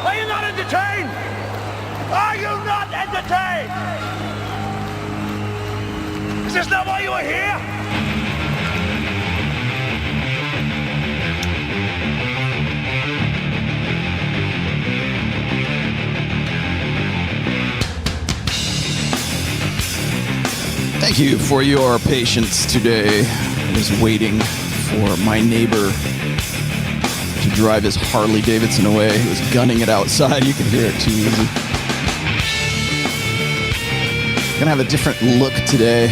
Are you not entertained? Are you not entertained? Is this not why you are here? Thank you for your patience today. I was waiting for my neighbor to drive his Harley Davidson away. He was gunning it outside. You can hear it too easy. Gonna have a different look today.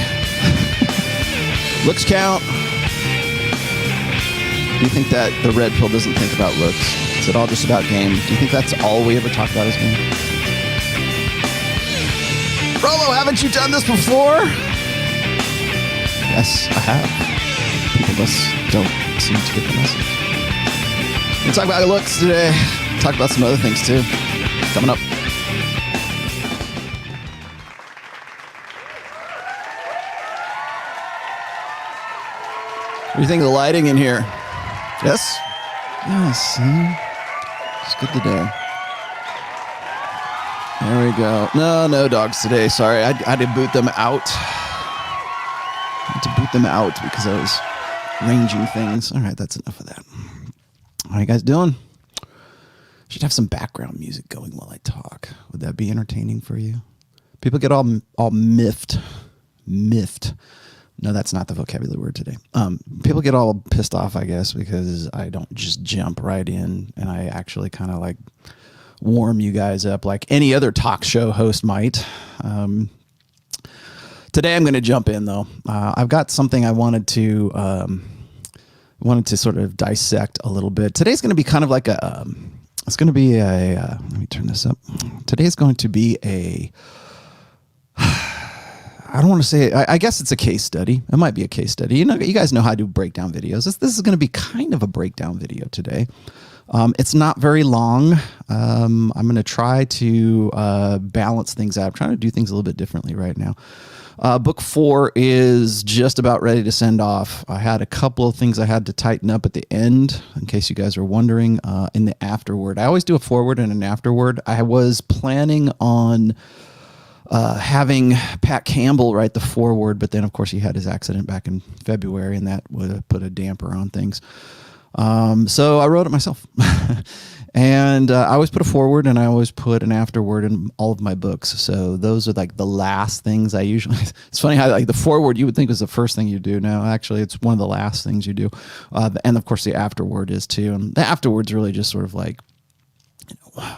Looks count. Do you think that the red pill doesn't think about looks? Is it all just about game? Do you think that's all we ever talk about is game? Rollo, haven't you done this before? Yes, I have. People just don't seem to get the message. We'll talk about looks today. Talk about some other things too. Coming up. What do you think of the lighting in here? Yes? Yes. It's good today. There we go. No dogs today. Sorry, I had to boot them out. Because I was ranging things. All right, that's enough of that. How you guys doing? Should have some background music going while I talk. Would that be entertaining for you? People get all miffed. Miffed. No, that's not the vocabulary word today. People get all pissed off, I guess, because I don't just jump right in and I actually kind of like warm you guys up like any other talk show host might. Today I'm going to jump in though. I've got something I wanted to sort of dissect a little bit. Today's going to be kind of like let me turn this up. Today's going to be I don't want to say, I guess it's a case study. It might be a case study. You guys know how to do breakdown videos. This is going to be kind of a breakdown video today. It's not very long. I'm going to try to balance things out. I'm trying to do things a little bit differently right now. Book 4 is just about ready to send off. I had a couple of things I had to tighten up at the end, in case you guys are wondering, in the afterword. I always do a forward and an afterword. I was planning on having Pat Campbell write the foreword, but then of course he had his accident back in February and that would have put a damper on things. So I wrote it myself. And I always put a foreword and I always put an afterword in all of my books. So those are like the last things I usually, it's funny how like the foreword you would think was the first thing you do. No, actually it's one of the last things you do. And of course the afterword is too. And the afterword's really just sort of like,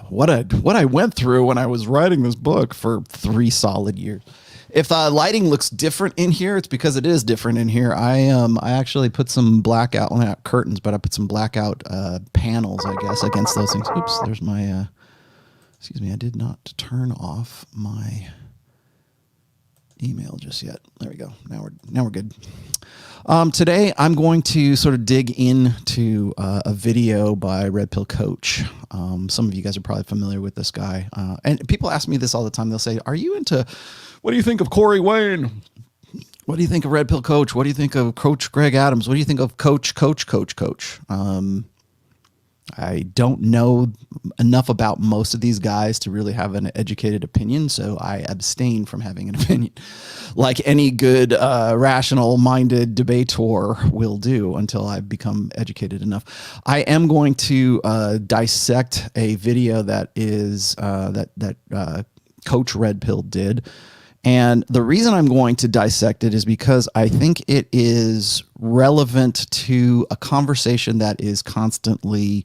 what I went through when I was writing this book for 3 solid years. If lighting looks different in here, it's because it is different in here. I actually put some blackout, well, not curtains, but I put some blackout panels, I guess, against those things. Oops, there's my, excuse me, I did not turn off my email just yet. There we go. Now we're good. Today I'm going to sort of dig into a video by Red Pill Coach. Some of you guys are probably familiar with this guy. And people ask me this all the time. They'll say, what do you think of Corey Wayne? What do you think of Red Pill Coach? What do you think of Coach Greg Adams? What do you think of Coach? I don't know enough about most of these guys to really have an educated opinion, so I abstain from having an opinion, like any good rational-minded debater will do until I become educated enough. I am going to dissect a video that is that Coach Red Pill did. And the reason I'm going to dissect it is because I think it is relevant to a conversation that is constantly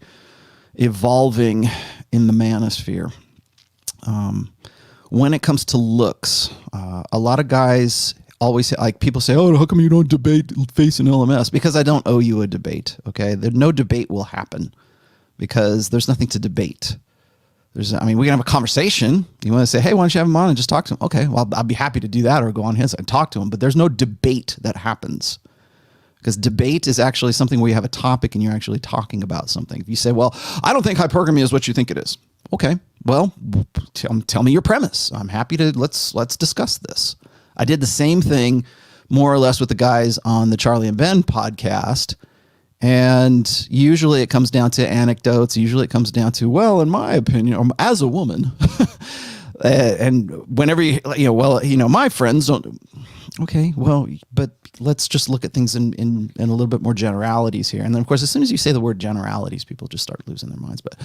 evolving in the manosphere. When it comes to looks, a lot of guys always say, like people say, oh, how come you don't debate face and LMS? Because I don't owe you a debate, okay? No debate will happen because there's nothing to debate. We can have a conversation. You want to say, hey, why don't you have him on and just talk to him? Okay, well, I'll be happy to do that or go on his and talk to him. But there's no debate that happens because debate is actually something where you have a topic and you're actually talking about something. If you say, well, I don't think hypergamy is what you think it is. Okay, well, tell me your premise. I'm happy to, let's discuss this. I did the same thing more or less with the guys on the Charlie and Ben podcast. And usually it comes down to anecdotes. Usually it comes down to, well, in my opinion, or as a woman, and whenever my friends don't. Okay, well, but let's just look at things in a little bit more generalities here. And then, of course, as soon as you say the word generalities, people just start losing their minds. But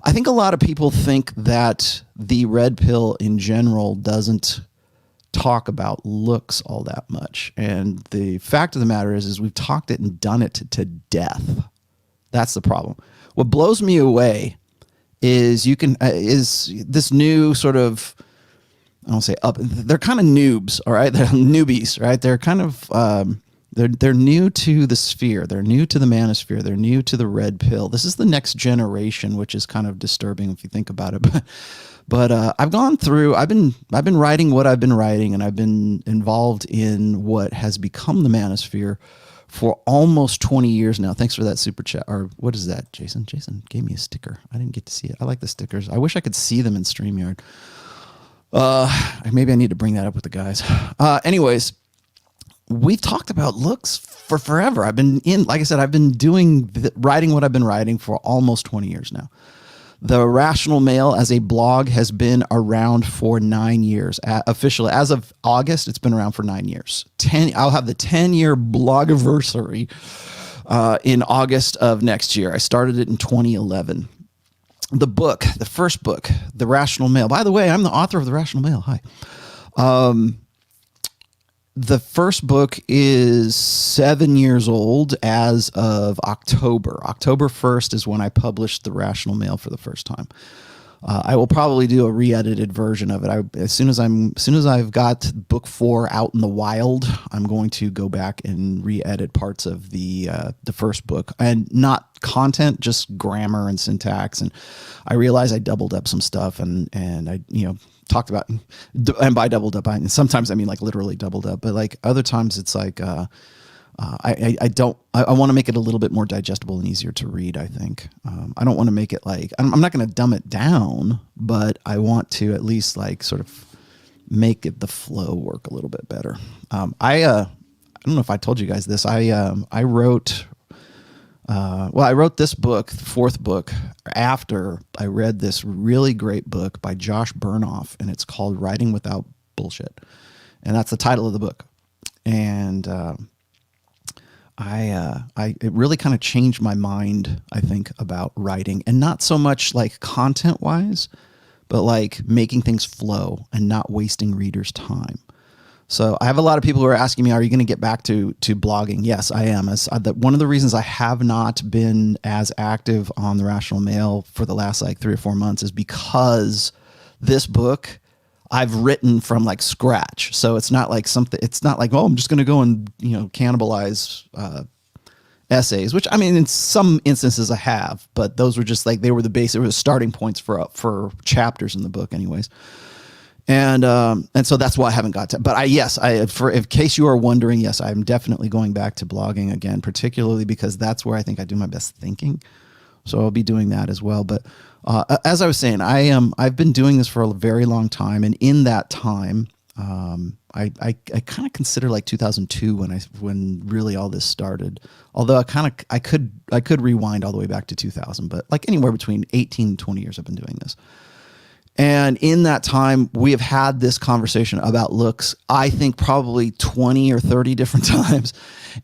I think a lot of people think that the red pill in general doesn't talk about looks all that much. And the fact of the matter is we've talked it and done it to death. That's the problem. What blows me away is is this new sort of, I don't say up. They're kind of noobs, all right. They're newbies, right? They're kind of they're new to the sphere. They're new to the manosphere. They're new to the red pill. This is the next generation, which is kind of disturbing if you think about it. But I've gone through. I've been writing what I've been writing, and I've been involved in what has become the manosphere for almost 20 years now. Thanks for that super chat. Or what is that, Jason? Jason gave me a sticker. I didn't get to see it. I like the stickers. I wish I could see them in StreamYard. Maybe I need to bring that up with the guys. Anyways, we've talked about looks for forever. I've been writing what I've been writing for almost 20 years now. The Rational Male as a blog has been around for 9 years. Officially, as of August, it's been around for 9 years. I'll have the 10-year blogiversary in August of next year. I started it in 2011. The book, the first book, The Rational Male. By the way, I'm the author of The Rational Male. Hi. The first book is 7 years old as of October. October 1st is when I published The Rational Male for the first time. I will probably do a re-edited version of it. As soon as I've got book 4 out in the wild, I'm going to go back and re-edit parts of the first book, and not content, just grammar and syntax. And I realized I doubled up some stuff, and I talked about, and by doubled up, sometimes I mean like literally doubled up, but like other times it's like I want to make it a little bit more digestible and easier to read. I think I don't want to make it like, I'm not going to dumb it down, but I want to at least like sort of make the flow work a little bit better. I don't know if I told you guys this. I wrote this book, the fourth book, after I read this really great book by Josh Bernoff, and it's called Writing Without Bullshit, and that's the title of the book. And it really kind of changed my mind, I think, about writing, and not so much like content wise, but like making things flow and not wasting readers' time. So I have a lot of people who are asking me, are you going to get back to blogging? Yes, I am. One of the reasons I have not been as active on The Rational Male for the last like 3 or 4 months is because this book I've written from like scratch. So it's not like oh, I'm just going to go and, cannibalize essays, which I mean, in some instances I have, but those were just like, they were the starting points for chapters in the book anyways. And so that's why I haven't got to, but in case you are wondering, yes, I'm definitely going back to blogging again, particularly because that's where I think I do my best thinking. So I'll be doing that as well. But as I was saying, I've been doing this for a very long time, and in that time, I kind of consider like 2002 when really all this started. Although I could rewind all the way back to 2000, but like anywhere between 18 and 20 years I've been doing this. And in that time, we have had this conversation about looks, I think probably 20 or 30 different times.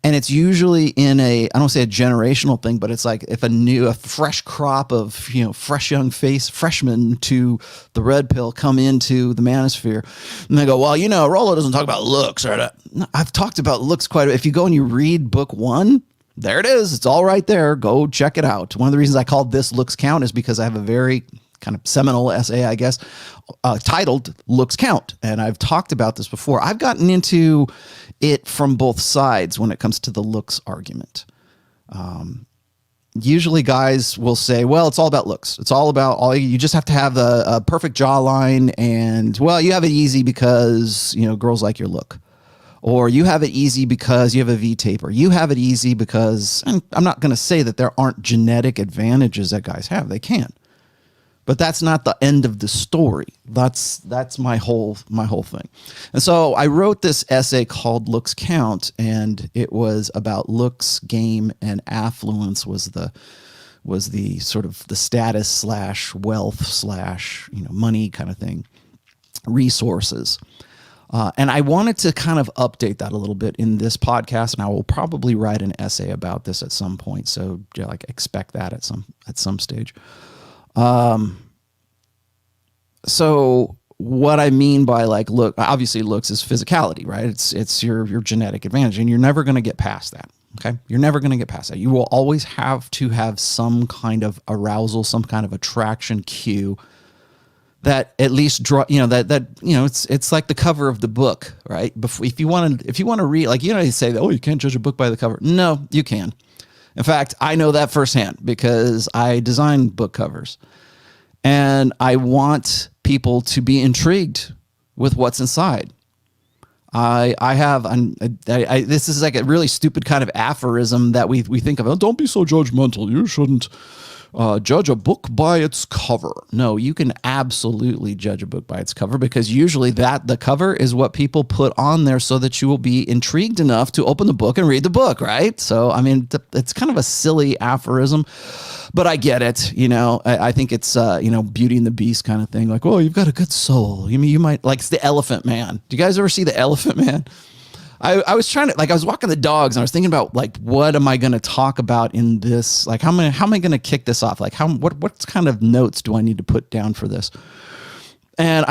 And it's usually in I don't say a generational thing, but it's like if a fresh crop of, fresh young freshmen to the red pill come into the manosphere, and they go, well, Rollo doesn't talk about looks. I've talked about looks quite a bit. If you go and you read book 1, there it is. It's all right there. Go check it out. One of the reasons I called this Looks Count is because I have a very kind of seminal essay, I guess, titled Looks Count. And I've talked about this before. I've gotten into it from both sides when it comes to the looks argument. Usually guys will say, well, it's all about looks. It's all about you just have to have a perfect jawline, and well, you have it easy because, girls like your look. Or you have it easy because you have a V-tape, or you have it easy because, and I'm not going to say that there aren't genetic advantages that guys have. They can. But that's not the end of the story. That's my whole thing. And so I wrote this essay called Looks Count, and it was about looks, game, and affluence was the sort of the status slash wealth slash, money kind of thing, resources. And I wanted to kind of update that a little bit in this podcast, and I will probably write an essay about this at some point. So expect that at some stage. So what I mean by look, obviously looks is physicality, right? It's your genetic advantage, and you're never going to get past that. Okay. You're never going to get past that. You will always have to have some kind of arousal, some kind of attraction cue that at least draw, it's like the cover of the book, right? If you want to read, you say that, oh, you can't judge a book by the cover. No, you can. In fact, I know that firsthand because I design book covers, and I want people to be intrigued with what's inside. This is like a really stupid kind of aphorism that we think of. Oh, don't be so judgmental. You shouldn't judge a book by its cover. No, you can absolutely judge a book by its cover, because usually the cover is what people put on there so that you will be intrigued enough to open the book and read the book, right? So, I mean, it's kind of a silly aphorism, but I get it. I think it's, Beauty and the Beast kind of thing. Like, oh, you've got a good soul. You might it's the Elephant Man. Do you guys ever see the Elephant Man? I was trying to, I was walking the dogs, and I was thinking about what am I going to talk about in this? How am I going to kick this off? What kind of notes do I need to put down for this? And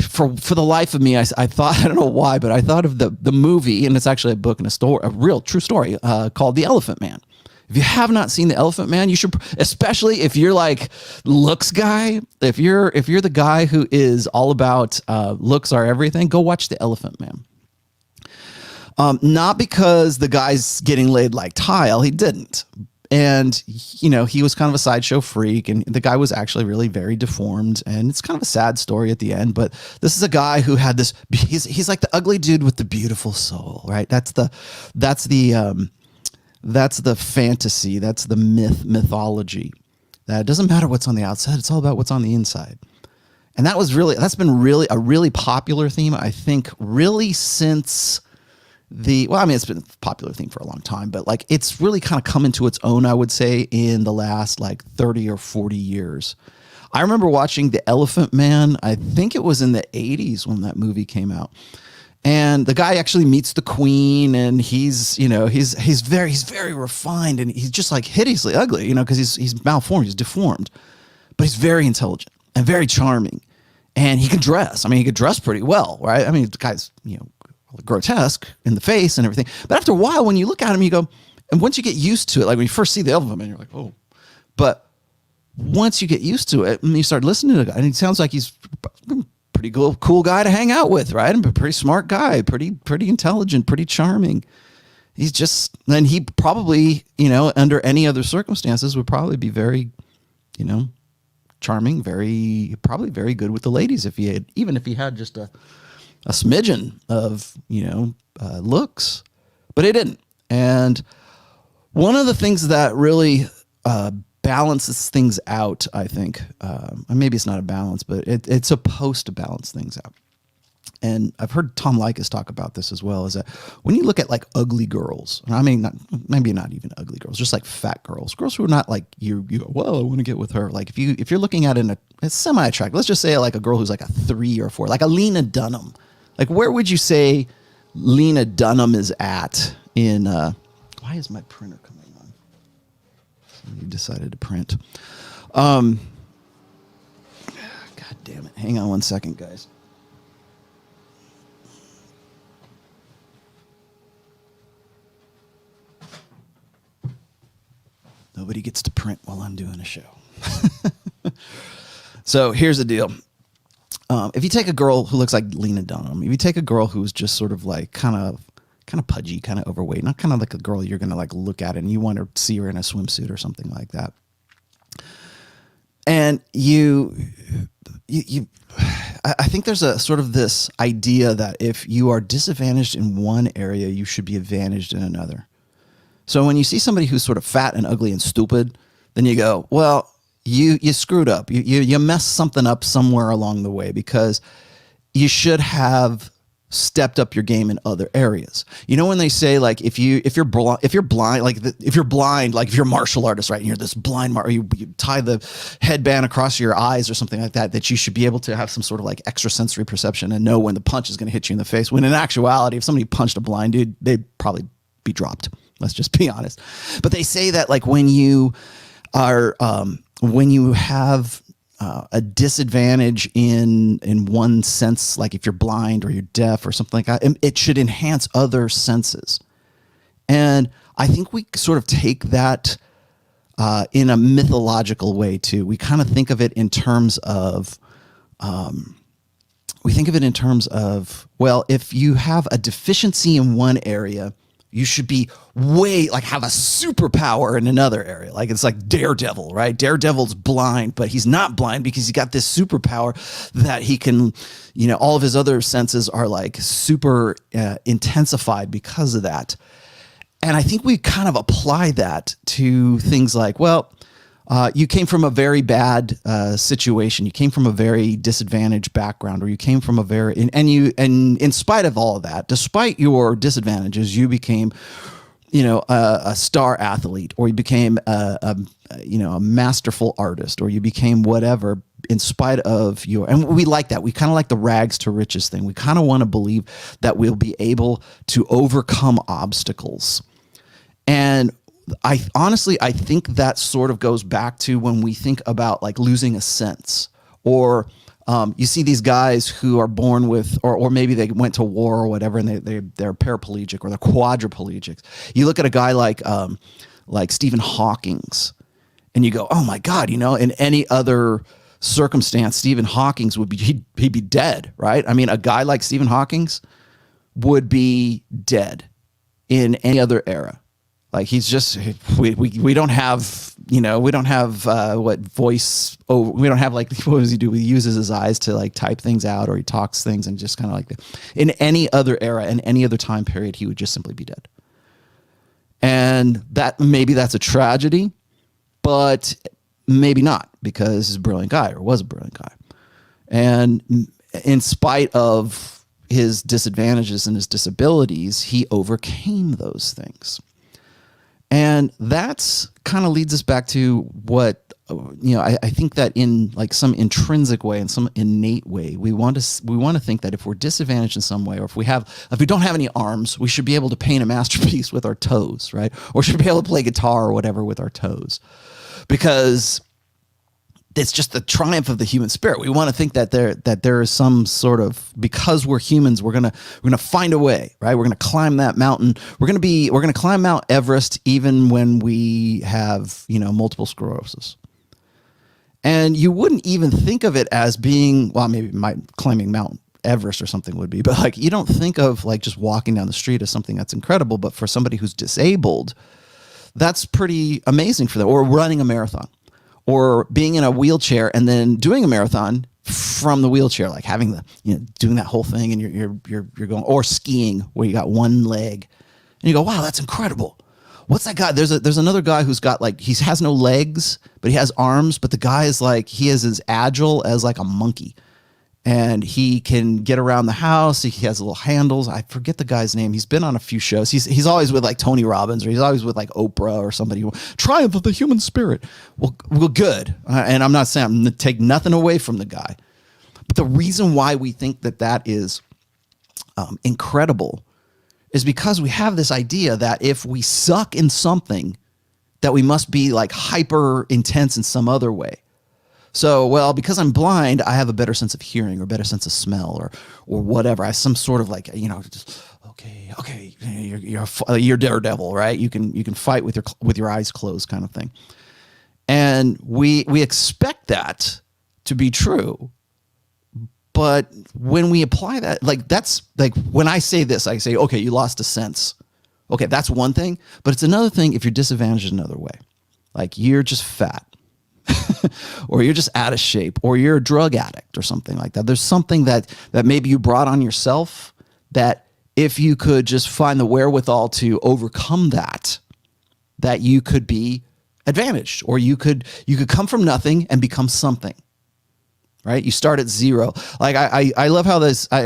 for the life of me, I thought, I don't know why, but I thought of the movie, and it's actually a book and a real true story called The Elephant Man. If you have not seen The Elephant Man, you should, especially if you're looks guy, if you're the guy who is all about looks are everything, go watch The Elephant Man. Not because the guy's getting laid like tile, he didn't. And, he was kind of a sideshow freak, and the guy was actually really very deformed, and it's kind of a sad story at the end. But this is a guy who had this, he's like the ugly dude with the beautiful soul, right? That's the fantasy. That's the mythology. That it doesn't matter what's on the outside. It's all about what's on the inside. And that's been really a really popular theme, I think, really since it's been a popular theme for a long time, but it's really kind of come into its own, I would say, in the last 30 or 40 years. I remember watching The Elephant Man. I think it was in the 80s when that movie came out. And the guy actually meets the queen, and he's very refined, and he's just hideously ugly, because he's malformed, he's deformed, but he's very intelligent and very charming, and he can dress. I mean, he could dress pretty well, right? I mean, the guy's, grotesque in the face and everything. But after a while, when you look at him, you go, and once you get used to it, when you first see the Elephant Man, you're like, oh. But once you get used to it, and you start listening to the guy, and it sounds like he's a pretty cool guy to hang out with, right? And a pretty smart guy, pretty intelligent, pretty charming. He's just, then he probably, under any other circumstances would probably be very, charming, probably very good with the ladies even if he had just a smidgen of, looks, but he didn't. And one of the things that really balances things out, I think, maybe it's not a balance, but it's supposed to balance things out. And I've heard Tom Likas talk about this as well, is that when you look at ugly girls, I mean, maybe not even ugly girls, just fat girls who are not you go, well, I want to get with her. If you're looking at it in a semi-attractive, let's just say a girl who's a 3 or 4, a Lena Dunham. Where would you say Lena Dunham is at in, why is my printer coming on? Somebody decided to print. God damn it. Hang on one second, guys. Nobody gets to print while I'm doing a show. So here's the deal. If you take a girl who looks like Lena Dunham, if you take a girl who's just sort of kind of pudgy, kind of overweight, not kind of like a girl you're going to look at and you want to see her in a swimsuit or something like that. And I think there's a sort of this idea that if you are disadvantaged in one area, you should be advantaged in another. So when you see somebody who's sort of fat and ugly and stupid, then you go, well, you screwed up. You messed something up somewhere along the way, because you should have stepped up your game in other areas. You know, when they say, like, if you're blind, if you're a martial artist, right, and you're this blind, you tie the headband across your eyes or something like that, that you should be able to have some sort of like extrasensory perception and know when the punch is going to hit you in the face. When in actuality, if somebody punched a blind dude, they'd probably be dropped. Let's just be honest. But they say that, like, when you are, when you have a disadvantage in one sense, like if you're blind or you're deaf or something like that, it should enhance other senses. And I think we sort of take that in a mythological way too. We kind of think of it in terms of, well, if you have a deficiency in one area, you should be have a superpower in another area. Like, it's like Daredevil, right? Daredevil's blind, but he's not blind because he's got this superpower that he can, all of his other senses are like super intensified because of that. And I think we kind of apply that to things like, well, you came from a very bad situation. You came from a very disadvantaged background, or you came from a very, and in spite of all of that, despite your disadvantages, you became, a star athlete, or you became a masterful artist, or you became whatever, in spite of and we like that. We kind of like the rags to riches thing. We kind of want to believe that we'll be able to overcome obstacles. And I think that sort of goes back to when we think about like losing a sense, or you see these guys who are born with, or maybe they went to war or whatever, and they're paraplegic or they're quadriplegics. You look at a guy like Stephen Hawking's, and you go, oh my God, in any other circumstance, Stephen Hawking's he'd be dead, right? I mean, a guy like Stephen Hawking's would be dead in any other era. Like, he's just, we don't have, we don't have voice. Oh, we don't have, like, what does he do? He uses his eyes to like type things out, or he talks things, and just kind of like, in any other era, in any other time period, he would just simply be dead. And maybe that's a tragedy, but maybe not, because he's a brilliant guy, or was a brilliant guy. And in spite of his disadvantages and his disabilities, he overcame those things. And that's kind of leads us back to what, I think that in like some intrinsic way, in some innate way, we want to think that if we're disadvantaged in some way, or if we don't have any arms, we should be able to paint a masterpiece with our toes, right? Or should be able to play guitar or whatever with our toes, because it's just the triumph of the human spirit. We want to think that there is some sort of, because we're humans, we're gonna find a way, right? We're gonna climb that mountain. We're gonna climb Mount Everest even when we have multiple sclerosis. And you wouldn't even think of it as being, well, maybe climbing Mount Everest or something would be, but like, you don't think of like just walking down the street as something that's incredible. But for somebody who's disabled, that's pretty amazing for them. Or running a marathon, or being in a wheelchair and then doing a marathon from the wheelchair, like having doing that whole thing, and you're going, or skiing where you got one leg, and you go, wow, that's incredible. What's that guy? There's another guy who's got like, he has no legs, but he has arms, but the guy is like, he is as agile as like a monkey. And he can get around the house. He has little handles. I forget the guy's name. He's been on a few shows. He's always with like Tony Robbins, or he's always with like Oprah or somebody. Triumph of the human spirit. Well, good. And I'm not saying I'm going to take nothing away from the guy, but the reason why we think that is incredible is because we have this idea that if we suck in something, that we must be like hyper intense in some other way. So, well, because I'm blind, I have a better sense of hearing, or better sense of smell, or whatever. I have some sort of like, just, okay, you're Daredevil, right? You can fight with your eyes closed, kind of thing. And we expect that to be true. But when we apply that, like, that's like, when I say this, I say, okay, you lost a sense. Okay, that's one thing. But it's another thing if you're disadvantaged another way. Like, you're just fat. Or you're just out of shape, or you're a drug addict or something like that. There's something that maybe you brought on yourself, that if you could just find the wherewithal to overcome that you could be advantaged, or you could come from nothing and become something. Right? You start at zero. Like I love how this, I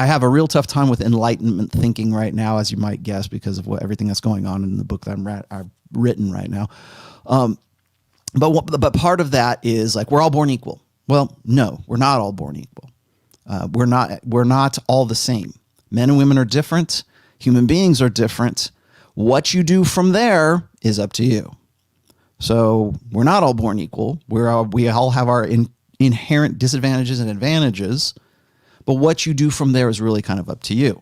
have a real tough time with enlightenment thinking right now, as you might guess, because of everything that's going on in the book that I've written right now. But part of that is like, we're all born equal. Well, no, we're not all born equal. We're not all the same. Men and women are different. Human beings are different. What you do from there is up to you. So we're not all born equal. We all have our inherent disadvantages and advantages, but what you do from there is really kind of up to you.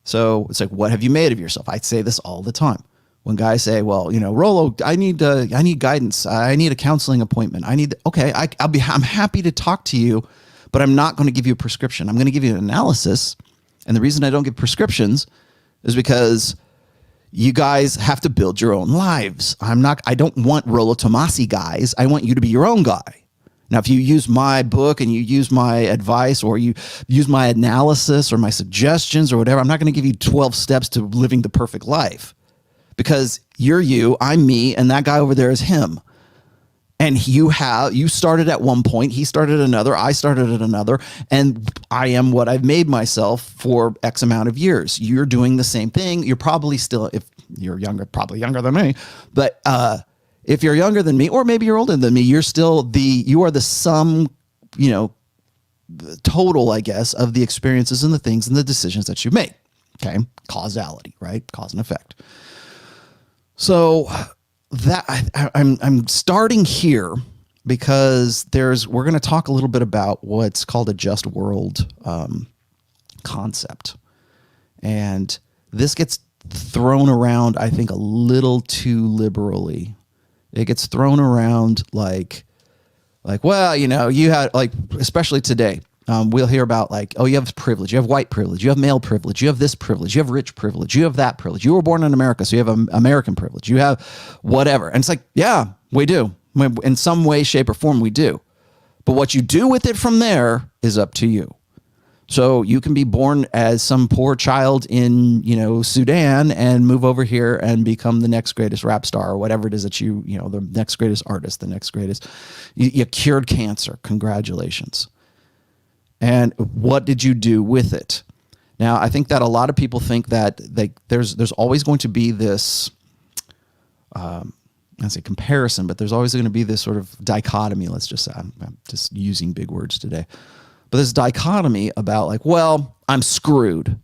So it's like, what have you made of yourself? I say this all the time. When guys say, well, Rollo, I need guidance. I need a counseling appointment. I'm happy to talk to you, but I'm not going to give you a prescription. I'm going to give you an analysis. And the reason I don't give prescriptions is because you guys have to build your own lives. I don't want Rollo Tomassi guys. I want you to be your own guy. Now, if you use my book and you use my advice, or you use my analysis or my suggestions or whatever, I'm not going to give you 12 steps to living the perfect life, because you're you, I'm me, and that guy over there is him. And you started at one point, he started at another, I started at another, and I am what I've made myself for X amount of years. You're doing the same thing. You're probably still, if you're younger, probably younger than me, but if you're younger than me, or maybe you're older than me, you are the sum, total, I guess, of the experiences and the things and the decisions that you made. Okay. Causality, right? Cause and effect. So that I'm starting here because we're going to talk a little bit about what's called a just world concept. And this gets thrown around, I think, a little too liberally. It gets thrown around like, well, you had, like, especially today, we'll hear about, like, oh, you have privilege, you have white privilege, you have male privilege, you have this privilege, you have rich privilege, you have that privilege. You were born in America, so you have American privilege, you have whatever. And it's like, yeah, we do. In some way, shape, or form, we do. But what you do with it from there is up to you. So you can be born as some poor child in, Sudan, and move over here and become the next greatest rap star, or whatever it is that the next greatest artist, the next greatest. You cured cancer. Congratulations. And what did you do with it? Now, I think that a lot of people think that there's always going to be this, I say comparison, but there's always going to be this sort of dichotomy. Let's just say, I'm just using big words today. But this dichotomy about, like, well, I'm screwed.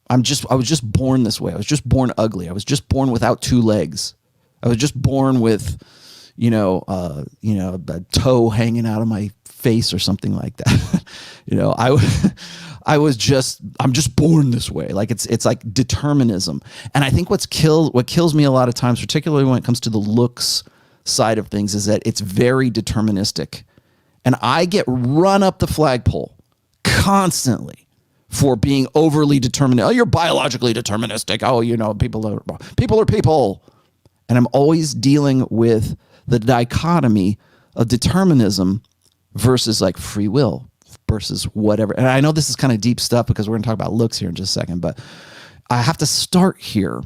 I was just born this way. I was just born ugly. I was just born without two legs. I was just born with, a toe hanging out of my face or something like that. I'm just born this way. Like, it's like determinism. And I think what kills me a lot of times, particularly when it comes to the looks side of things, is that it's very deterministic. And I get run up the flagpole constantly for being overly determined. Oh, you're biologically deterministic. Oh, people are people. And I'm always dealing with the dichotomy of determinism versus, like, free will versus whatever. And I know this is kind of deep stuff because we're going to talk about looks here in just a second, but I have to start here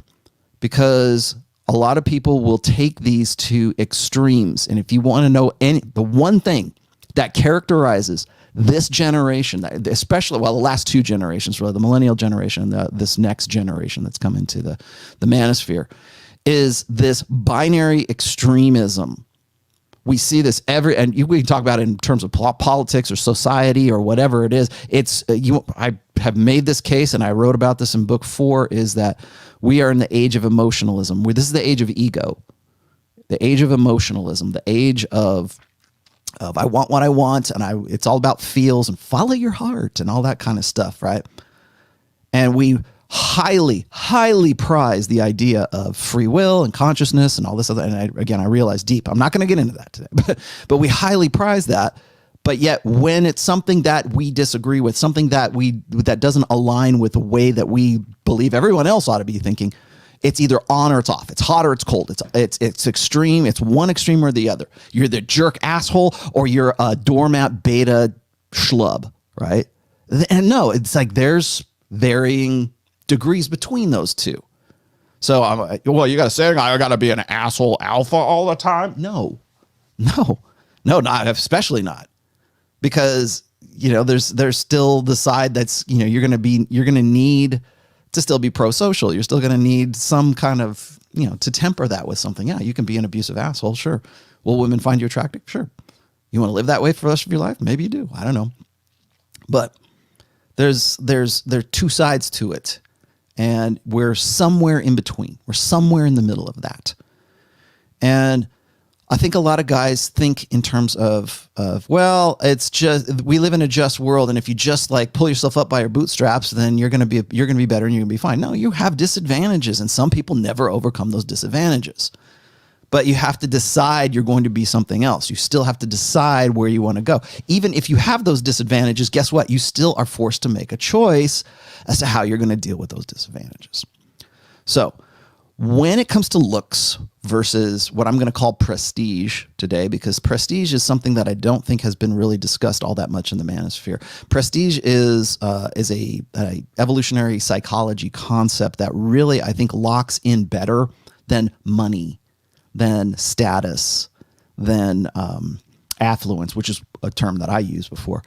because a lot of people will take these to extremes. And if you want to know the one thing that characterizes this generation, especially, the last two generations, really, the millennial generation and this next generation that's come into the manosphere, is this binary extremism. We see this and we can talk about it in terms of politics or society or whatever it is. I have made this case, and I wrote about this in book 4, is that we are in the age of emotionalism. This is the age of ego, the age of emotionalism, the age of I want what I want, and it's all about feels and follow your heart and all that kind of stuff, right? And we highly, highly prize the idea of free will and consciousness and all this other. And I realize deep. I'm not going to get into that today, but we highly prize that. But yet, when it's something that we disagree with, something that doesn't align with the way that we believe everyone else ought to be thinking, it's either on or it's off. It's hot or it's cold. It's extreme. It's one extreme or the other. You're the jerk asshole or you're a doormat beta schlub, right? And no, it's like there's varying degrees between those two. So I'm like, well, you got to say I got to be an asshole alpha all the time. No, not especially not, because there's still the side that's you're going to need to still be pro-social. You're still going to need some kind of to temper that with something. Yeah, you can be an abusive asshole. Sure. Will women find you attractive? Sure. You want to live that way for the rest of your life? Maybe you do. I don't know. But there are two sides to it. And we're somewhere in between. We're somewhere in the middle of that. And I think a lot of guys think in terms of well, it's just we live in a just world, and if you just like pull yourself up by your bootstraps, then you're gonna be better and you're gonna be fine. No, you have disadvantages, and some people never overcome those disadvantages. But you have to decide you're going to be something else. You still have to decide where you want to go. Even if you have those disadvantages, guess what? You still are forced to make a choice as to how you're going to deal with those disadvantages. So when it comes to looks versus what I'm going to call prestige today, because prestige is something that I don't think has been really discussed all that much in the manosphere. Prestige is a evolutionary psychology concept that really, I think, locks in better than money, than status, than affluence, which is a term that I used before.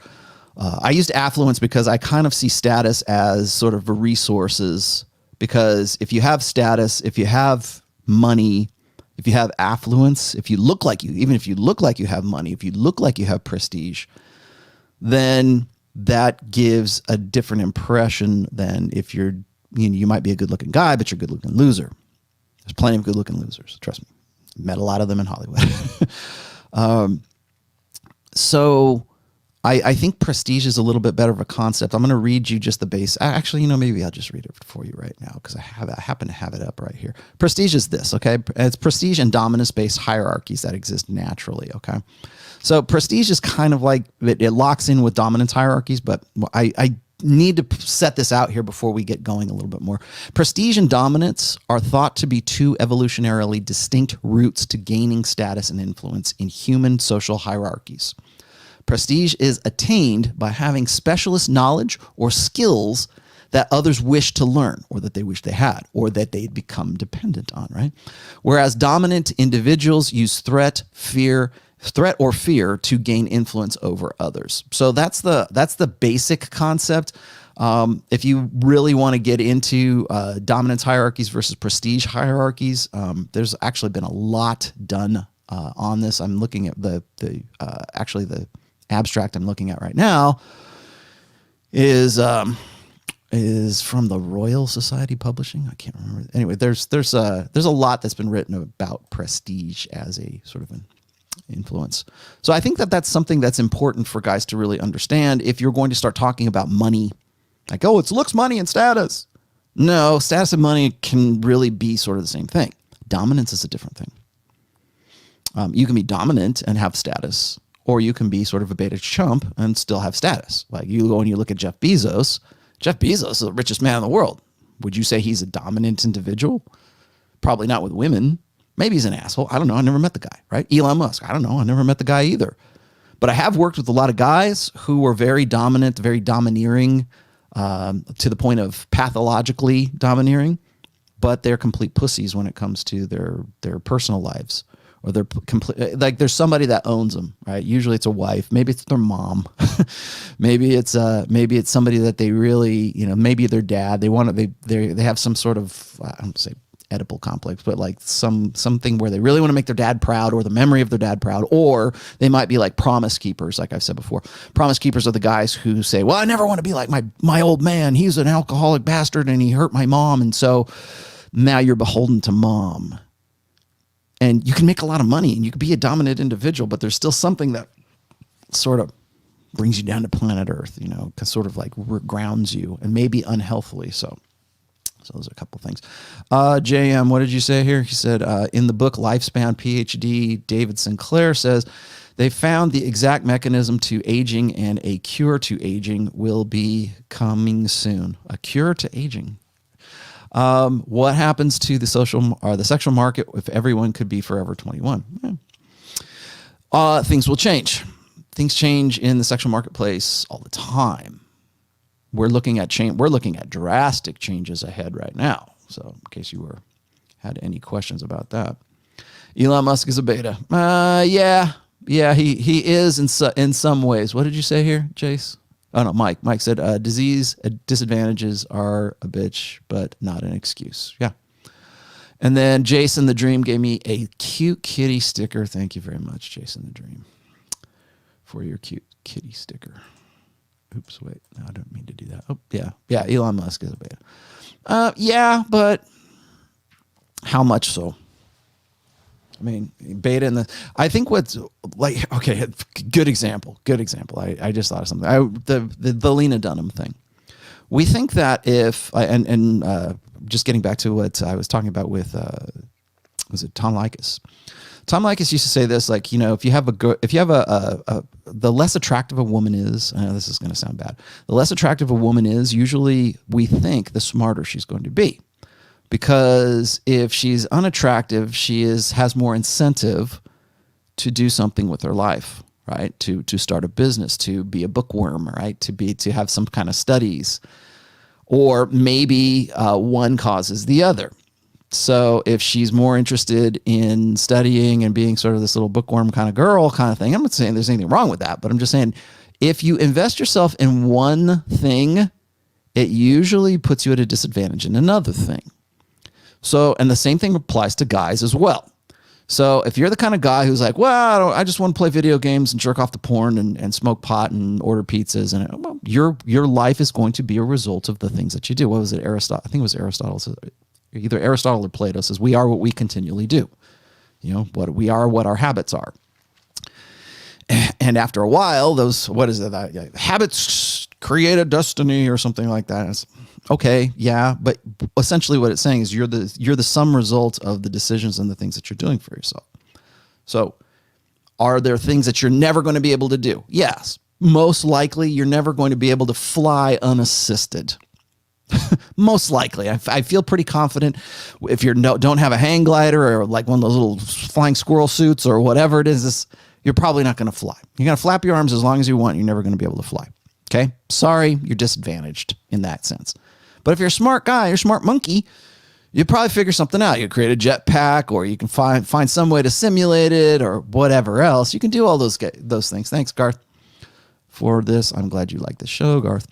I used affluence because I kind of see status as sort of a resources, because if you have status, if you have money, if you have affluence, if you look like even if you look like you have money, if you look like you have prestige, then that gives a different impression than if you might be a good looking guy, but you're a good looking loser. There's plenty of good looking losers. Trust me. Met a lot of them in Hollywood. So I think prestige is a little bit better of a concept. I'm going to read you just the base. Actually, maybe I'll just read it for you right now because I happen to have it up right here. Prestige is this, okay? It's prestige and dominance-based hierarchies that exist naturally, okay? So prestige is kind of like, it locks in with dominance hierarchies, but I need to set this out here before we get going a little bit more. Prestige and dominance are thought to be two evolutionarily distinct routes to gaining status and influence in human social hierarchies. Prestige is attained by having specialist knowledge or skills that others wish to learn, or that they wish they had, or that they'd become dependent on, right? Whereas dominant individuals use threat or fear to gain influence over others. So that's the basic concept. If you really want to get into dominance hierarchies versus prestige hierarchies, there's actually been a lot done on this. I'm looking at the abstract I'm looking at right now is from the Royal Society Publishing. I can't remember. Anyway, there's a lot that's been written about prestige as a sort of an influence. So I think that's something that's important for guys to really understand if you're going to start talking about money. Like, oh, it's looks, money, and status. No, status and money can really be sort of the same thing. Dominance is a different thing. You can be dominant and have status, or you can be sort of a beta chump and still have status. Like you go and you look at Jeff Bezos. Jeff Bezos is the richest man in the world. Would you say he's a dominant individual? Probably not with women. Maybe he's an asshole. I don't know. I never met the guy, right? Elon Musk. I don't know. I never met the guy either. But I have worked with a lot of guys who were very dominant, very domineering, to the point of pathologically domineering, but they're complete pussies when it comes to their personal lives. Or they're complete, like there's somebody that owns them, right? Usually it's a wife, maybe it's their mom, maybe it's somebody that they really, maybe their dad. They have some sort of, I don't say Oedipal complex, but like something where they really want to make their dad proud, or the memory of their dad proud, or they might be like promise keepers, like I've said before. Promise keepers are the guys who say, well, I never want to be like my old man. He's an alcoholic bastard and he hurt my mom, and so now you're beholden to mom. And you can make a lot of money and you can be a dominant individual, but there's still something that sort of brings you down to planet Earth, sort of like grounds you, and maybe unhealthily. So those are a couple things. JM, what did you say here? He said, in the book Lifespan PhD, David Sinclair says, they found the exact mechanism to aging and a cure to aging will be coming soon. A cure to aging. What happens to the sexual market if everyone could be forever 21? Yeah. Things will change. Things change in the sexual marketplace all the time. We're looking at drastic changes ahead right now. So in case you were had any questions about that. Elon Musk is a beta. Yeah, he is in some ways. What did you say here, Jace? Oh no, Mike. Mike said disease disadvantages are a bitch, but not an excuse. Yeah. And then Jason the Dream gave me a cute kitty sticker. Thank you very much, Jason the Dream, for your cute kitty sticker. Oops, wait. No, I don't mean to do that. Oh, yeah. Yeah, Elon Musk is a beta. Yeah, but how much so? I mean, beta in the... I think what's... like, okay, good example. Good example. I just thought of something. The Lena Dunham thing. We think that if... just getting back to what I was talking about with... was it Tom Likas? Tom Likas used to say this, like, you know, if you have the less attractive a woman is, I know this is going to sound bad, the less attractive a woman is, usually we think the smarter she's going to be. Because if she's unattractive, she has more incentive to do something with her life, right? To start a business, to be a bookworm, right? To have some kind of studies, or maybe one causes the other. So if she's more interested in studying and being sort of this little bookworm kind of girl kind of thing, I'm not saying there's anything wrong with that, but I'm just saying if you invest yourself in one thing, it usually puts you at a disadvantage in another thing. So, and the same thing applies to guys as well. So if you're the kind of guy who's like, well, I just want to play video games and jerk off to porn and smoke pot and order pizzas, and well, your life is going to be a result of the things that you do. What was it? Aristotle? I think it was Aristotle. Either Aristotle or Plato says, we are what we continually do. You know, what we are, what our habits are. And after a while, those, what is it? Habits create a destiny or something like that. It's, okay, yeah, but essentially what it's saying is you're the sum result of the decisions and the things that you're doing for yourself. So are there things that you're never going to be able to do? Yes. Most likely you're never going to be able to fly unassisted. Most likely. I feel pretty confident if you don't have a hang glider or like one of those little flying squirrel suits or whatever it is, you're probably not going to fly. You're going to flap your arms as long as you want. You're never going to be able to fly. Okay? Sorry, you're disadvantaged in that sense. But if you're a smart guy, you're a smart monkey, you probably figure something out. You create a jetpack, or you can find some way to simulate it, or whatever else. You can do all those things. Thanks, Garth, for this. I'm glad you like the show, Garth.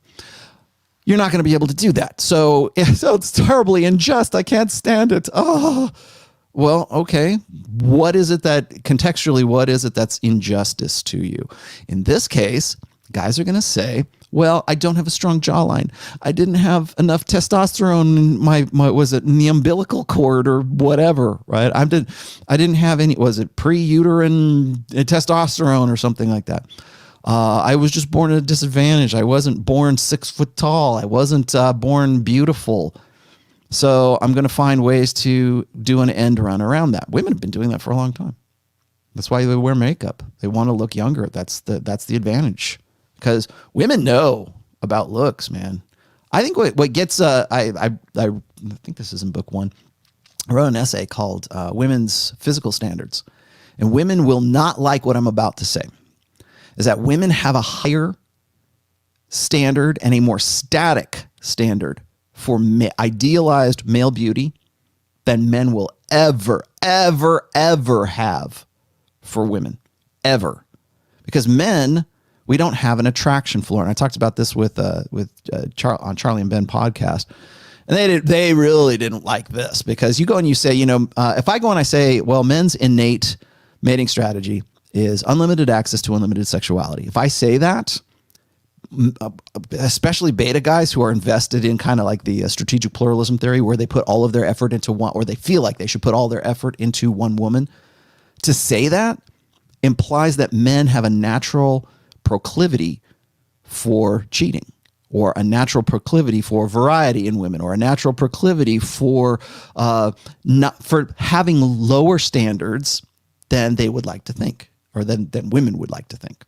You're not going to be able to do that. So it's terribly unjust. I can't stand it. Oh, well, okay. What is it that's injustice to you? In this case, guys are going to say, well, I don't have a strong jawline. I didn't have enough testosterone in my was it in the umbilical cord or whatever, right? I didn't have any, was it pre-uterine testosterone or something like that? I was just born at a disadvantage. I wasn't born 6 foot tall. I wasn't born beautiful. So I'm going to find ways to do an end run around that. Women have been doing that for a long time. That's why they wear makeup. They want to look younger. That's the advantage, because women know about looks, man. I think what gets I think this is in book 1. I wrote an essay called Women's Physical Standards, and women will not like what I'm about to say. Is that women have a higher standard and a more static standard for idealized male beauty than men will ever have for women, ever. Because men, we don't have an attraction floor. And I talked about this with on Charlie and Ben podcast. And they really didn't like this, because you go and you say, if I go and I say, well, men's innate mating strategy is unlimited access to unlimited sexuality. If I say that, especially beta guys who are invested in kind of like the strategic pluralism theory, where they put all of their effort into one, or they feel like they should put all their effort into one woman, to say that implies that men have a natural proclivity for cheating, or a natural proclivity for variety in women, or a natural proclivity for having lower standards than they would like to think, or than women would like to think.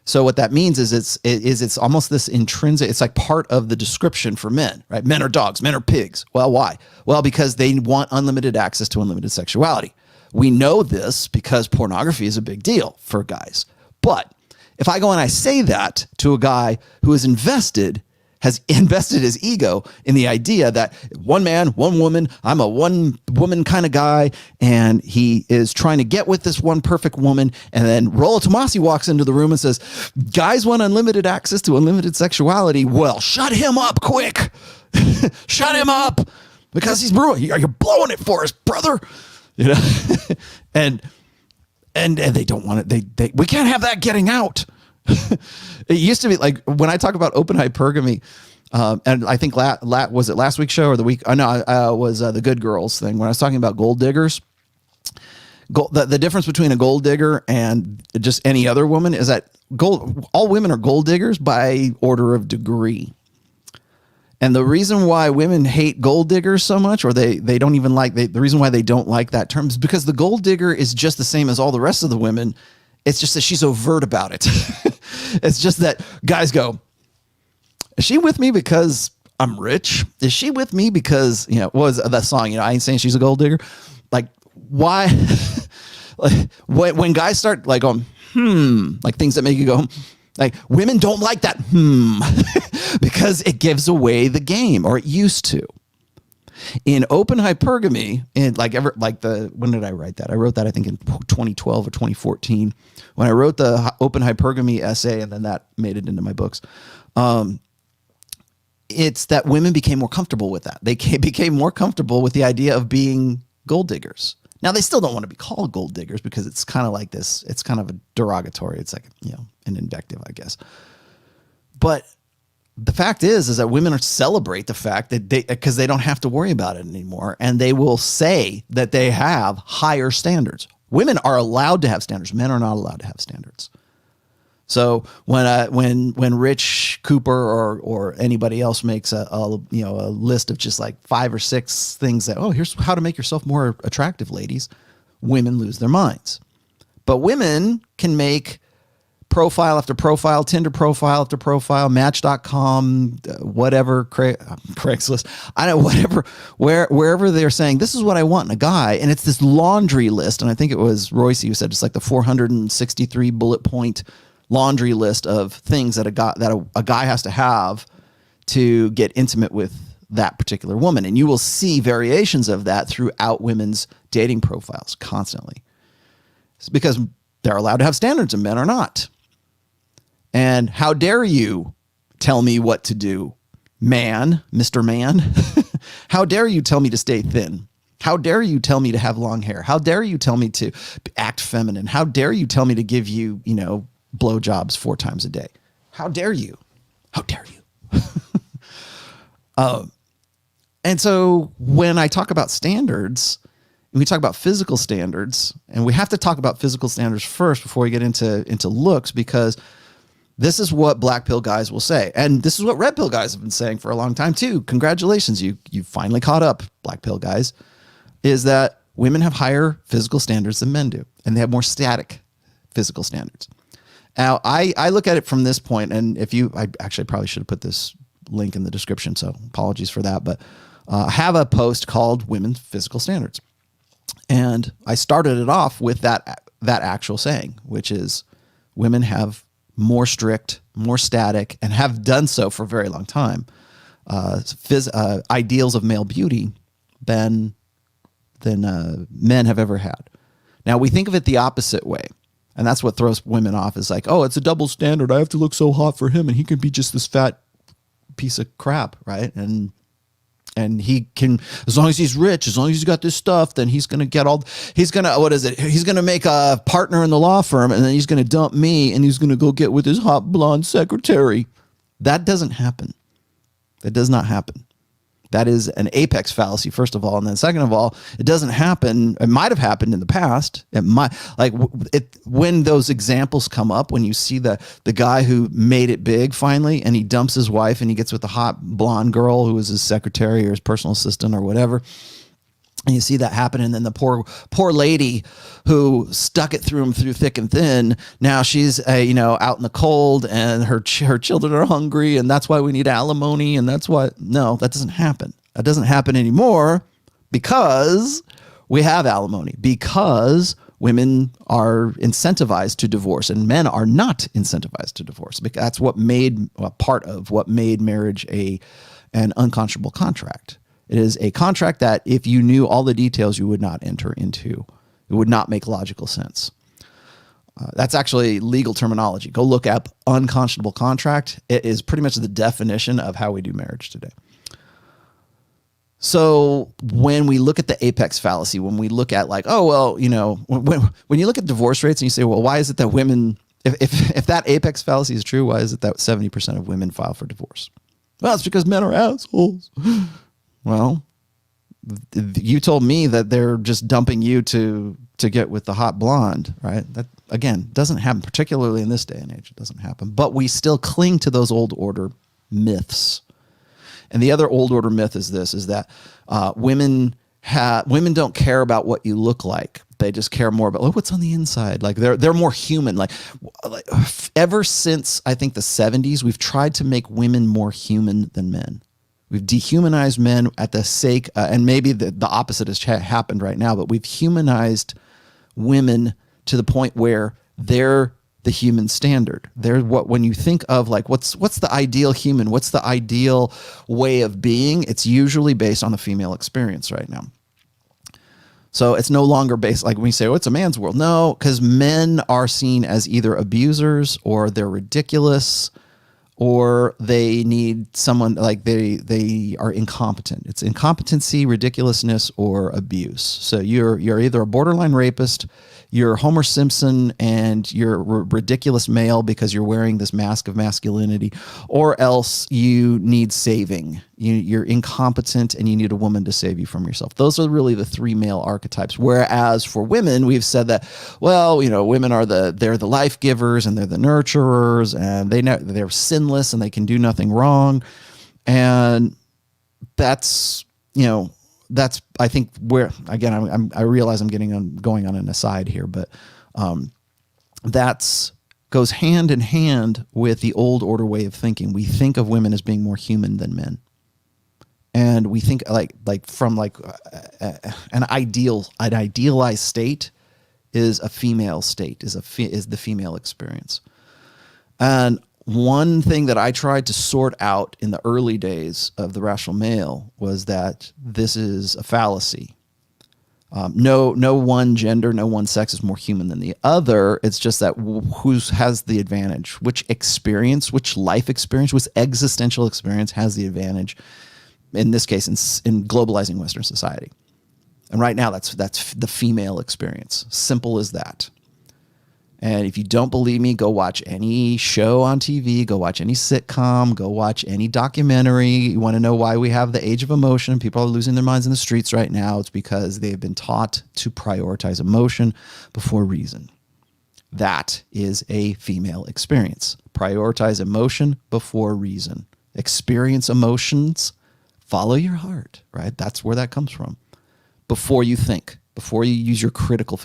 So what that means is it's almost this intrinsic, it's like part of the description for men, right? Men are dogs, men are pigs. Well, why? Well, because they want unlimited access to unlimited sexuality. We know this because pornography is a big deal for guys. But if I go and I say that to a guy who is invested, has invested his ego in the idea that one man, one woman, I'm a one woman kind of guy, and he is trying to get with this one perfect woman. And then Rollo Tomassi walks into the room and says, guys want unlimited access to unlimited sexuality. Well, shut him up quick. Shut him up, because he's brutal. You're blowing it for us, brother. You know, and they don't want it. We can't have that getting out. It used to be like when I talk about open hypergamy, and I think was it last week's show or the week? Was the Good Girls thing when I was talking about gold diggers. The difference between a gold digger and just any other woman is that all women are gold diggers by order of degree. And the reason why women hate gold diggers so much, or they don't even like, the reason why they don't like that term is because the gold digger is just the same as all the rest of the women. It's just that she's overt about it. It's just that guys go, is she with me because I'm rich? Is she with me because, what was that song? I ain't saying she's a gold digger. Like, why? Like, when guys start like going, like things that make you go, like women don't like that, because it gives away the game, or it used to. In open hypergamy, when did I write that? I wrote that I think in 2012 or 2014 when I wrote the open hypergamy essay, and then that made it into my books. It's that women became more comfortable with that. They became more comfortable with the idea of being gold diggers. Now they still don't want to be called gold diggers because it's kind of like this. It's kind of a derogatory. It's like, an invective, I guess. But the fact is that women celebrate the fact that because they don't have to worry about it anymore, and they will say that they have higher standards. Women are allowed to have standards. Men are not allowed to have standards. So when Rich Cooper or anybody else makes a list of just like 5 or 6 things that, here's how to make yourself more attractive, ladies, women lose their minds. But women can make profile after profile, Tinder profile after profile, Match.com, whatever, Craigslist, I don't know, whatever, wherever they're saying, this is what I want in a guy. And it's this laundry list. And I think it was Royce who said it's like the 463 bullet point laundry list of things that a guy has to have to get intimate with that particular woman. And you will see variations of that throughout women's dating profiles constantly. It's because they're allowed to have standards and men are not. And how dare you tell me what to do, man, Mr. Man? How dare you tell me to stay thin? How dare you tell me to have long hair? How dare you tell me to act feminine? How dare you tell me to give you, blowjobs 4 times a day? How dare you? How dare you? And so when I talk about standards, and we talk about physical standards, and we have to talk about physical standards first before we get into looks, because this is what black pill guys will say. And this is what red pill guys have been saying for a long time too. Congratulations. You finally caught up, black pill guys, is that women have higher physical standards than men do. And they have more static physical standards. Now, I look at it from this point, and I actually probably should have put this link in the description, so apologies for that, but I have a post called Women's Physical Standards. And I started it off with that actual saying, which is women have more strict, more static, and have done so for a very long time, ideals of male beauty than men have ever had. Now, we think of it the opposite way. And that's what throws women off, is like, it's a double standard. I have to look so hot for him, and he can be just this fat piece of crap, right? And he can, as long as he's rich, as long as he's got this stuff, then he's going to get he's going to make a partner in the law firm, and then he's going to dump me, and he's going to go get with his hot blonde secretary. That doesn't happen. That does not happen. That is an apex fallacy, first of all. And then second of all, it doesn't happen. It might have happened in the past. It might, when those examples come up, when you see the guy who made it big finally, and he dumps his wife and he gets with the hot blonde girl who was his secretary or his personal assistant or whatever. And you see that happen, and then the poor lady who stuck it through him through thick and thin. Now she's out in the cold, and her children are hungry, and that's why we need alimony, and that's why that doesn't happen. That doesn't happen anymore because we have alimony, because Women are incentivized to divorce, and men are not incentivized to divorce. Because that's what made part of what made marriage an unconscionable contract. It is a contract that if you knew all the details, you would not enter into. It would not make logical sense. That's actually legal terminology. Go look up unconscionable contract. It is pretty much the definition of how we do marriage today. So when we look at the apex fallacy, when we look at like, oh, well, you know, when you look at divorce rates and you say, well, why is it that women, if that apex fallacy is true, why is it that 70% of women file for divorce? Well, it's because men are assholes. Well, you told me that they're just dumping you to get with the hot blonde, right? That, again, doesn't happen, particularly in this day and age. It doesn't happen. But we still cling to those old order myths. And the other old order myth is this, is that women don't care about what you look like. They just care more about what's on the inside. Like they're more human. Like ever since I think the 70s, we've tried to make women more human than men. We've dehumanized men at the sake, and maybe the opposite has happened right now, but we've humanized women to the point where they're the human standard. They're when you think of like, what's the ideal human? What's the ideal way of being? It's usually based on the female experience right now. So it's no longer based, like when we say, oh, it's a man's world. No, because men are seen as either abusers or they're ridiculous, or they need someone like they are incompetent. It's incompetency, ridiculousness, or abuse. So you're either a borderline rapist, you're Homer Simpson, and you're a ridiculous male because you're wearing this mask of masculinity, or else you need saving. You're incompetent and you need a woman to save you from yourself. Those are really the three male archetypes. Whereas for women, we've said that, well, you know, women are they're the life givers and they're the nurturers, and they're sinless and they can do nothing wrong. And that's, you know, that's, I think, where, again, I realize I'm going on an aside here, but that's goes hand in hand with the old order way of thinking. We think of women as being more human than men. And we think from an idealized state is a female state, is the female experience. And one thing that I tried to sort out in the early days of the rational male was that this is a fallacy. No one gender, no one sex is more human than the other. It's just that who has the advantage, which experience, which life experience, which existential experience has the advantage. In this case, in globalizing Western society. And right now, that's the female experience. Simple as that. And if you don't believe me, go watch any show on TV, go watch any sitcom, go watch any documentary. You want to know why we have the age of emotion? People are losing their minds in the streets right now. It's because they've been taught to prioritize emotion before reason. That is a female experience. Prioritize emotion before reason. Experience emotions. Follow your heart, right? That's where that comes from. Before you think, before you use your critical,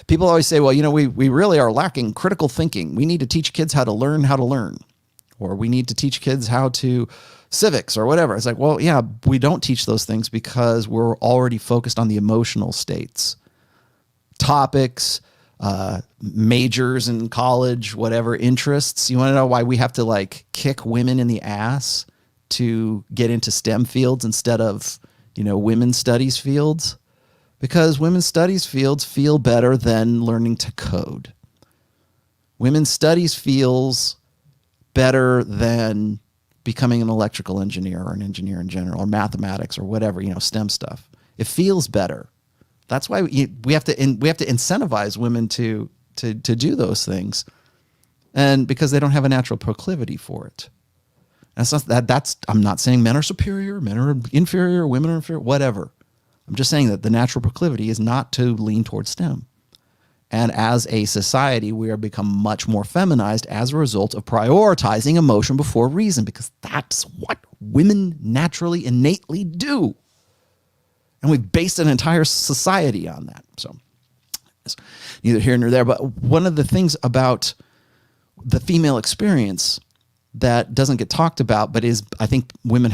people always say, well, you know, we really are lacking critical thinking. We need to teach kids how to learn, or we need to teach kids how to civics or whatever. It's like, well, yeah, we don't teach those things because we're already focused on the emotional states, topics, majors in college, whatever interests. You want to know why we have to like kick women in the ass to get into STEM fields instead of, you know, women's studies fields? Because women's studies fields feel better than learning to code. Women's studies feels better than becoming an electrical engineer or an engineer in general, or mathematics or whatever, you know, STEM stuff. It feels better. That's why we have to incentivize women to do those things, and because they don't have a natural proclivity for it. That's not I'm not saying men are superior, men are inferior, women are inferior, whatever. I'm just saying that the natural proclivity is not to lean towards STEM. And as a society, we are become much more feminized as a result of prioritizing emotion before reason, because that's what women naturally, innately do. And we've based an entire society on that. So it's neither here nor there. But one of the things about the female experience that doesn't get talked about, but is, I think women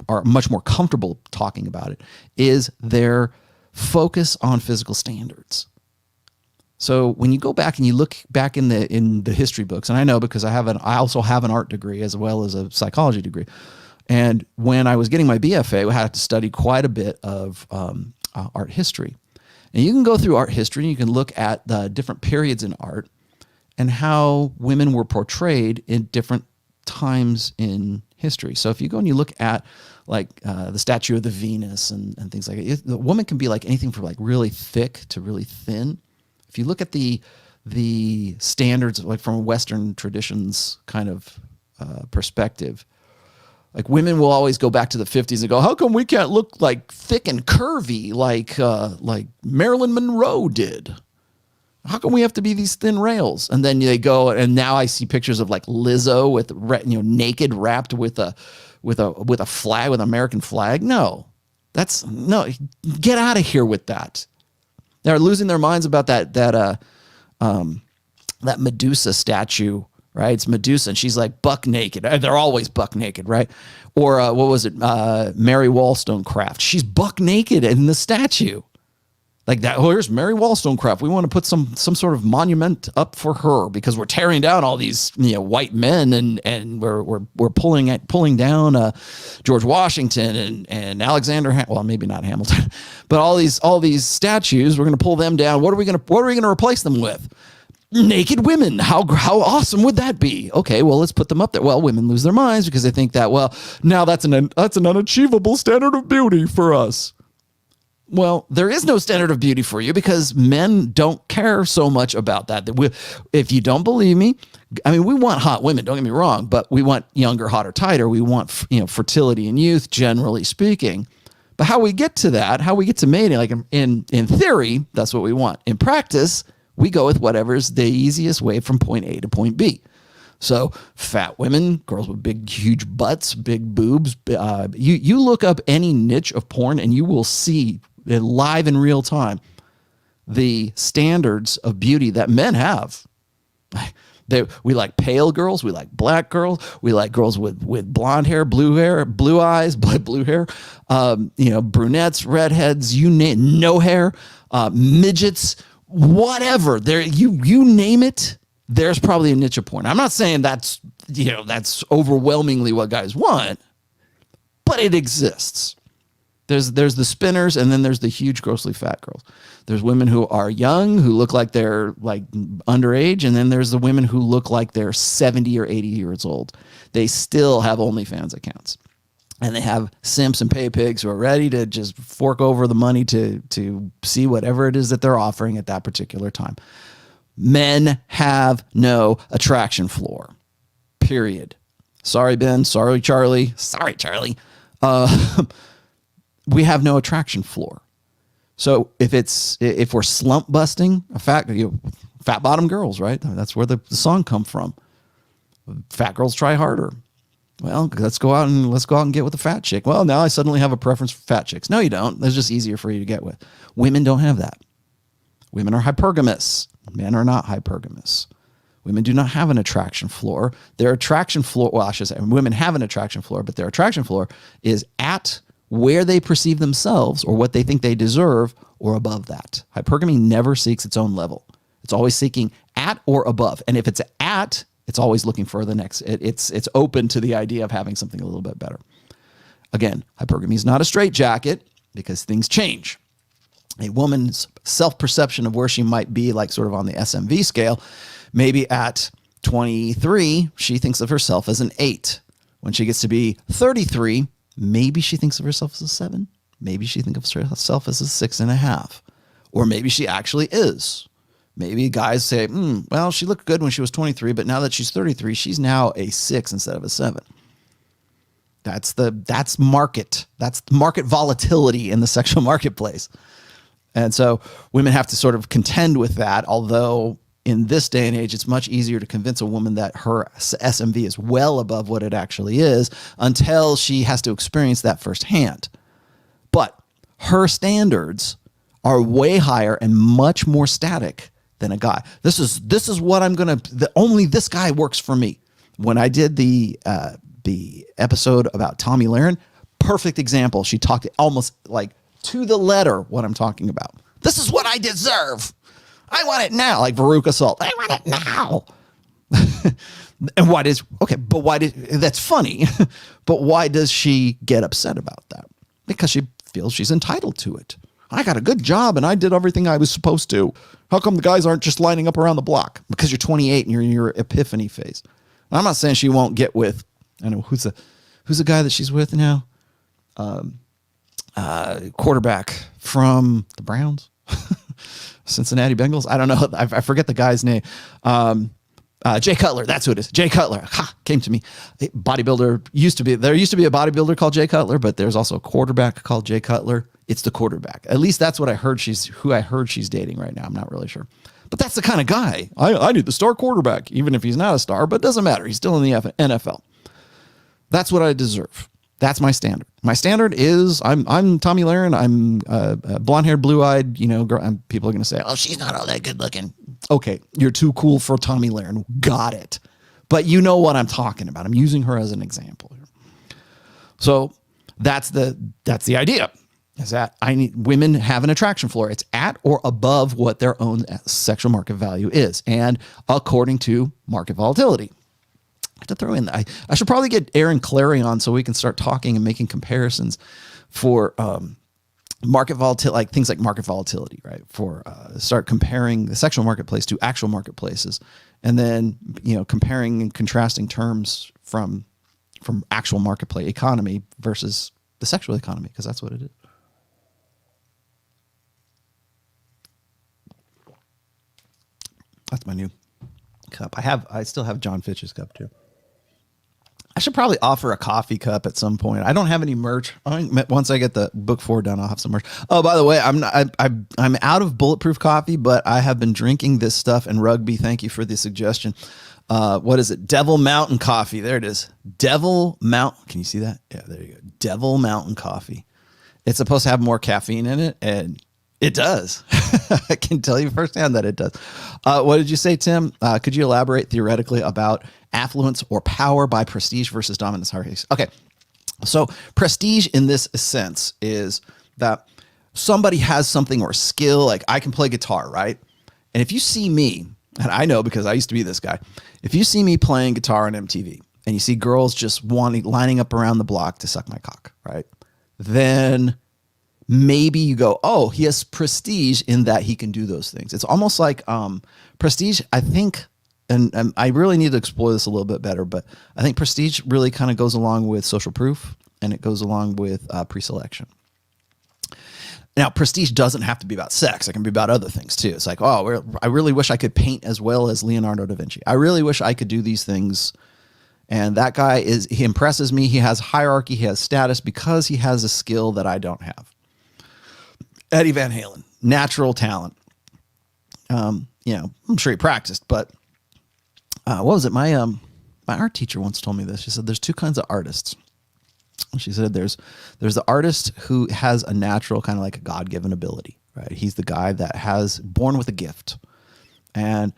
are much more comfortable talking about it, is their focus on physical standards. So when you go back and you look back in the history books, and I know because I also have an art degree as well as a psychology degree. And when I was getting my BFA, I had to study quite a bit of art history. And you can go through art history and you can look at the different periods in art and how women were portrayed in different times in history. So if you go and you look at like the statue of the Venus and things like that, the woman can be like anything from like really thick to really thin. If you look at the standards, like from a Western traditions kind of perspective, like women will always go back to the 50s and go, how come we can't look like thick and curvy like Marilyn Monroe did? How come we have to be these thin rails? And then they go, and now I see pictures of like Lizzo with naked, wrapped with a flag, with an American flag. No, get out of here with that. They're losing their minds about that Medusa statue, right? It's Medusa, and she's like buck naked. They're always buck naked, right? Or what was it? Mary Wollstonecraft. She's buck naked in the statue. Like that. Oh, here's Mary Wollstonecraft. We want to put some sort of monument up for her because we're tearing down all these white men and we're pulling down George Washington and Alexander. Well, maybe not Hamilton, but all these statues. We're going to pull them down. What are we going to replace them with? Naked women. How awesome would that be? Okay, well, let's put them up there. Well, women lose their minds because they think that, well, now that's an unachievable standard of beauty for us. Well, there is no standard of beauty for you because men don't care so much about that. If you don't believe me, I mean, we want hot women, don't get me wrong, but we want younger, hotter, tighter. We want, fertility and youth, generally speaking. But how we get to that, how we get to mating, like in theory, that's what we want. In practice, we go with whatever's the easiest way from point A to point B. So fat women, girls with big, huge butts, big boobs. You look up any niche of porn and you will see live in real time the standards of beauty that men have. We like pale girls. We like black girls. We like girls with blonde hair, blue eyes, blue hair, brunettes, redheads, no hair, midgets, whatever. You name it, there's probably a niche of porn. I'm not saying that's overwhelmingly what guys want, but it exists. There's the spinners, and then there's the huge, grossly fat girls. There's women who are young, who look like they're like underage, and then there's the women who look like they're 70 or 80 years old. They still have OnlyFans accounts. And they have simps and pay pigs who are ready to just fork over the money to see whatever it is that they're offering at that particular time. Men have no attraction floor, period. Sorry, Ben. Sorry, Charlie. Sorry, Charlie. We have no attraction floor. So if we're slump busting, fat bottom girls, right? That's where the song come from. Fat girls try harder. Well, let's go out and get with a fat chick. Well, now I suddenly have a preference for fat chicks. No, you don't. It's just easier for you to get with. Women don't have that. Women are hypergamous. Men are not hypergamous. Women do not have an attraction floor. Their attraction floor, well, I should say women have an attraction floor, but their attraction floor is at where they perceive themselves or what they think they deserve or above that. Hypergamy never seeks its own level. It's always seeking at or above. And if it's at, it's always looking for the next. It's open to the idea of having something a little bit better. Again, hypergamy is not a straitjacket because things change. A woman's self-perception of where she might be, like sort of on the SMV scale, maybe at 23, she thinks of herself as an 8. When she gets to be 33, maybe she thinks of herself as a 7. Maybe she thinks of herself as a 6.5. Or maybe she actually is. Maybe guys say, well, she looked good when she was 23, but now that she's 33, she's now a 6 instead of a 7. That's market. That's market volatility in the sexual marketplace. And so women have to sort of contend with that, although in this day and age, it's much easier to convince a woman that her SMV is well above what it actually is until she has to experience that firsthand. But her standards are way higher and much more static than a guy. This is what I'm going to, only this guy works for me. When I did the episode about Tommy Lahren, perfect example. She talked almost like to the letter what I'm talking about. This is what I deserve. I want it now. Like Veruca Salt. I want it now. And why does, okay, but why did, that's funny. But why does she get upset about that? Because she feels she's entitled to it. I got a good job and I did everything I was supposed to. How come the guys aren't just lining up around the block? Because you're 28 and you're in your epiphany phase. I'm not saying she won't get with, I know who's the guy that she's with now? Quarterback from the Browns, Cincinnati Bengals. I don't know. I forget the guy's name. Jay Cutler. That's who it is. Jay Cutler. Ha, came to me. Bodybuilder there used to be a bodybuilder called Jay Cutler, but there's also a quarterback called Jay Cutler. It's the quarterback. At least that's what I heard. Who I heard she's dating right now. I'm not really sure, but that's the kind of guy. I need the star quarterback, even if he's not a star, but it doesn't matter. He's still in the NFL. That's what I deserve. That's my standard. My standard is I'm Tomi Lahren. I'm blonde-haired, blue-eyed, girl. And people are going to say, oh, she's not all that good looking. Okay, you're too cool for Tomi Lahren. Got it. But you know what I'm talking about. I'm using her as an example here. So that's the idea, is that women have an attraction floor. It's at or above what their own sexual market value is, and according to market volatility. I have to throw in, I should probably get Aaron Clary on so we can start talking and making comparisons for market volatility, like things like market volatility, right? For start comparing the sexual marketplace to actual marketplaces, and then comparing and contrasting terms from actual marketplace economy versus the sexual economy, because that's what it is. That's my new cup. I still have John Fitch's cup too. I should probably offer a coffee cup at some point. I don't have any merch. Once I get the book 4 done, I'll have some merch. Oh, by the way, I'm out of bulletproof coffee, but I have been drinking this stuff. And Rugby, thank you for the suggestion. What is it? Devil Mountain Coffee. There it is. Devil Mountain. Can you see that? Yeah, there you go. Devil Mountain Coffee. It's supposed to have more caffeine in it, and it does. I can tell you firsthand that it does. What did you say, Tim? Could you elaborate theoretically about affluence or power by prestige versus dominance hierarchies? Okay. So prestige in this sense is that somebody has something or skill, like I can play guitar, right? And if you see me, and I know because I used to be this guy, if you see me playing guitar on MTV and you see girls just lining up around the block to suck my cock, right? Then maybe you go, oh, he has prestige in that he can do those things. It's almost like prestige, I think, and I really need to explore this a little bit better, but I think prestige really kind of goes along with social proof, and it goes along with pre-selection. Now, prestige doesn't have to be about sex. It can be about other things too. It's like, oh, I really wish I could paint as well as Leonardo da Vinci. I really wish I could do these things. And that guy he impresses me. He has hierarchy. He has status because he has a skill that I don't have. Eddie Van Halen, natural talent. I'm sure he practiced, but what was it? My art teacher once told me this. She said there's two kinds of artists. She said there's the artist who has a natural kind of like a God-given ability, right? He's the guy that has born with a gift, and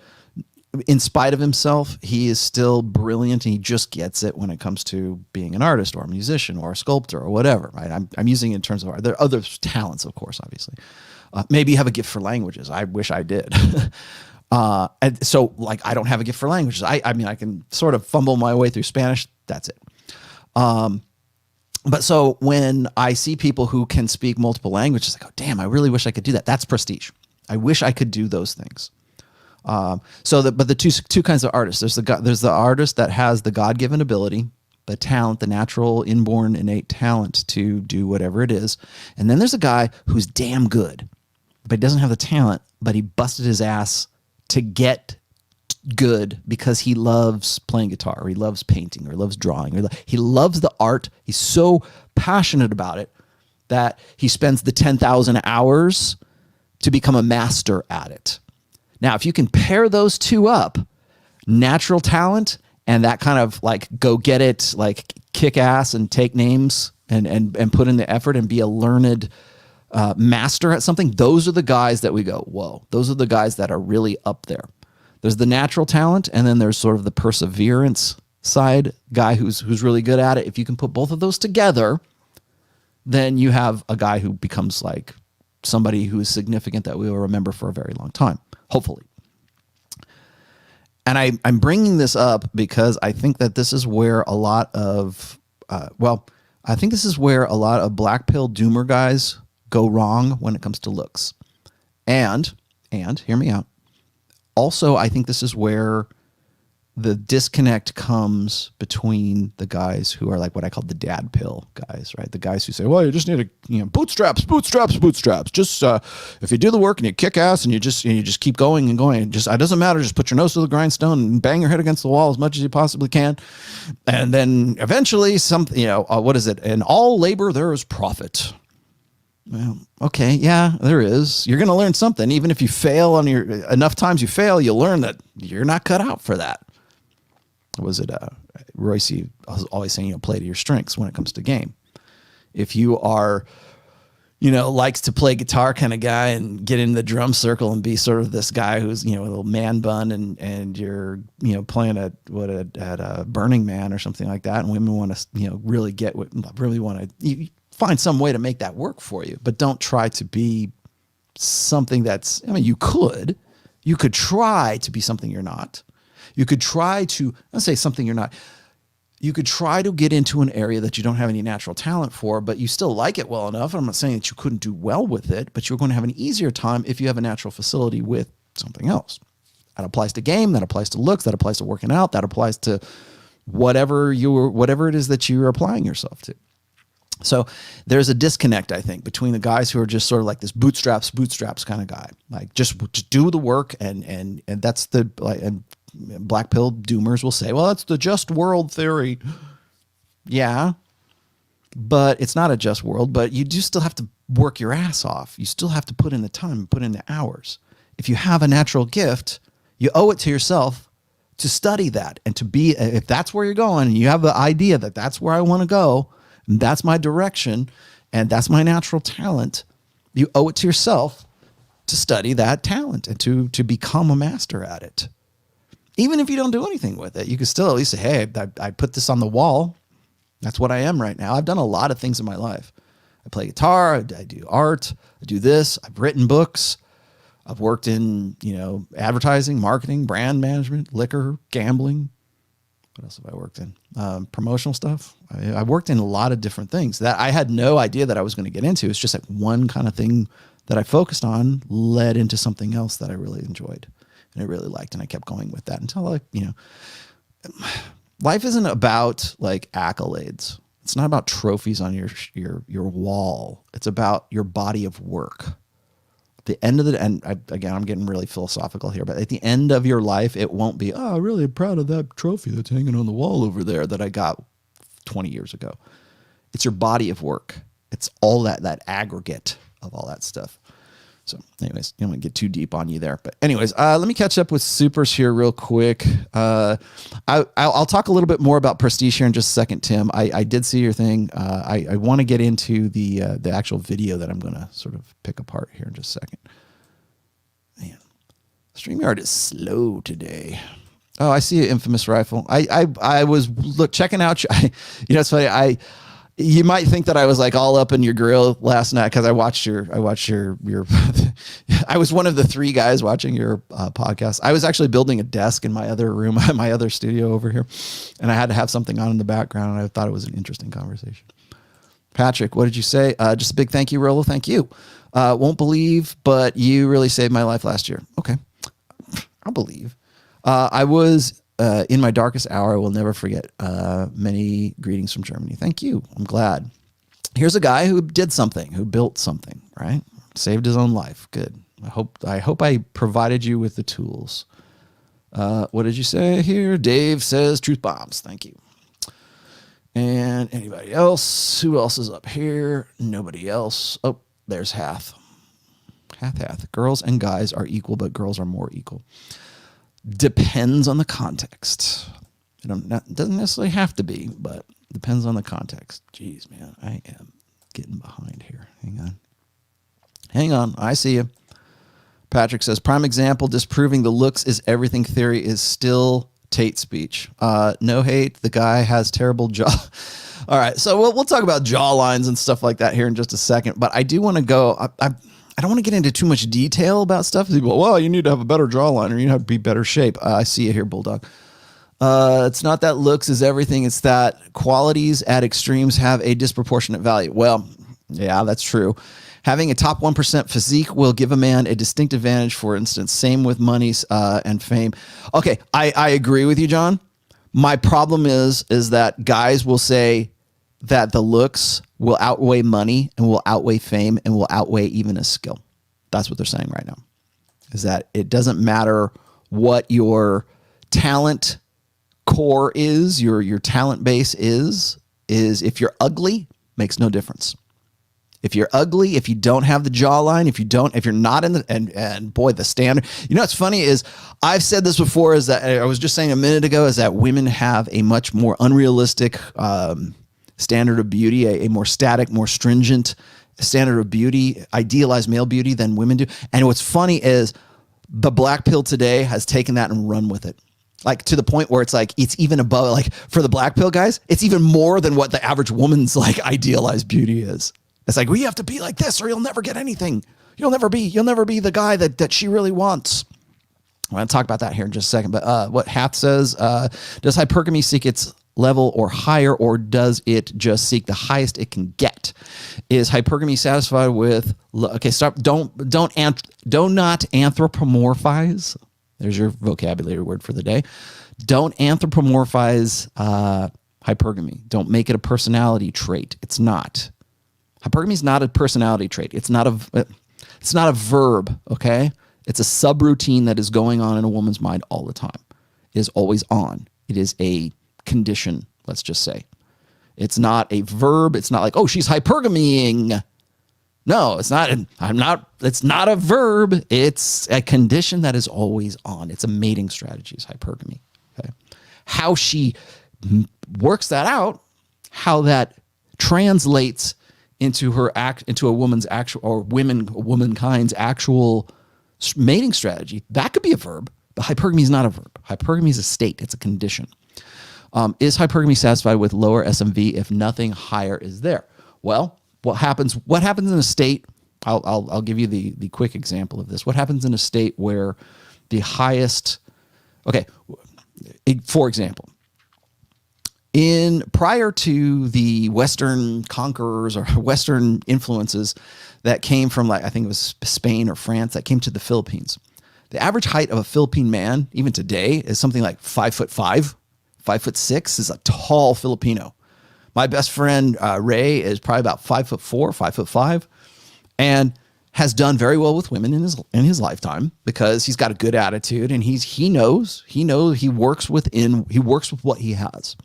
in spite of himself, he is still brilliant, and he just gets it when it comes to being an artist or a musician or a sculptor or whatever, right? I'm using it in terms of art. There are other talents, of course, obviously. Maybe you have a gift for languages. I wish I did. And so, like, I don't have a gift for languages. I mean, I can sort of fumble my way through Spanish. That's it. But so when I see people who can speak multiple languages, I go, damn, I really wish I could do that. That's prestige. I wish I could do those things. But the two kinds of artists, there's the artist that has the God-given ability, the talent, the natural, inborn, innate talent to do whatever it is. And then there's a guy who's damn good, but he doesn't have the talent, but he busted his ass to get good because he loves playing guitar, or he loves painting, or he loves drawing, or he loves the art. He's so passionate about it that he spends the 10,000 hours to become a master at it. Now, if you can pair those two up, natural talent and that kind of like go get it, like kick ass and take names and put in the effort and be a learned master at something, those are the guys that we go, whoa, those are the guys that are really up there. There's the natural talent, and then there's sort of the perseverance side guy who's really good at it. If you can put both of those together, then you have a guy who becomes like somebody who is significant that we will remember for a very long time, hopefully. And I'm bringing this up because I think that this is where a lot of, I think this is where a lot of black pill doomer guys go wrong when it comes to looks. And hear me out. Also, I think this is where the disconnect comes between the guys who are like what I call the dad pill guys, right? The guys who say, well, you just need to, bootstraps. Just if you do the work and you kick ass and you just keep going and going, it doesn't matter. Just put your nose to the grindstone and bang your head against the wall as much as you possibly can. And then eventually what is it? In all labor, there is profit. Well, okay. Yeah, there is. You're going to learn something. Even if you fail enough times you fail, you'll learn that you're not cut out for that. Was it Royce was always saying, play to your strengths when it comes to game. If you are, likes to play guitar kind of guy and get in the drum circle and be sort of this guy who's, a little man bun and you're, playing at a Burning Man or something like that. And women want to, really you find some way to make that work for you, but don't try to be something that's, you could try to be something you're not. You could try to, let's say something you're not. You could try to get into an area that you don't have any natural talent for, but you still like it well enough. I'm not saying that you couldn't do well with it, but you're going to have an easier time if you have a natural facility with something else. That applies to game, that applies to looks, that applies to working out, that applies to whatever it is that you're applying yourself to. So there's a disconnect, I think, between the guys who are just sort of like this bootstraps kind of guy, like just do the work, and that's and black pill doomers will say, well, that's the just world theory. Yeah, but it's not a just world. But you do still have to work your ass off. You still have to put in the time, put in the hours. If you have a natural gift, you owe it to yourself to study that and to be. If that's where you're going, and you have the idea that that's where I want to go. That's my direction, and that's my natural talent. You owe it to yourself to study that talent and to become a master at it. Even if you don't do anything with it, you can still at least say, hey, I put this on the wall. That's what I am right now. I've done a lot of things in my life. I play guitar. I do art. I do this. I've written books. I've worked in, advertising, marketing, brand management, liquor, gambling. What else have I worked in? Promotional stuff. I worked in a lot of different things that I had no idea that I was going to get into. It's just like one kind of thing that I focused on led into something else that I really enjoyed and I really liked. And I kept going with that until life isn't about like accolades. It's not about trophies on your wall. It's about your body of work. At the end of again, I'm getting really philosophical here, but at the end of your life, it won't be, oh, I'm really proud of that trophy that's hanging on the wall over there that I got 20 years ago. It's your body of work. It's all that aggregate of all that stuff. So anyways, I don't want to get too deep on you there. But anyways, let me catch up with supers here real quick. I'll talk a little bit more about prestige here in just a second, Tim. I did see your thing. I want to get into the actual video that I'm going to sort of pick apart here in just a second. Man, StreamYard is slow today. Oh, I see an infamous rifle. I was checking out. It's funny. You might think that I was like all up in your grill last night because I watched your I was one of the three guys watching your podcast. I was actually building a desk in my other room, my other studio over here, and I had to have something on in the background. And I thought it was an interesting conversation. Patrick, what did you say? Just a big thank you, Rollo. Thank you. Won't believe, but you really saved my life last year. Okay, I'll believe. I was. In my darkest hour, I will never forget. Many greetings from Germany. Thank you. I'm glad. Here's a guy who did something, who built something, right? Saved his own life. Good. I hope I provided you with the tools. What did you say here? Dave says truth bombs. Thank you. And anybody else? Who else is up here? Nobody else. Oh, there's Hath. Hath. Girls and guys are equal, but girls are more equal. Depends on the context. It doesn't necessarily have to be, but depends on the context. Jeez, man, I am getting behind here. Hang on. I see you. Patrick says, prime example, disproving the looks is everything theory is still Tate speech. No hate. The guy has terrible jaw. All right. So we'll talk about jaw lines and stuff like that here in just a second, but I do want to go, I I don't want to get into too much detail about stuff. People, well, you need to have a better jawline or you have to be better shape. I see it here, Bulldog. It's not that looks is everything. It's that qualities at extremes have a disproportionate value. Well, yeah, that's true. Having a top 1% physique will give a man a distinct advantage, for instance. Same with money and fame. Okay, I agree with you, John. My problem is that guys will say that the looks will outweigh money and will outweigh fame and will outweigh even a skill. That's what they're saying right now, is that it doesn't matter what your talent core is, your talent base is if you're ugly, makes no difference. If you're ugly, if you don't have the jawline, if you're not in the, and boy, the standard, you know, what's funny is I've said this before, is that I was just saying a minute ago, is that women have a much more unrealistic, standard of beauty, a more static, more stringent standard of beauty, idealized male beauty than women do. And what's funny is the black pill today has taken that and run with it. Like to the point where it's like, it's even above, like for the black pill guys, it's even more than what the average woman's like idealized beauty is. It's like, well, you have to be like this or you'll never get anything. You'll never be the guy that she really wants. I'm going to talk about that here in just a second. But what Hath says, does hypergamy seek its level or higher, or does it just seek the highest it can get? Is hypergamy satisfied with, okay, stop. Don't not anthropomorphize. There's your vocabulary word for the day. Don't anthropomorphize hypergamy. Don't make it a personality trait. It's not. Hypergamy is not a personality trait. It's not a verb, okay? It's a subroutine that is going on in a woman's mind all the time. It is always on. It is a condition, let's just say. It's not a verb. It's not like, oh, she's hypergamying. No, it's not. It's not a verb. It's a condition that is always on. It's a mating strategy, is hypergamy. Okay. How she works that out, how that translates into a woman's actual, or womankind's actual mating strategy, that could be a verb, but hypergamy is not a verb. Hypergamy is a state. It's a condition. Is hypergamy satisfied with lower SMV if nothing higher is there? Well, what happens in a state? I'll give you the quick example of this. What happens in a state where the highest? Okay, for example, prior to the Western conquerors or Western influences that came from, like, I think it was Spain or France, that came to the Philippines. The average height of a Philippine man, even today, is something like 5'5", 5'6" is a tall Filipino. My best friend Ray is probably about 5'4", 5'5", and has done very well with women in his lifetime because he's got a good attitude and he knows he works with what he has.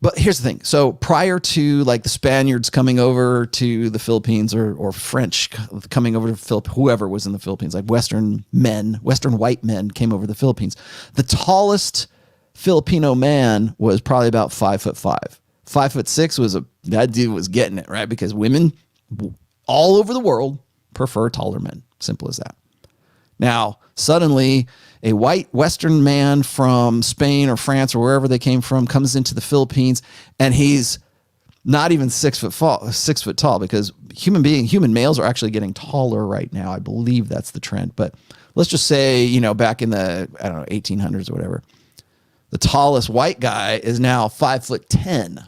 But here's the thing. So prior to like the Spaniards coming over to the Philippines or French coming over to whoever was in the Philippines, like Western white men came over the Philippines. The tallest Filipino man was probably about 5'5". 5'6" that dude was getting it, right? Because women all over the world prefer taller men. Simple as that. Now, suddenly a white Western man from Spain or France or wherever they came from comes into the Philippines, and he's not even 6 foot tall, because human males are actually getting taller right now. I believe that's the trend. But let's just say, back in the, 1800s or whatever, the tallest white guy is now 5'10".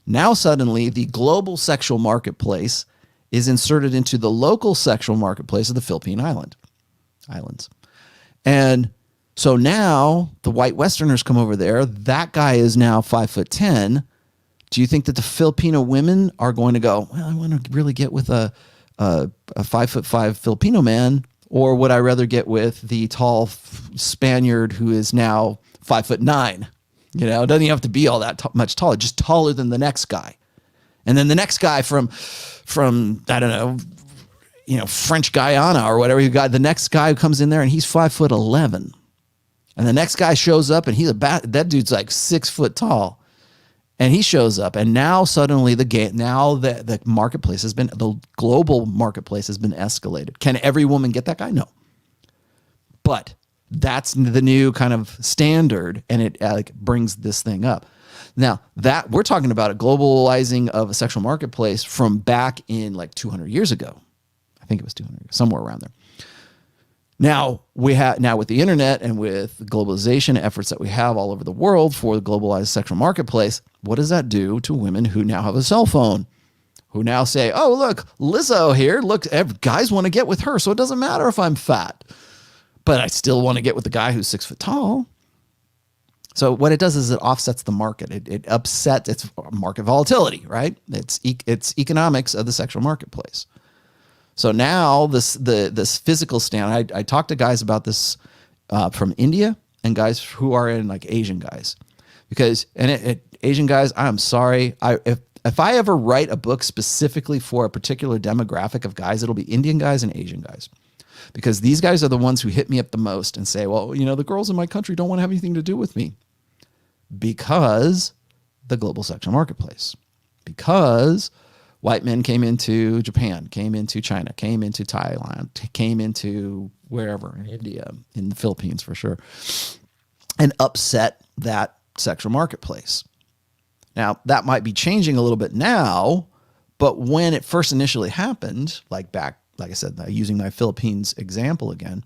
Now suddenly the global sexual marketplace is inserted into the local sexual marketplace of the Philippine Islands. And so now the white Westerners come over there. That guy is now 5'10". Do you think that the Filipino women are going to go, well, I want to really get with a 5'5" Filipino man, or would I rather get with the tall Spaniard who is now 5'9"? It doesn't even have to be all that much taller, just taller than the next guy. And then the next guy from I don't know, French Guyana or whatever the next guy who comes in there and he's 5'11", and the next guy shows up and that dude's like 6 foot tall, and he shows up, and now suddenly the marketplace the global marketplace has been escalated. Can every woman get that guy? No, but that's the new kind of standard, and it brings this thing up. Now that we're talking about a globalizing of a sexual marketplace from back in like 200 years ago. think it was 200 years, somewhere around there. Now with the internet and with globalization efforts that we have all over the world for the globalized sexual marketplace, what does that do to women who now have a cell phone? Who now say, oh, look, Lizzo here. Look, guys want to get with her, so it doesn't matter if I'm fat. But I still want to get with the guy who's 6 foot tall. So what it does is it offsets the market. It upsets its market volatility, right? It's economics of the sexual marketplace. So now this physical stand, I talked to guys about this from India and guys who are in like Asian guys, because Asian guys, I'm sorry, if I ever write a book specifically for a particular demographic of guys, it'll be Indian guys and Asian guys, because these guys are the ones who hit me up the most and say, well, the girls in my country don't want to have anything to do with me because the global sexual marketplace, because white men came into Japan, came into China, came into Thailand, came into wherever, in India, in the Philippines for sure, and upset that sexual marketplace. Now, that might be changing a little bit now, but when it first initially happened, like I said, using my Philippines example again,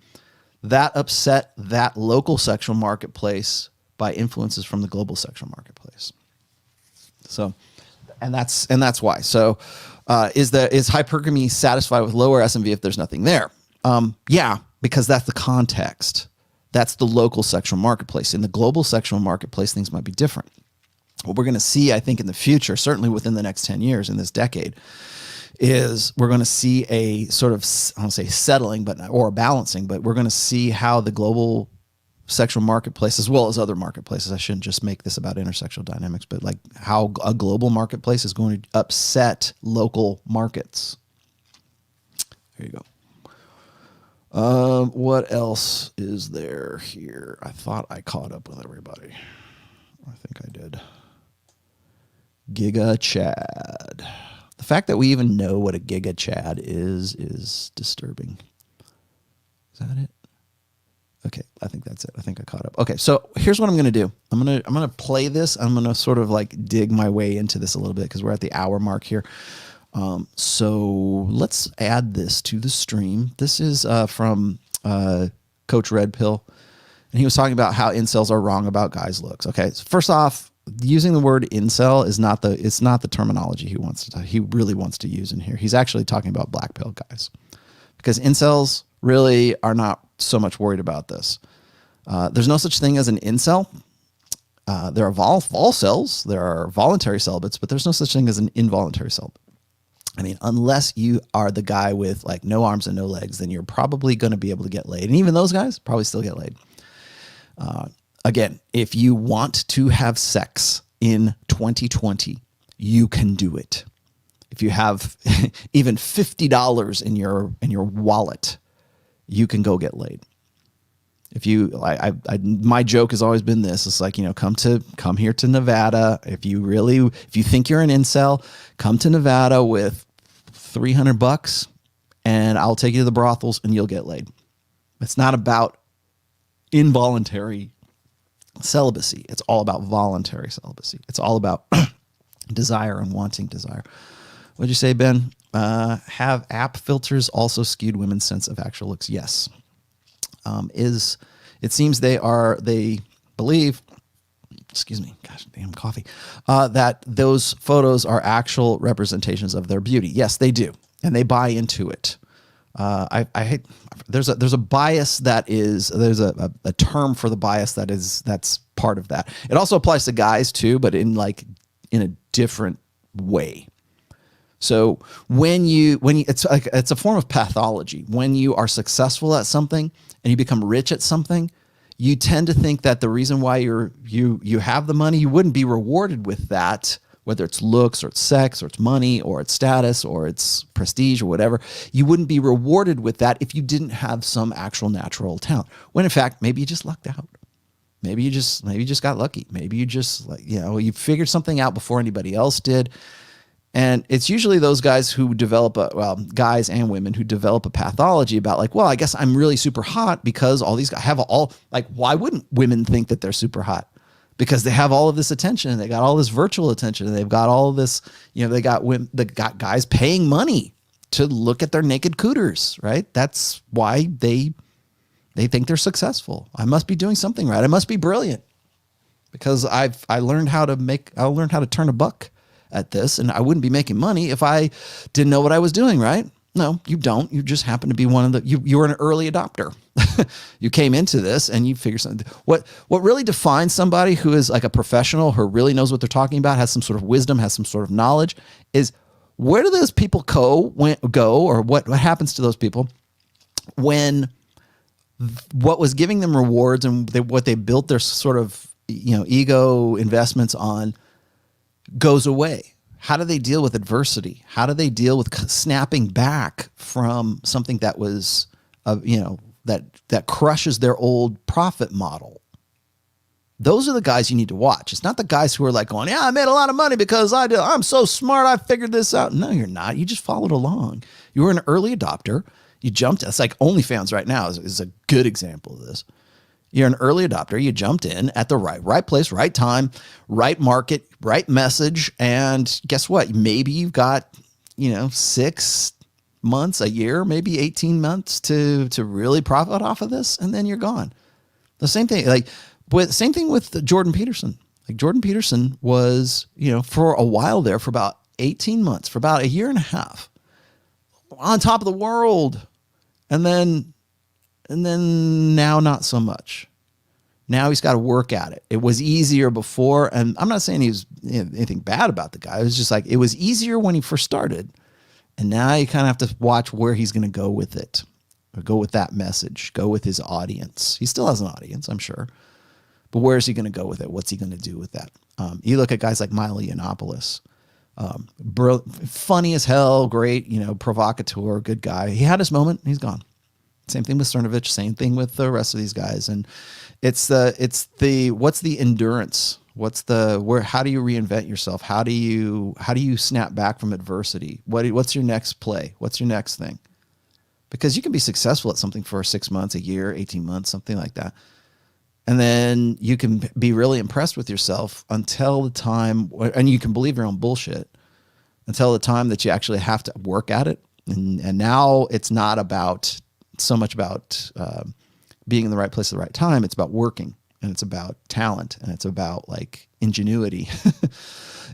that upset that local sexual marketplace by influences from the global sexual marketplace. So, and that's why. So, is hypergamy satisfied with lower SMV if there's nothing there? Yeah, because that's the context. That's the local sexual marketplace. In the global sexual marketplace, things might be different. What we're going to see, I think, in the future, certainly within the next 10 years in this decade, is we're going to see a sort of, I don't say settling, or a balancing, but we're going to see how the global sexual marketplace, as well as other marketplaces, I shouldn't just make this about intersexual dynamics, but like how a global marketplace is going to upset local markets. There you go. What else is there here? I thought I caught up with everybody. I think I did. Giga Chad. The fact that we even know what a Giga Chad is disturbing. Is that it? Okay, I think that's it. I think I caught up. Okay, so here's what I'm going to do. I'm going to play this. I'm going to sort of like dig my way into this a little bit because we're at the hour mark here. So let's add this to the stream. This is from Coach Red Pill, and he was talking about how incels are wrong about guys' looks. Okay, so first off, using the word incel is not the terminology he really wants to use in here. He's actually talking about black pill guys, because incels really are not so much worried about this. There's no such thing as an incel. There are volcels, there are voluntary celibates, but there's no such thing as an involuntary celibate. I mean, unless you are the guy with like no arms and no legs, then you're probably going to be able to get laid. And even those guys probably still get laid. Again, if you want to have sex in 2020, you can do it. If you have even $50 in your wallet, you can go get laid. If you, my joke has always been this. It's like, come here to Nevada. If you think you're an incel, come to Nevada with $300 and I'll take you to the brothels and you'll get laid. It's not about involuntary celibacy. It's all about voluntary celibacy. It's all about desire and wanting desire. What'd you say, Ben? Have app filters also skewed women's sense of actual looks? Yes. It seems they believe, excuse me, gosh, damn coffee, that those photos are actual representations of their beauty. Yes, they do. And they buy into it. I hate, there's a bias there's a term for the bias that's part of that. It also applies to guys too, but in a different way. So when you it's a form of pathology. When you are successful at something and you become rich at something, you tend to think that the reason why you have the money, you wouldn't be rewarded with that, whether it's looks or it's sex or it's money or it's status or it's prestige or whatever. You wouldn't be rewarded with that if you didn't have some actual natural talent. When in fact, maybe you just lucked out. Maybe you just got lucky. Maybe you just you figured something out before anybody else did. And it's usually those guys who develop guys and women who develop a pathology about I guess I'm really super hot because all these guys have why wouldn't women think that they're super hot? Because they have all of this attention and they got all this virtual attention and they've got all of this, they got guys paying money to look at their naked cooters, right? That's why they think they're successful. I must be doing something right. I must be brilliant because I learned how to turn a buck at this, and I wouldn't be making money if I didn't know what I was doing, right? No, you don't. You just happen to be one of the, you were an early adopter. You came into this and you figure something. What really defines somebody who is like a professional, who really knows what they're talking about, has some sort of wisdom, has some sort of knowledge, is where do those people go, or what happens to those people when what was giving them rewards and what they built their sort of, ego investments on goes away? How do they deal with adversity? How do they deal with snapping back from something that was, that crushes their old profit model? Those are the guys you need to watch. It's not the guys who are like going, yeah, I made a lot of money because I'm so smart. I figured this out. No, you're not. You just followed along. You were an early adopter. You jumped. It's like OnlyFans right now is a good example of this. You're an early adopter. You jumped in at the right place, right time, right market, right message. And guess what? Maybe you've got, 6 months, a year, maybe 18 months to really profit off of this. And then you're gone. The same thing, same thing with Jordan Peterson. Like Jordan Peterson was, for a while there, for about 18 months, for about a year and a half, on top of the world. And then now not so much. Now he's got to work at it. It was easier before. And I'm not saying he was anything bad about the guy. It was just like, it was easier when he first started. And now you kind of have to watch where he's going to go with it, or go with that message, go with his audience. He still has an audience, I'm sure. But where is he going to go with it? What's he going to do with that? You look at guys like Milo Yiannopoulos, funny as hell, great, provocateur, good guy. He had his moment. He's gone. Same thing with Cernovich. Same thing with the rest of these guys. And it's the what's the endurance? How do you reinvent yourself? How do you snap back from adversity? What's your next play? What's your next thing? Because you can be successful at something for 6 months, a year, 18 months, something like that. And then you can be really impressed with yourself until the time, and you can believe your own bullshit until the time that you actually have to work at it. And now it's not so much about being in the right place at the right time. It's about working, and it's about talent, and it's about like ingenuity.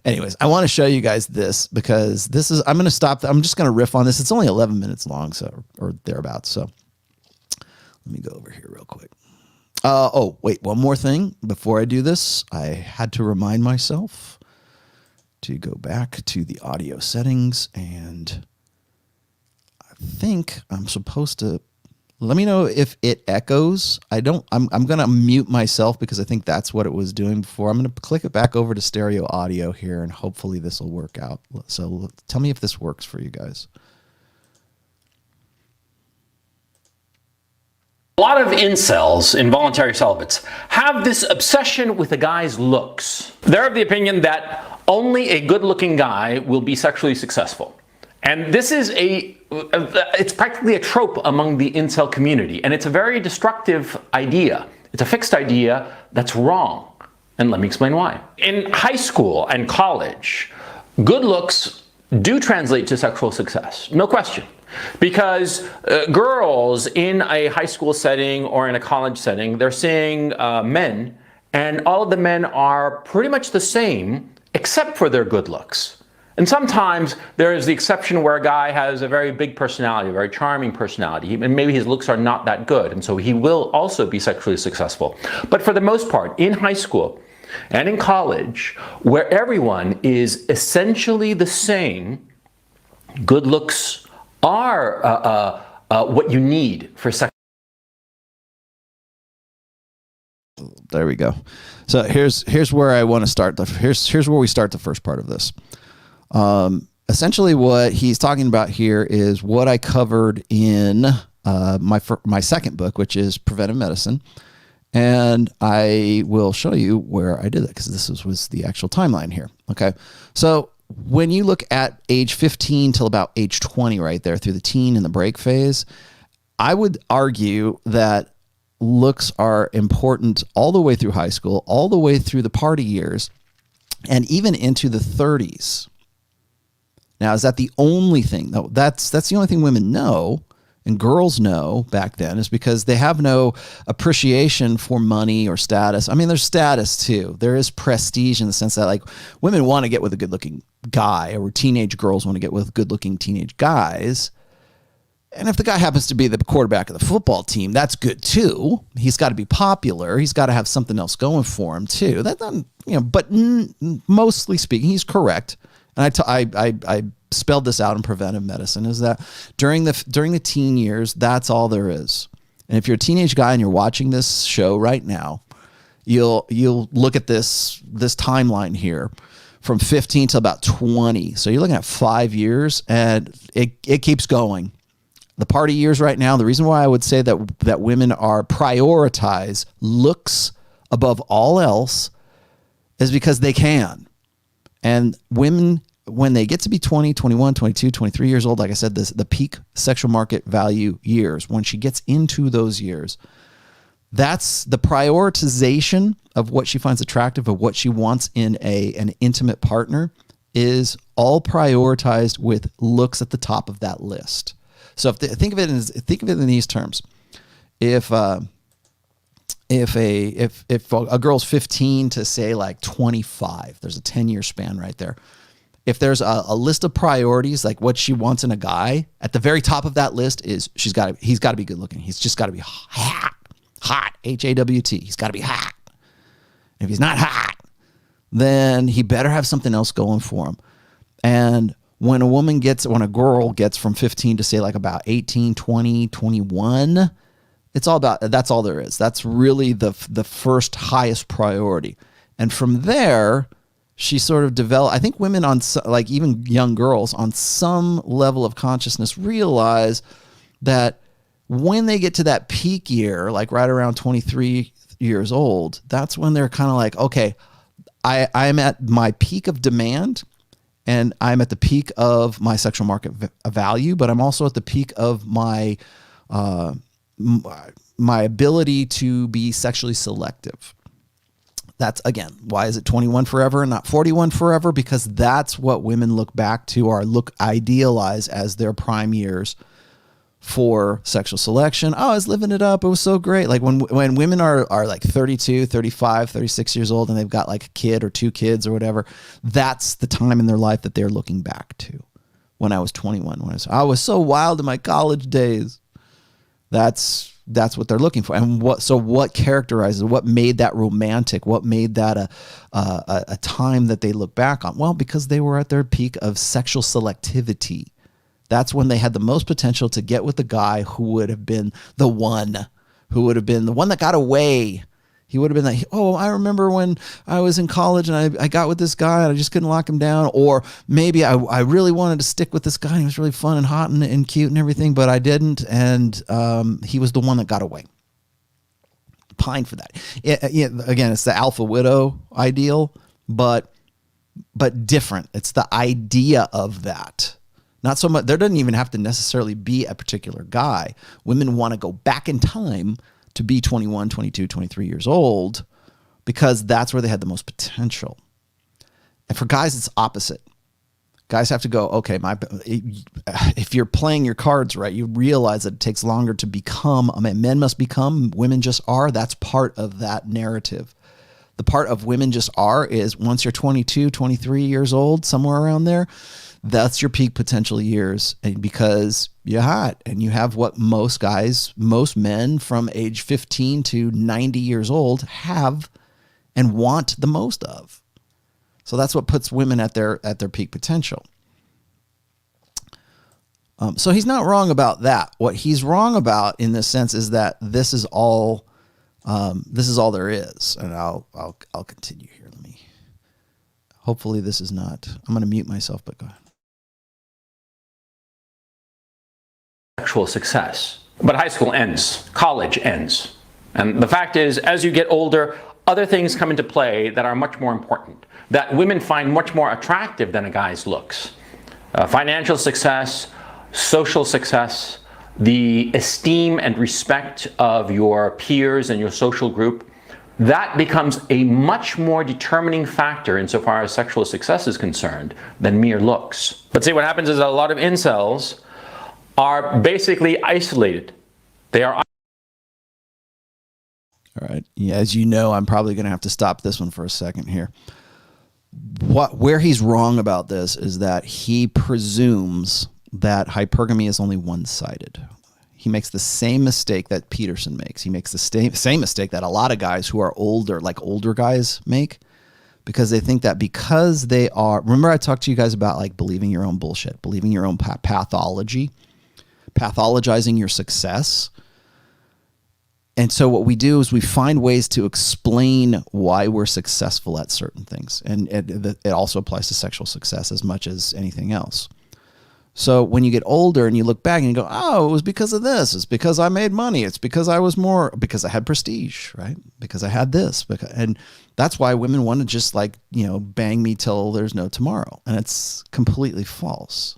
Anyways, I want to show you guys this because I'm going to stop. I'm just going to riff on this. It's only 11 minutes long, or thereabouts. So let me go over here real quick. Oh, wait, one more thing. Before I do this, I had to remind myself to go back to the audio settings, and I think I'm supposed to, let me know if it echoes. I'm going to mute myself because I think that's what it was doing before. I'm going to click it back over to stereo audio here, and hopefully this will work out. So tell me if this works for you guys. A lot of incels, involuntary celibates, have this obsession with a guy's looks. They're of the opinion that only a good-looking guy will be sexually successful. And this is it's practically a trope among the incel community, and it's a very destructive idea. It's a fixed idea that's wrong. And let me explain why. In high school and college, good looks do translate to sexual success, no question. Because girls in a high school setting or in a college setting, they're seeing men, and all of the men are pretty much the same except for their good looks. And sometimes there is the exception where a guy has a very big personality, a very charming personality, and maybe his looks are not that good, and so he will also be sexually successful. But for the most part, in high school and in college, where everyone is essentially the same, good looks are what you need for sex. There we go. So here's where I want to start. Here's where we start the first part of this. Essentially, what he's talking about here is what I covered in my second book, which is Preventive Medicine, and I will show you where I did that because this was the actual timeline here. Okay, so when you look at age 15 till about age 20, right there through the teen and the break phase, I would argue that looks are important all the way through high school, all the way through the party years, and even into the 30s. Now, is that the only thing? No, that's the only thing women know and girls know back then, is because they have no appreciation for money or status. I mean, there's status too. There is prestige in the sense that like women want to get with a good looking guy, or teenage girls want to get with good looking teenage guys. And if the guy happens to be the quarterback of the football team, that's good too. He's got to be popular. He's got to have something else going for him too. That, but mostly speaking, he's correct. And I spelled this out in preventive medicine, is that during the teen years, that's all there is. And if you're a teenage guy and you're watching this show right now, you'll look at this timeline here from 15 to about 20. So you're looking at 5 years, and it keeps going. The party years right now, the reason why I would say that women are prioritize looks above all else is because they can. And women, when they get to be 20, 21, 22, 23 years old, like I said, the peak sexual market value years, when she gets into those years, that's the prioritization of what she finds attractive, of what she wants in an intimate partner, is all prioritized with looks at the top of that list. So think of it in these terms. If a girl's 15 to say like 25, there's a 10-year span right there. If there's a list of priorities, like what she wants in a guy, at the very top of that list is he's got to be good looking. He's just got to be hot, H-A-W-T. He's got to be hot. If he's not hot, then he better have something else going for him. And when a girl gets from 15 to say like about 18, 20, 21, it's all about, that's all there is. That's really the first highest priority. And from there, she sort of developed, I think women like even young girls on some level of consciousness realize that when they get to that peak year, like right around 23 years old, that's when they're kind of like, okay, I'm at my peak of demand, and I'm at the peak of my sexual market value, but I'm also at the peak of my ability to be sexually selective. That's, again, why is it 21 forever and not 41 forever? Because that's what women look back to or idealize as their prime years for sexual selection. Oh, I was living it up. It was so great. Like when women are like 32, 35, 36 years old and they've got like a kid or 2 kids or whatever, that's the time in their life that they're looking back to. When I was 21, I was so wild in my college days. That's what they're looking for. And what characterizes, what made that romantic? What made that a time that they look back on? Well, because they were at their peak of sexual selectivity. That's when they had the most potential to get with the guy who would have been the one that got away. He would have been like, oh, I remember when I was in college and I got with this guy and I just couldn't lock him down. Or maybe I really wanted to stick with this guy and he was really fun and hot and cute and everything, but I didn't. And he was the one that got away. Pine for that. Again, it's the alpha widow ideal, but different. It's the idea of that. Not so much, there doesn't even have to necessarily be a particular guy. Women want to go back in time to be 21, 22, 23 years old because that's where they had the most potential. And for guys, it's opposite. Guys have to go, okay, if you're playing your cards right, you realize that it takes longer to become. I mean, men must become, women just are. That's part of that narrative. The part of women just are is once you're 22, 23 years old, somewhere around there, that's your peak potential years, and because you're hot and you have what most men from age 15 to 90 years old have and want the most of. So that's what puts women at their peak potential. So he's not wrong about that. What he's wrong about in this sense is that this is all there is. And I'll continue here. Hopefully this is not, I'm going to mute myself, but go ahead. Sexual success. But high school ends, college ends. And the fact is, as you get older, other things come into play that are much more important, that women find much more attractive than a guy's looks. Financial success, social success, the esteem and respect of your peers and your social group. that becomes a much more determining factor insofar as sexual success is concerned than mere looks. But see, what happens is that a lot of incels are basically isolated. They are. All right. Yeah, as you know, I'm probably going to have to stop this one for a second here. Where he's wrong about this is that he presumes that hypergamy is only one-sided. He makes the same mistake that Peterson makes. He makes the same mistake that a lot of guys who are older, like older guys, make, because they think that because they are, remember I talked to you guys about like believing your own bullshit, believing your own pathology, pathologizing your success. And so what we do is we find ways to explain why we're successful at certain things. And it also applies to sexual success as much as anything else. So when you get older and you look back and you go, oh, it was because of this. It's because I made money. It's because I was because I had prestige, right? Because I had this. And that's why women want to just like, bang me till there's no tomorrow. And it's completely false.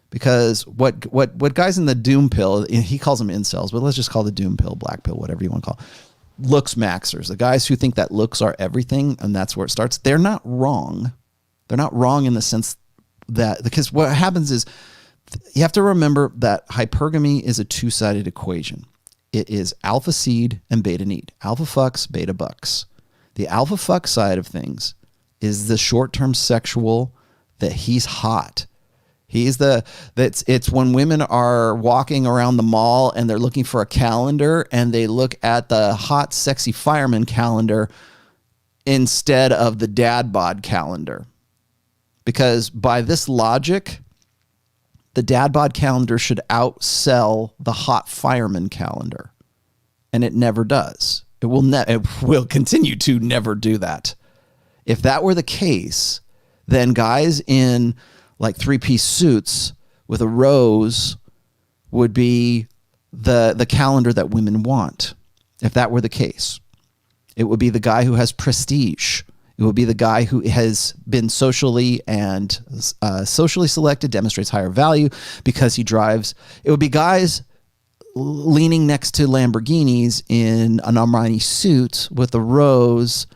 Because what guys in the doom pill, he calls them incels, but let's just call the doom pill, black pill, whatever you want to call it, looks maxers, the guys who think that looks are everything and that's where it starts. They're not wrong. They're not wrong in the sense that, because what happens is you have to remember that hypergamy is a two-sided equation. It is alpha seed and beta need. Alpha fucks, beta bucks. The alpha fuck side of things is the short-term sexual, that he's hot. It's when women are walking around the mall and they're looking for a calendar and they look at the hot, sexy fireman calendar instead of the dad bod calendar. Because by this logic, the dad bod calendar should outsell the hot fireman calendar. And it never does. It will continue to never do that. If that were the case, then guys in like three-piece suits with a rose would be the calendar that women want. If that were the case, it would be the guy who has prestige. It would be the guy who has been socially selected, demonstrates higher value because he drives. It would be guys leaning next to Lamborghinis in an Armani suit with a rose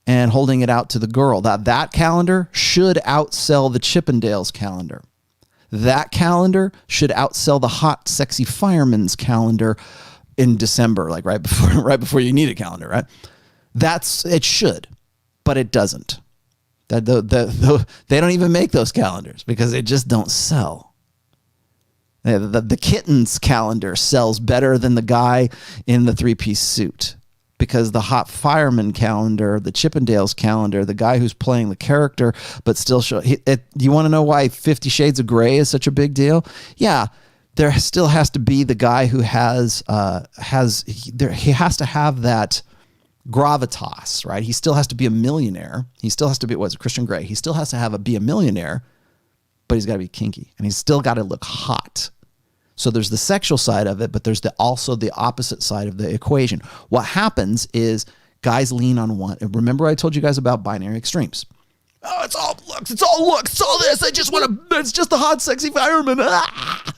and holding it out to the girl. That calendar should outsell the Chippendales calendar. That calendar should outsell the hot, sexy fireman's calendar in December, like right before you need a calendar, right? It should, but it doesn't. They don't even make those calendars because they just don't sell. The kittens calendar sells better than the guy in the three-piece suit. Because the hot fireman calendar, the Chippendales calendar, the guy who's playing the character, but still you want to know why 50 Shades of Grey is such a big deal? Yeah, there still has to be the guy who he has to have that gravitas, right? He still has to be a millionaire. He still has to be, Christian Grey? He still has to be a millionaire, but he's got to be kinky and he's still got to look hot. So there's the sexual side of it, but there's also the opposite side of the equation. What happens is guys lean on one. Remember I told you guys about binary extremes. Oh, it's all looks. It's all looks. It's all this. It's just the hot, sexy fireman. Ah!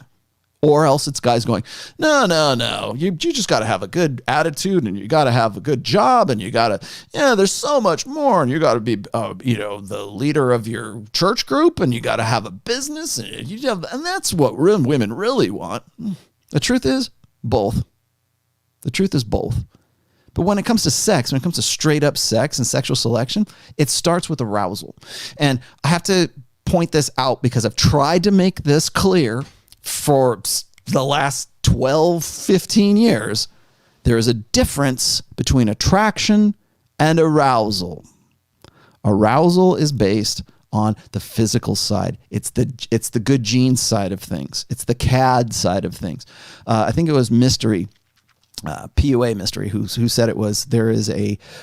Or else it's guys going, no. You just got to have a good attitude and you got to have a good job and you got to, there's so much more. And you got to be, the leader of your church group and you got to have a business and that's what women really want. The truth is both. The truth is both. But when it comes to sex, when it comes to straight up sex and sexual selection, it starts with arousal. And I have to point this out because I've tried to make this clear for the last 12, 15 years. There is a difference between attraction and arousal. Arousal is based on the physical side. It's the good genes side of things. It's the CAD side of things. I think it was Mystery, PUA Mystery, who said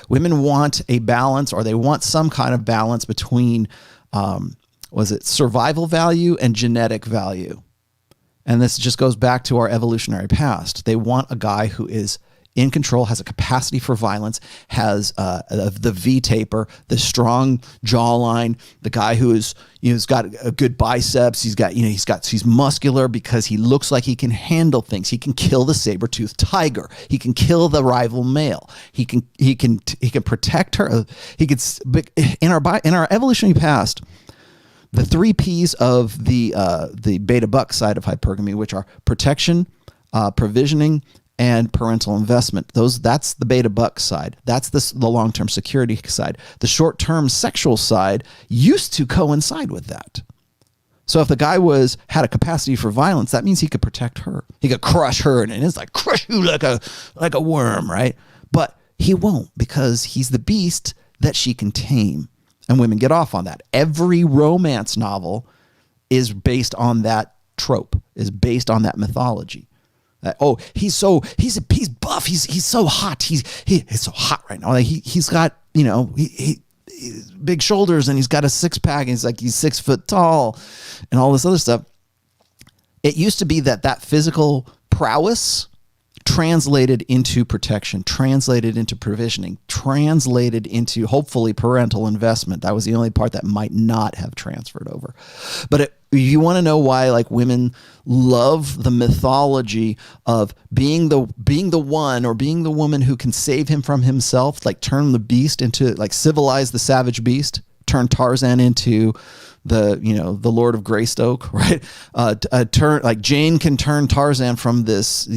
women want a balance, or they want some kind of balance between, survival value and genetic value. And this just goes back to our evolutionary past. They want a guy who is in control, has a capacity for violence, has the V taper, the strong jawline, the guy who is, has got a good biceps. He's muscular because he looks like he can handle things. He can kill the saber-toothed tiger. He can kill the rival male. He can protect her. In our evolutionary past, the 3 P's of the beta buck side of hypergamy, which are protection, provisioning, and parental investment. That's the beta buck side. That's the long-term security side. The short-term sexual side used to coincide with that. So if the guy had a capacity for violence, that means he could protect her. He could crush her, and it's like crush you like a worm, right? But he won't, because he's the beast that she can tame. And women get off on that. Every romance novel is based on that trope, is based on that mythology. He's buff. He's so hot. He's so hot right now. Like he's got, he big shoulders, and he's got a 6-pack, and he's 6 foot tall and all this other stuff. It used to be that physical prowess translated into protection, translated into provisioning, translated into hopefully parental investment. That was the only part that might not have transferred over. But you want to know why women love the mythology of being the one or being the woman who can save him from himself, turn the beast into civilize the savage beast, turn Tarzan into the Lord of Greystoke, right? Jane can turn Tarzan from this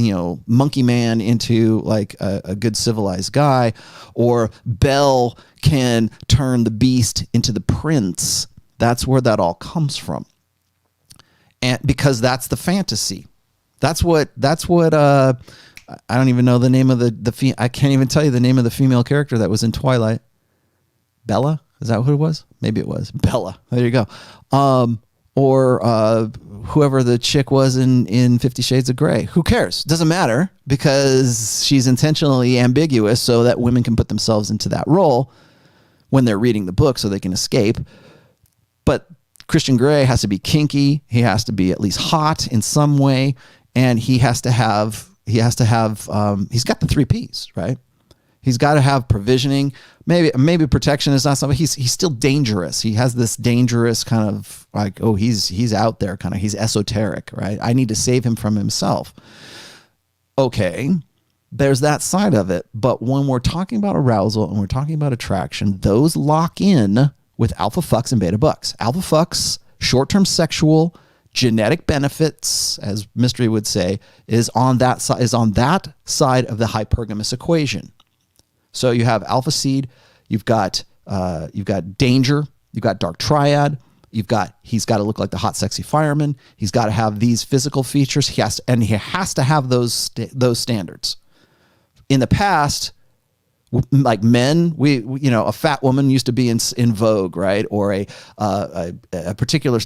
monkey man into a good civilized guy, or Belle can turn the beast into the prince. That's where that all comes from, and because that's the fantasy. That's what I don't even know the name of I can't even tell you the name of the female character that was in Twilight. Bella? Is that who it was? Maybe it was Bella. There you go. Or whoever the chick was in 50 Shades of Grey. Who cares? Doesn't matter, because she's intentionally ambiguous so that women can put themselves into that role when they're reading the book so they can escape. But Christian Grey has to be kinky. He has to be at least hot in some way. And he's got the 3 P's, right? He's got to have provisioning. Maybe protection is not something. He's still dangerous. He has this dangerous kind of he's out there kind of. He's esoteric, right? I need to save him from himself. Okay, there's that side of it. But when we're talking about arousal and we're talking about attraction, those lock in with alpha fucks and beta bucks. Alpha fucks, short-term sexual, genetic benefits, as Mystery would say, is on that side of the hypergamous equation. So you have alpha seed, you've got danger, you've got dark triad, he's got to look like the hot sexy fireman, he's got to have these physical features, he has to have those standards. In the past, like men, a fat woman used to be in vogue, right? Or a particular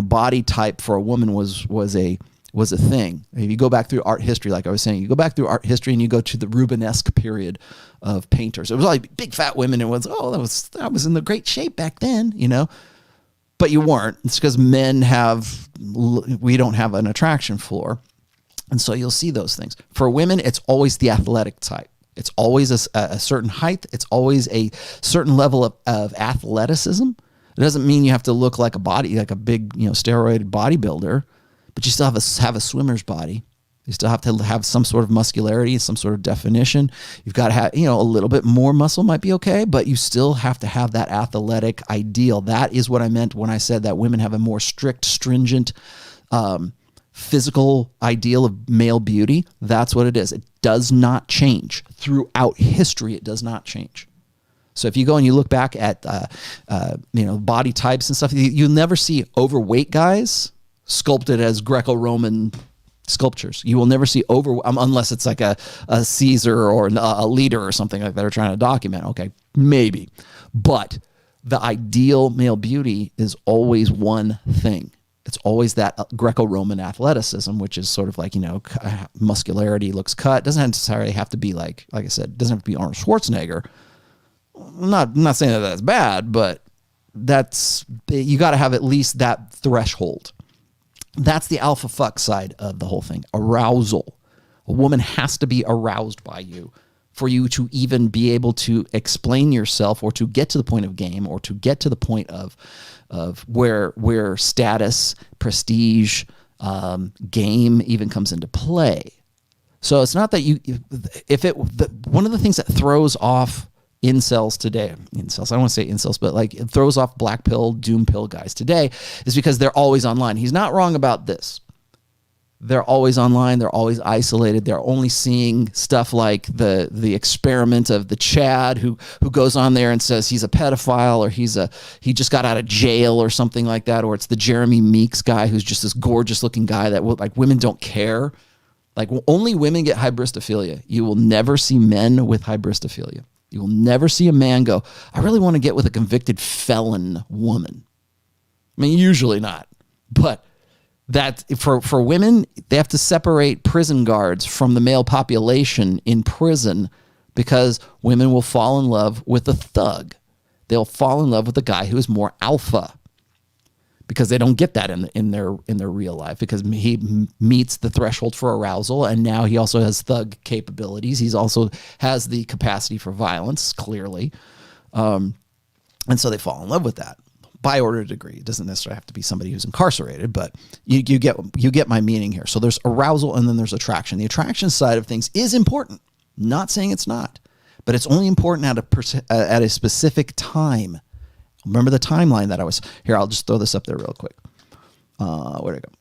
body type for a woman was a thing. If you go back through art history, like I was saying, you go back through art history and you go to the Rubenesque period of painters. It was like big fat women. It was, that was in the great shape back then, but you weren't. It's because we don't have an attraction floor. And so you'll see those things. For women, it's always the athletic type. It's always a certain height. It's always a certain level of athleticism. It doesn't mean you have to look like a big, steroid bodybuilder, but you still have a swimmer's body. You still have to have some sort of muscularity, some sort of definition. You've got to have, a little bit more muscle might be okay, but you still have to have that athletic ideal. That is what I meant when I said that women have a more strict, stringent, physical ideal of male beauty. That's what it is. It does not change throughout history. It does not change. So if you go and you look back at, body types and stuff, you'll never see overweight guys sculpted as Greco-Roman sculptures. You will never see unless it's like a Caesar or a leader or something like that are trying to document. Okay, maybe. But the ideal male beauty is always one thing. It's always that Greco-Roman athleticism, which is sort of like, muscularity, looks cut. Doesn't necessarily have to be like I said, it doesn't have to be Arnold Schwarzenegger. I'm not saying that that's bad, but you got to have at least that threshold. That's the alpha fuck side of the whole thing. Arousal. A woman has to be aroused by you for you to even be able to explain yourself, or to get to the point of game, or to get to the point of where status, prestige, game even comes into play. So it's not that one of the things that throws off incels today, I don't want to say incels, but like it throws off black pill, doom pill guys today, is because they're always online. He's not wrong about this. They're always online. They're always isolated. They're only seeing stuff like the experiment of the Chad who goes on there and says he's a pedophile, or he just got out of jail or something like that, or it's the Jeremy Meeks guy who's just this gorgeous looking guy that like women don't care. Like only women get hybristophilia. You will never see men with hybristophilia. You will never see a man go, I really want to get with a convicted felon woman. I mean, usually not, but that for women, they have to separate prison guards from the male population in prison, because women will fall in love with a thug. They'll fall in love with a guy who is more alpha, because they don't get that in their real life, because he meets the threshold for arousal, and now he also has thug capabilities. He's also has the capacity for violence, clearly, and so they fall in love with that. By order of degree. It doesn't necessarily have to be somebody who's incarcerated, but you get my meaning here. So there's arousal and then there's attraction. The attraction side of things is important. Not saying it's not, but it's only important at a specific time. Remember the timeline that I was here. I'll just throw this up there real quick. Where'd it go?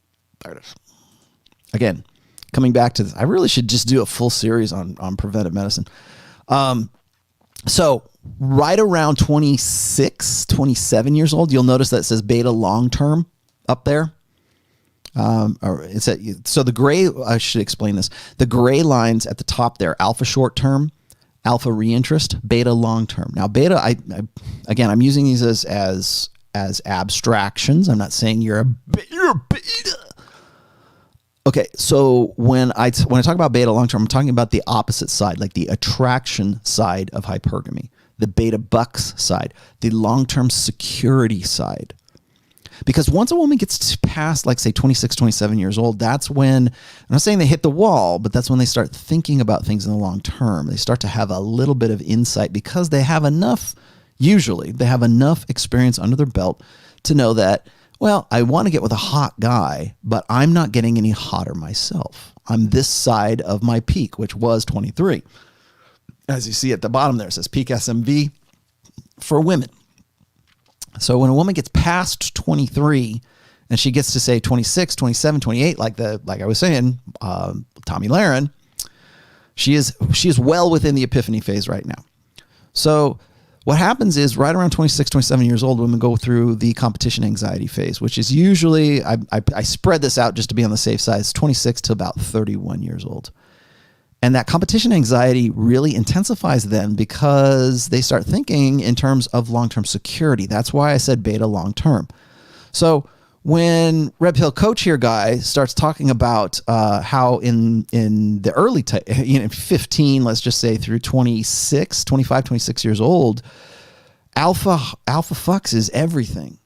There it is. Again, coming back to this, I really should just do a full series on preventive medicine. So right around 26, 27 years old, you'll notice that it says beta long-term up there. So the gray, I should explain this. The gray lines at the top there, alpha short-term, alpha reinterest, beta long-term. Now beta, I'm using these as abstractions. I'm not saying you're a beta. Okay, so when I talk about beta long-term, I'm talking about the opposite side, like the attraction side of hypergamy, the beta bucks side, the long-term security side. Because once a woman gets past, like, say, 26, 27 years old, that's when, I'm not saying they hit the wall, but that's when they start thinking about things in the long term. They start to have a little bit of insight, because they have enough experience under their belt to know that, well, I want to get with a hot guy, but I'm not getting any hotter myself. I'm this side of my peak, which was 23. As you see at the bottom there, it says peak SMV for women. So when a woman gets past 23 and she gets to, say, 26, 27, 28, like I was saying, Tommy Lahren, she is well within the epiphany phase right now. So what happens is right around 26, 27 years old, women go through the competition anxiety phase, which is usually, I spread this out just to be on the safe side, it's 26 to about 31 years old. And that competition anxiety really intensifies then, because they start thinking in terms of long-term security. That's why I said beta long-term. So when Red Pill Coach here guy starts talking about how in the early 15, let's just say through 25, 26 years old, alpha fucks is everything.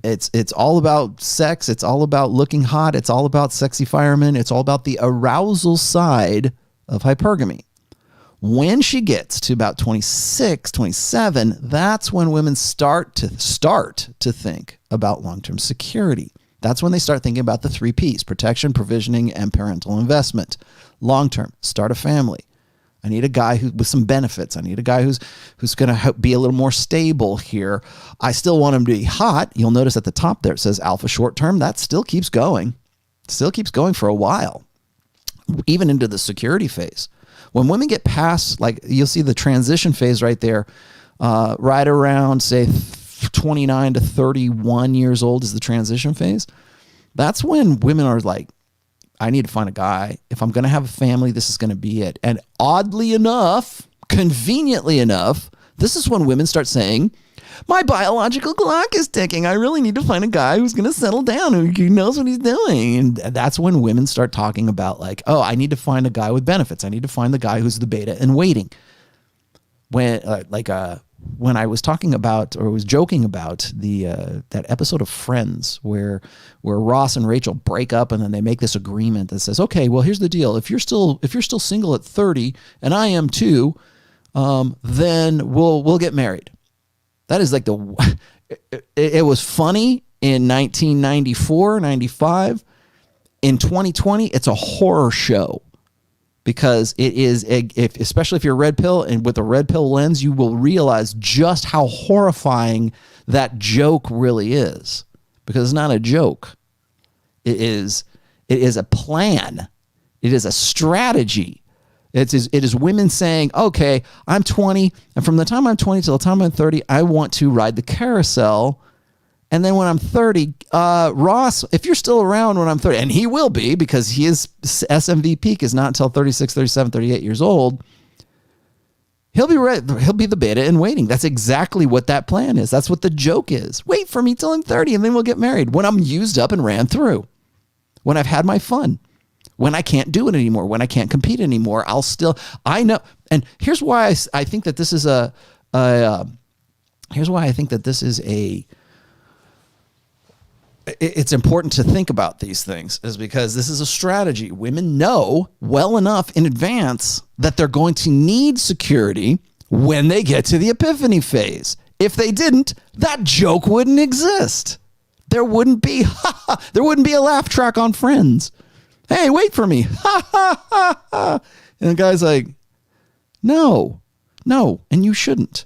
It's all about sex. It's all about looking hot. It's all about sexy firemen. It's all about the arousal side of hypergamy. When she gets to about 26, 27, that's when women start to think about long-term security. That's when they start thinking about the 3 Ps: protection, provisioning, and parental investment. Long-term, start a family. I need a guy with some benefits. I need a guy who's going to be a little more stable here. I still want him to be hot. You'll notice at the top there it says alpha short-term. That still keeps going. Still keeps going for a while, even into the security phase. When women get past, like, you'll see the transition phase right there, right around, say, 29 to 31 years old is the transition phase. That's when women are like, I need to find a guy. If I'm going to have a family, this is going to be it. And oddly enough, conveniently enough, this is when women start saying, my biological clock is ticking. I really need to find a guy who's going to settle down, who knows what he's doing. And that's when women start talking about, like, oh, I need to find a guy with benefits. I need to find the guy who's the beta in waiting. When when I was talking about, or was joking about the that episode of Friends where Ross and Rachel break up and then they make this agreement that says, okay, well, here's the deal. If you're still single at 30 and I am too, then we'll get married. That is like it was funny in 1994, 95. In 2020, it's a horror show. Because it is, especially if you're a red pill and with a red pill lens, you will realize just how horrifying that joke really is. Because it's not a joke. It is a plan. It is a strategy. It is women saying, okay, I'm 20, and from the time I'm 20 till the time I'm 30, I want to ride the carousel. And then when I'm 30, Ross, if you're still around when I'm 30, and he will be because his SMV peak is not until 36, 37, 38 years old, he'll be the beta in waiting. That's exactly what that plan is. That's what the joke is. Wait for me till I'm 30 and then we'll get married. When I'm used up and ran through. When I've had my fun. When I can't do it anymore. When I can't compete anymore. I know. And here's why I think that this is it's important to think about these things is because this is a strategy. Women know well enough in advance that they're going to need security when they get to the epiphany phase. If they didn't, that joke wouldn't exist. There wouldn't be a laugh track on Friends. Hey, wait for me. And the guy's like, no, and you shouldn't.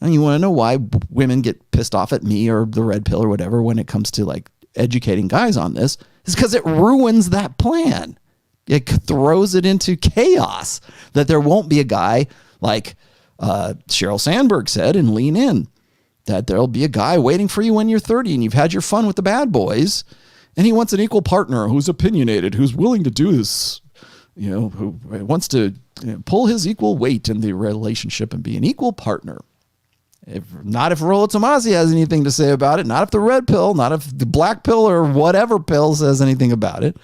And you want to know why women get pissed off at me or the red pill or whatever when it comes to like educating guys on this is because it ruins that plan. It throws it into chaos that there won't be a guy like Sheryl Sandberg said in Lean In, that there'll be a guy waiting for you when you're 30 and you've had your fun with the bad boys and he wants an equal partner who's opinionated, who's willing to do this, who wants to pull his equal weight in the relationship and be an equal partner. Not if Rollo Tomassi has anything to say about it. Not if the red pill, not if the black pill or whatever pill says anything about it.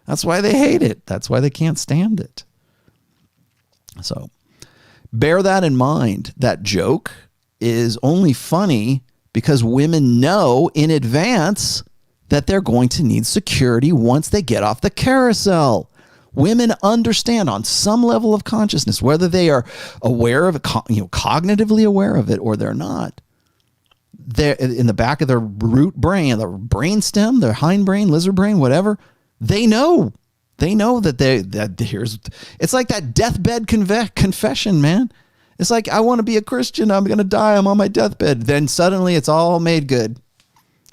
That's why they hate it. That's why they can't stand it. So bear that in mind. That joke is only funny because women know in advance that they're going to need security once they get off the carousel. Women understand on some level of consciousness, whether they are aware of it, cognitively aware of it, or they're not. They're in the back of their root brain, the brain stem, their hindbrain, lizard brain, whatever. They know. They know that it's like that deathbed confession, man. It's like, I want to be a Christian. I'm going to die. I'm on my deathbed. Then suddenly it's all made good.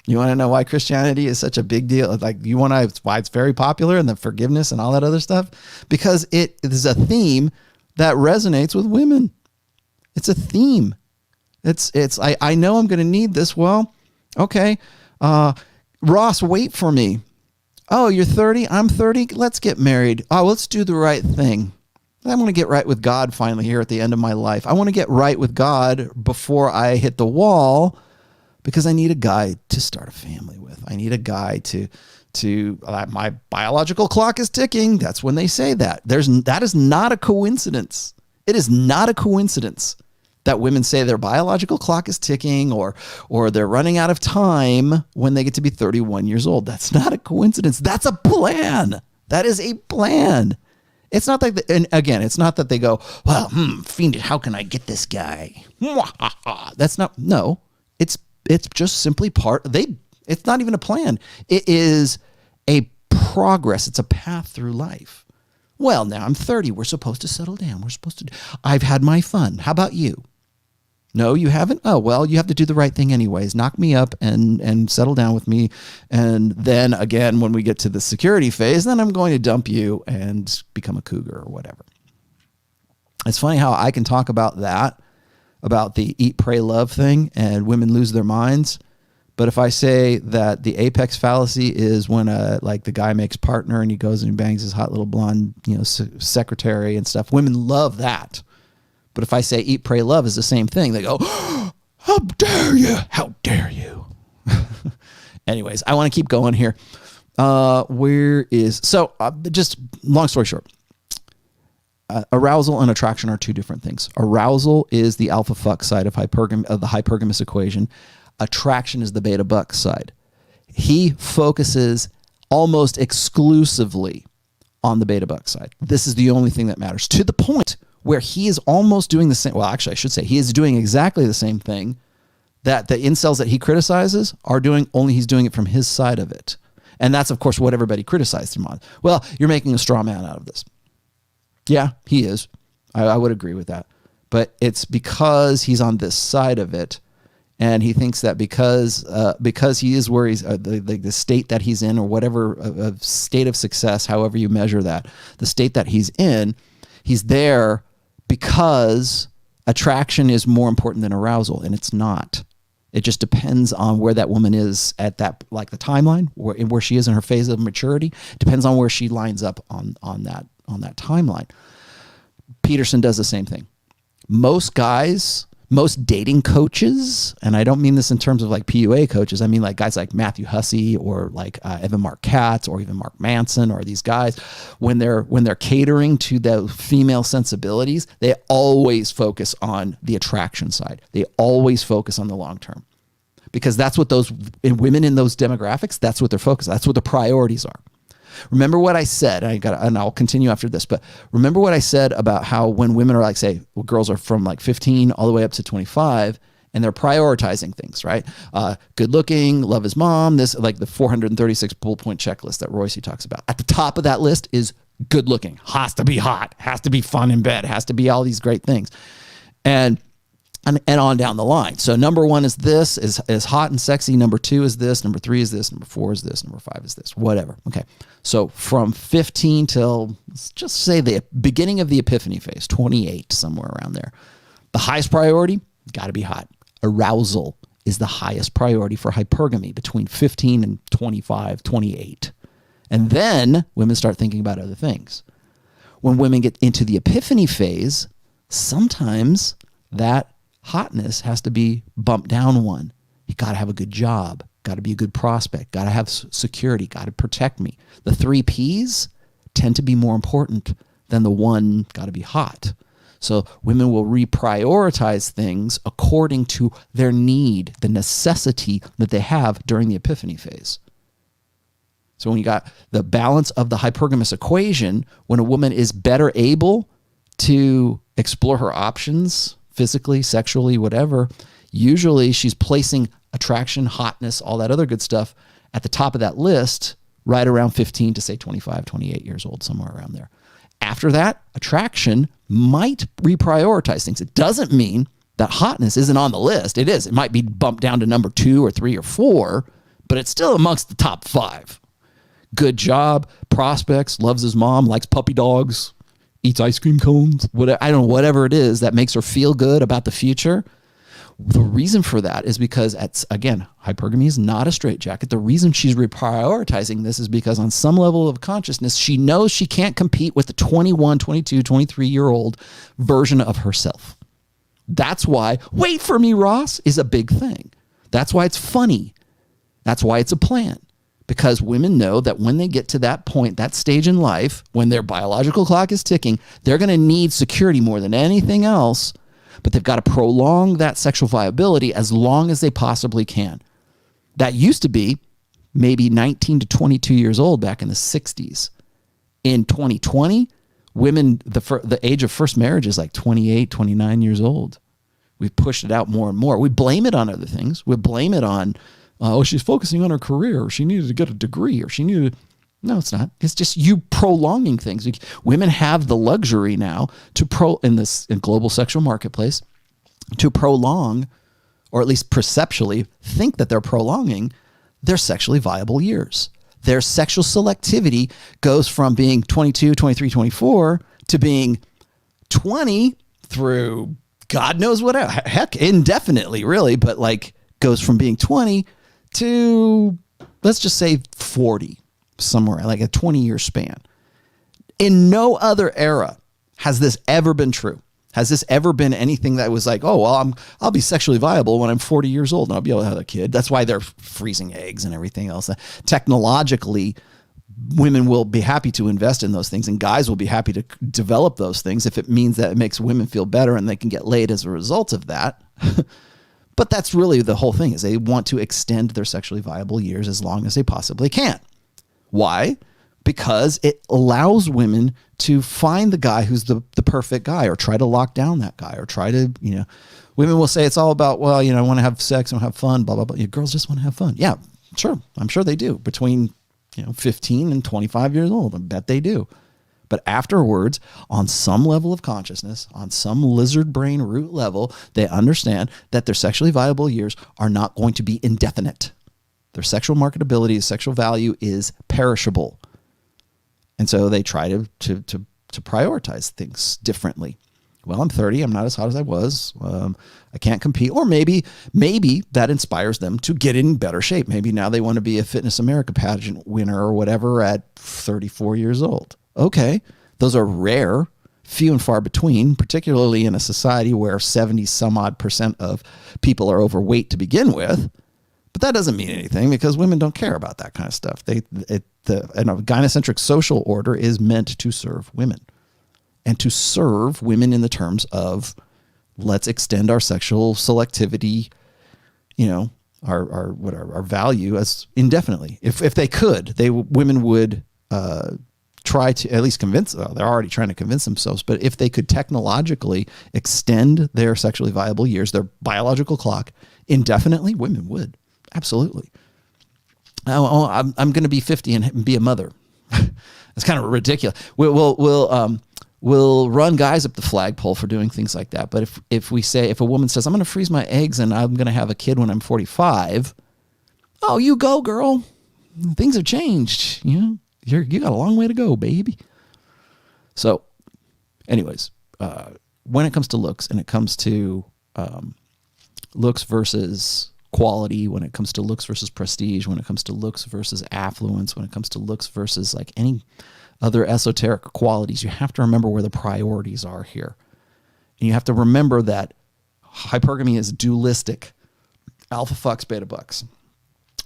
You want to know why Christianity is such a big deal? Like why it's very popular and the forgiveness and all that other stuff? Because it is a theme that resonates with women. It's a theme. I know I'm going to need this. Well, okay. Ross, wait for me. Oh, you're 30. I'm 30. Let's get married. Oh, let's do the right thing. I want to get right with God finally here at the end of my life. I want to get right with God before I hit the wall. Because I need a guy to start a family with. I need a guy to my biological clock is ticking. That's when they say that. That is not a coincidence. It is not a coincidence that women say their biological clock is ticking or they're running out of time when they get to be 31 years old. That's not a coincidence. That's a plan. That is a plan. It's not like, and again, it's not that they go, well, fiendish, how can I get this guy? That's not, no, it's just simply it's not even a plan. It is a progress. It's a path through life. Well, now I'm 30. We're supposed to settle down. I've had my fun. How about you? No, you haven't? Oh, well, you have to do the right thing anyways. Knock me up and settle down with me. And then again, when we get to the security phase, then I'm going to dump you and become a cougar or whatever. It's funny how I can talk about that, about the eat, pray, love thing, and women lose their minds. But if I say that the apex fallacy is when like the guy makes partner and he goes and he bangs his hot little blonde, secretary and stuff, women love that. But if I say eat, pray, love is the same thing, they go, oh, how dare you? How dare you? Anyways, I want to keep going here. Just long story short, arousal and attraction are two different things. Arousal is the alpha fuck side of the hypergamous equation. Attraction is the beta buck side. He focuses almost exclusively on the beta buck side. This is the only thing that matters, to the point where he is almost doing the same. Well, actually, I should say he is doing exactly the same thing that the incels that he criticizes are doing, only he's doing it from his side of it. And that's, of course, what everybody criticized him on. Well, you're making a straw man out of this. Yeah, he is. I would agree with that. But it's because he's on this side of it, and he thinks that because he is where he's the state that he's in, or whatever state of success, however you measure that, the state that he's in, he's there because attraction is more important than arousal, and it's not. It just depends on where that woman is at that, like the timeline, where she is in her phase of maturity. Depends on where she lines up on that timeline. Peterson does the same thing. Most guys, most dating coaches, and I don't mean this in terms of like PUA coaches, I mean like guys like Matthew Hussey or like Evan Mark Katz or even Mark Manson, or these guys, when they're catering to the female sensibilities, they always focus on the attraction side. They always focus on the long term, because that's what those women in those demographics, that's what they're focused on. That's what the priorities are. Remember what I said, and I'll continue after this, but remember what I said about how when women are like, say, girls are from like 15 all the way up to 25, and they're prioritizing things, right? Good looking, love his mom, this, like the 436 bullet point checklist that Royce talks about. At the top of that list is good looking, has to be hot, has to be fun in bed, has to be all these great things. And on down the line. So number one is this, is hot and sexy. Number two is this. Number three is this. Number four is this. Number five is this. Whatever. Okay. So from 15 till, let's just say the beginning of the epiphany phase, 28, somewhere around there. The highest priority, got to be hot. Arousal is the highest priority for hypergamy between 15 and 25, 28. And then women start thinking about other things. When women get into the epiphany phase, sometimes that hotness has to be bumped down one. You got to have a good job, got to be a good prospect, got to have security, got to protect me. The 3 Ps tend to be more important than the one, got to be hot. So women will reprioritize things according to their need, the necessity that they have during the epiphany phase. So when you got the balance of the hypergamous equation, when a woman is better able to explore her options, physically, sexually, whatever, usually she's placing attraction, hotness, all that other good stuff at the top of that list, right around 15 to say 25, 28 years old, somewhere around there. After that, attraction might reprioritize things. It doesn't mean that hotness isn't on the list. It is. It might be bumped down to number 2 or 3 or 4, but it's still amongst the top 5. Good job, prospects, loves his mom, likes puppy dogs, eats ice cream cones, whatever, I don't know, whatever it is that makes her feel good about the future. The reason for that is because, again, hypergamy is not a straitjacket. The reason she's reprioritizing this is because on some level of consciousness, she knows she can't compete with the 21, 22, 23-year-old version of herself. That's why, wait for me, Ross, is a big thing. That's why it's funny. That's why it's a plan. Because women know that when they get to that point, that stage in life, when their biological clock is ticking, they're going to need security more than anything else, but they've got to prolong that sexual viability as long as they possibly can. That used to be maybe 19 to 22 years old back in the 60s. In 2020, women, the age of first marriage is like 28, 29 years old. We've pushed it out more and more. We blame it on other things. We blame it on, she's focusing on her career, or she needed to get a degree, or she needed... No, it's not. It's just you prolonging things. Women have the luxury now to in global sexual marketplace to prolong, or at least perceptually think that they're prolonging their sexually viable years. Their sexual selectivity goes from being 22, 23, 24 to being 20 through God knows what, heck, indefinitely, really, but like goes from being 20 to, let's just say 40, somewhere like a 20-year span. In no other era has this ever been true. Has this ever been anything that was like, oh, well, I'll be sexually viable when I'm 40 years old and I'll be able to have a kid. That's why they're freezing eggs and everything else. Technologically, women will be happy to invest in those things, and guys will be happy to develop those things if it means that it makes women feel better and they can get laid as a result of that. But that's really the whole thing, is they want to extend their sexually viable years as long as they possibly can. Why? Because it allows women to find the guy who's the perfect guy, or try to lock down that guy, or try to, women will say it's all about, well, I want to have sex and have fun, blah, blah, blah. Girls just want to have fun. Yeah, sure. I'm sure they do. Between 15 and 25 years old, I bet they do. But afterwards, on some level of consciousness, on some lizard brain root level, they understand that their sexually viable years are not going to be indefinite. Their sexual marketability, sexual value is perishable. And so they try to prioritize things differently. Well, I'm 30. I'm not as hot as I was. I can't compete. Or maybe that inspires them to get in better shape. Maybe now they want to be a Fitness America pageant winner or whatever at 34 years old. Okay, those are rare, few and far between, particularly in a society where 70 some odd % of people are overweight to begin with. But that doesn't mean anything, because women don't care about that kind of stuff. A gynocentric social order is meant to serve women, and to serve women in the terms of, let's extend our sexual selectivity, our value as indefinitely. If they could, women would try to at least convince, they're already trying to convince themselves, but if they could technologically extend their sexually viable years, their biological clock, indefinitely, women would. Absolutely. I'm going to be 50 and be a mother. It's kind of ridiculous. We'll run guys up the flagpole for doing things like that. But if a woman says, I'm going to freeze my eggs and I'm going to have a kid when I'm 45, oh, you go, girl. Things have changed. You got a long way to go, baby. So anyways, when it comes to looks, and it comes to looks versus quality, when it comes to looks versus prestige, when it comes to looks versus affluence, when it comes to looks versus like any other esoteric qualities, you have to remember where the priorities are here. And you have to remember that hypergamy is dualistic. Alpha fucks, beta bucks.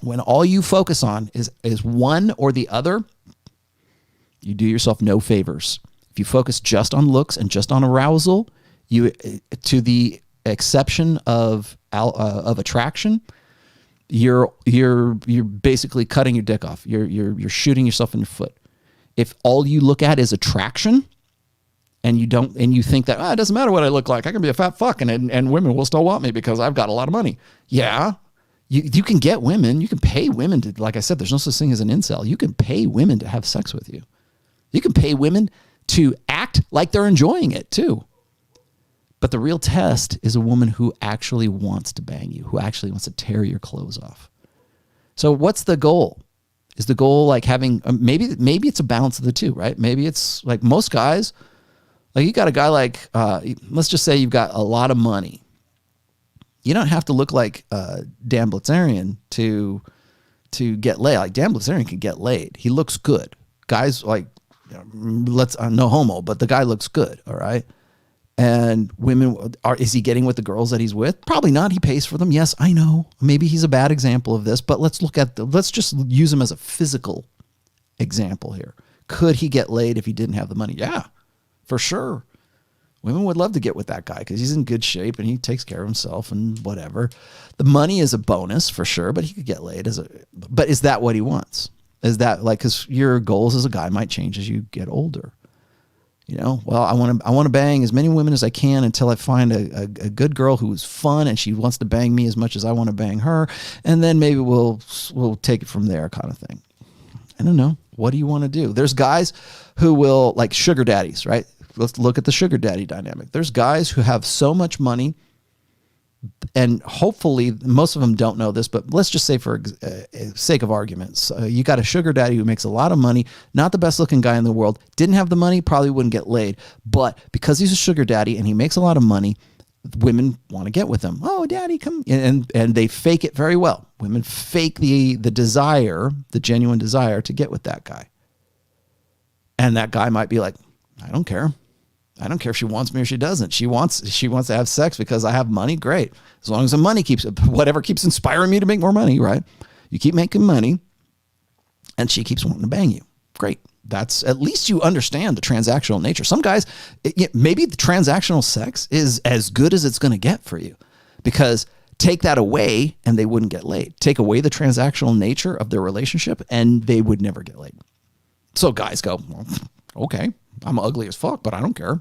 When all you focus on is one or the other, you do yourself no favors. If you focus just on looks and just on arousal, to the exception of attraction, you're basically cutting your dick off. You're shooting yourself in the foot. If all you look at is attraction, and you think that it doesn't matter what I look like, I can be a fat fuck and women will still want me because I've got a lot of money. Yeah, you can get women. You can pay women to, like I said, there's no such thing as an incel. You can pay women to have sex with you. You can pay women to act like they're enjoying it too. But the real test is a woman who actually wants to bang you, who actually wants to tear your clothes off. So what's the goal? Is the goal like having, maybe it's a balance of the two, right? Maybe it's like most guys, like you got a guy like, let's just say you've got a lot of money. You don't have to look like Dan Blitzerian to get laid. Like Dan Blitzerian can get laid. He looks good. Guys like, no homo, but the guy looks good. All right. And women is he getting with the girls that he's with? Probably not. He pays for them. Yes, I know. Maybe he's a bad example of this, but let's just use him as a physical example here. Could he get laid if he didn't have the money? Yeah, for sure. Women would love to get with that guy because he's in good shape and he takes care of himself and whatever. The money is a bonus for sure, but he could get laid but is that what he wants? Is that like, because your goals as a guy might change as you get older. Well, I want to bang as many women as I can until I find a good girl who's fun and she wants to bang me as much as I want to bang her, and then maybe we'll take it from there, kind of thing. I don't know. What do you want to do? There's guys who will, like sugar daddies, right? Let's look at the sugar daddy dynamic. There's guys who have so much money, and hopefully most of them don't know this, but let's just say for sake of arguments, you got a sugar daddy who makes a lot of money, not the best looking guy in the world, didn't have the money, probably wouldn't get laid. But because he's a sugar daddy and he makes a lot of money, women want to get with him. Oh, daddy, come. And they fake it very well. Women fake the desire, the genuine desire to get with that guy. And that guy might be like, I don't care. I don't care if she wants me or she doesn't. She wants to have sex because I have money. Great. As long as the money whatever keeps inspiring me to make more money, right? You keep making money and she keeps wanting to bang you. Great. That's at least you understand the transactional nature. Some guys, maybe the transactional sex is as good as it's going to get for you, because take that away and they wouldn't get laid. Take away the transactional nature of their relationship and they would never get laid. So guys go, well, okay, I'm ugly as fuck, but I don't care.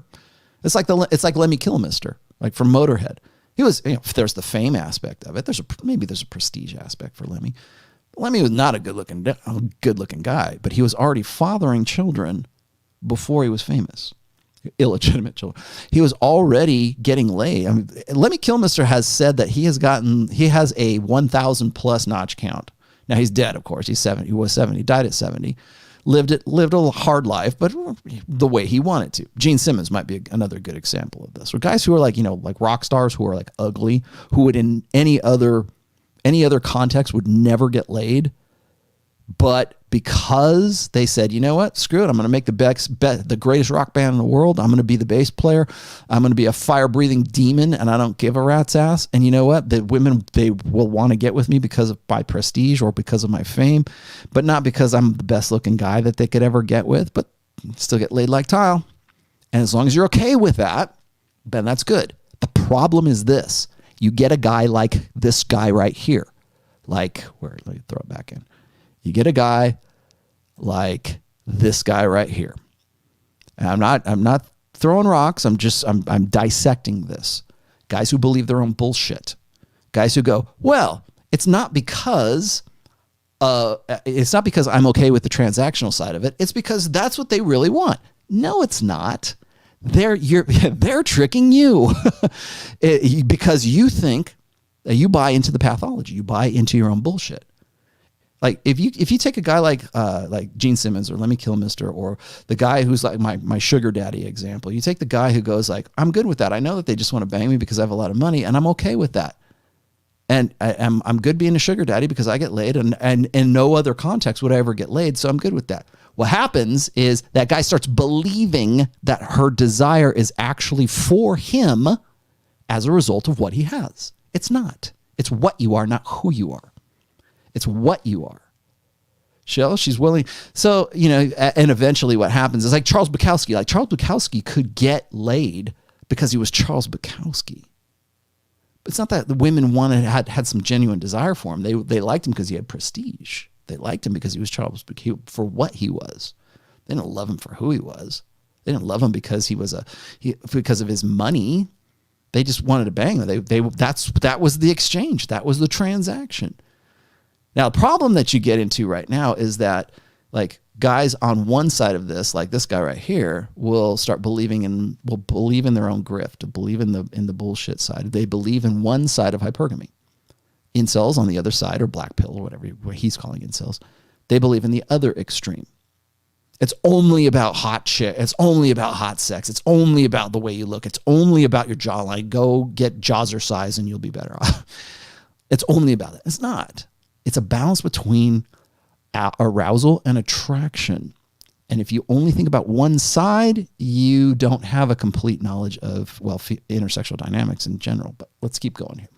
It's like Lemmy Kilmister, like from Motorhead. He was, there's the fame aspect of it. Maybe there's a prestige aspect for Lemmy. Lemmy was not a good looking guy, but he was already fathering children before he was famous, illegitimate children. He was already getting laid. I mean, Lemmy Kilmister has said that he has a 1,000 plus notch count. Now he's dead, of course. He's 70. He was 70. Died at 70. Lived a hard life, but the way he wanted to. Gene Simmons might be another good example of this. Or guys who are like rock stars who are like ugly, who would in any other context would never get laid, but because they said, you know what, screw it, I'm going to make the greatest rock band in the world. I'm going to be the bass player. I'm going to be a fire-breathing demon, and I don't give a rat's ass. And you know what, the women, they will want to get with me because of my prestige or because of my fame, but not because I'm the best-looking guy that they could ever get with, but still get laid like tile. And as long as you're okay with that, then that's good. The problem is this. You get a guy like this guy right here. Let me throw it back in. You get a guy like this guy right here. And I'm not throwing rocks. I'm dissecting this. Guys who believe their own bullshit. Guys who go, well, it's not because I'm okay with the transactional side of it. It's because that's what they really want. No, it's not. They're tricking you because you think that you buy into the pathology. You buy into your own bullshit. Like if you take a guy like Gene Simmons or Lemmy Kilmister, or the guy who's like my sugar daddy example, you take the guy who goes like, I'm good with that. I know that they just want to bang me because I have a lot of money, and I'm okay with that. And I'm good being a sugar daddy because I get laid, and in no other context would I ever get laid, so I'm good with that. What happens is that guy starts believing that her desire is actually for him as a result of what he has. It's not. It's what you are, not who you are. It's what you are. She's willing. So, and eventually what happens is like Charles Bukowski. Like Charles Bukowski could get laid because he was Charles Bukowski. But it's not that the women had some genuine desire for him. They liked him because he had prestige. They liked him because he was Charles Bukowski for what he was. They didn't love him for who he was. They didn't love him because because of his money. They just wanted to bang him. That was the exchange. That was the transaction. Now, the problem that you get into right now is that like guys on one side of this, like this guy right here, will believe in their own grift, believe in the bullshit side. They believe in one side of hypergamy. Incels on the other side, or black pill, or whatever he's calling incels, they believe in the other extreme. It's only about hot shit. It's only about hot sex. It's only about the way you look. It's only about your jawline. Go get jazzercise and you'll be better off. It's only about it. It's not. It's a balance between arousal and attraction. And if you only think about one side, you don't have a complete knowledge of, intersexual dynamics in general. But let's keep going here.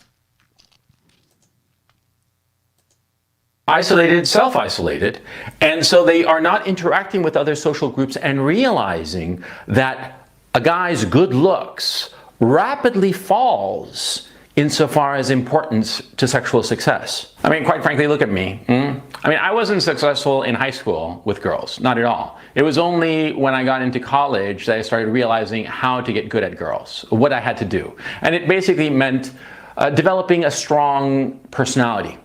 Isolated, self-isolated, and so they are not interacting with other social groups and realizing that a guy's good looks rapidly falls insofar as importance to sexual success. I mean, quite frankly, look at me. I wasn't successful in high school with girls, not at all. It was only when I got into college that I started realizing how to get good at girls, what I had to do. And it basically meant developing a strong personality.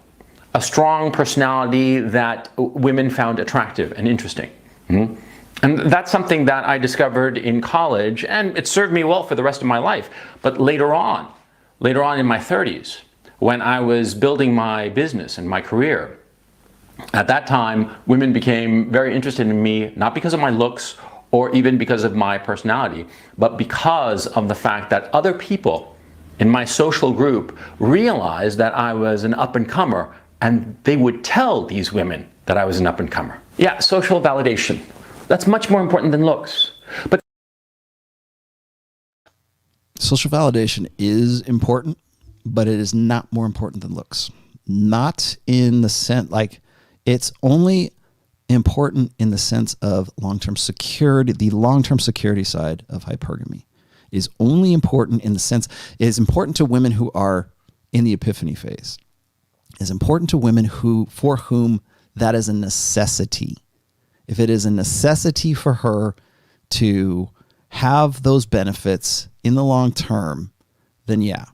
A strong personality that women found attractive and interesting. And that's something that I discovered in college, and it served me well for the rest of my life. But later on in my 30s, when I was building my business and my career, at that time, women became very interested in me, not because of my looks or even because of my personality, but because of the fact that other people in my social group realized that I was an up-and-comer, and they would tell these women that I was an up-and-comer. Yeah, social validation. That's much more important than looks. But social validation is important, but it is not more important than looks. Not in the sense, like, it's only important in the sense of long-term security. The long-term security side of hypergamy is only important in the sense, it is important to women who are in the epiphany phase. It is important to women for whom that is a necessity. If it is a necessity for her to have those benefits in the long term, then yeah.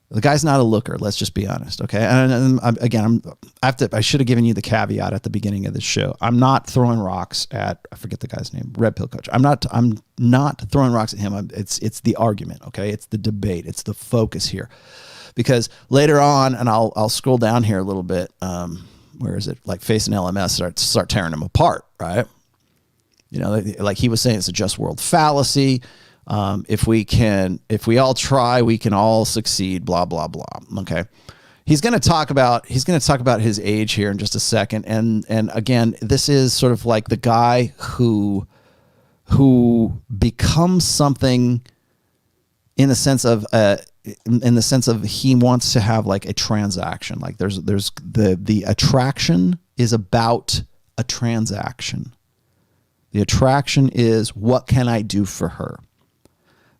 The guy's not a looker. Let's just be honest, okay? And I should have given you the caveat at the beginning of this show. I'm not throwing rocks at, I forget the guy's name, Red Pill Coach. I'm not throwing rocks at him. It's the argument, okay? It's the debate. It's the focus here, because later on, and I'll scroll down here a little bit. Where is it? Like Face and LMS start tearing them apart, right? You know, like he was saying, it's a just world fallacy. If we all try, we can all succeed, blah, blah, blah. Okay. He's going to talk about his age here in just a second. And again, this is sort of like the guy who becomes something in the sense of he wants to have like a transaction. Like there's the attraction is about a transaction. The attraction is, what can I do for her?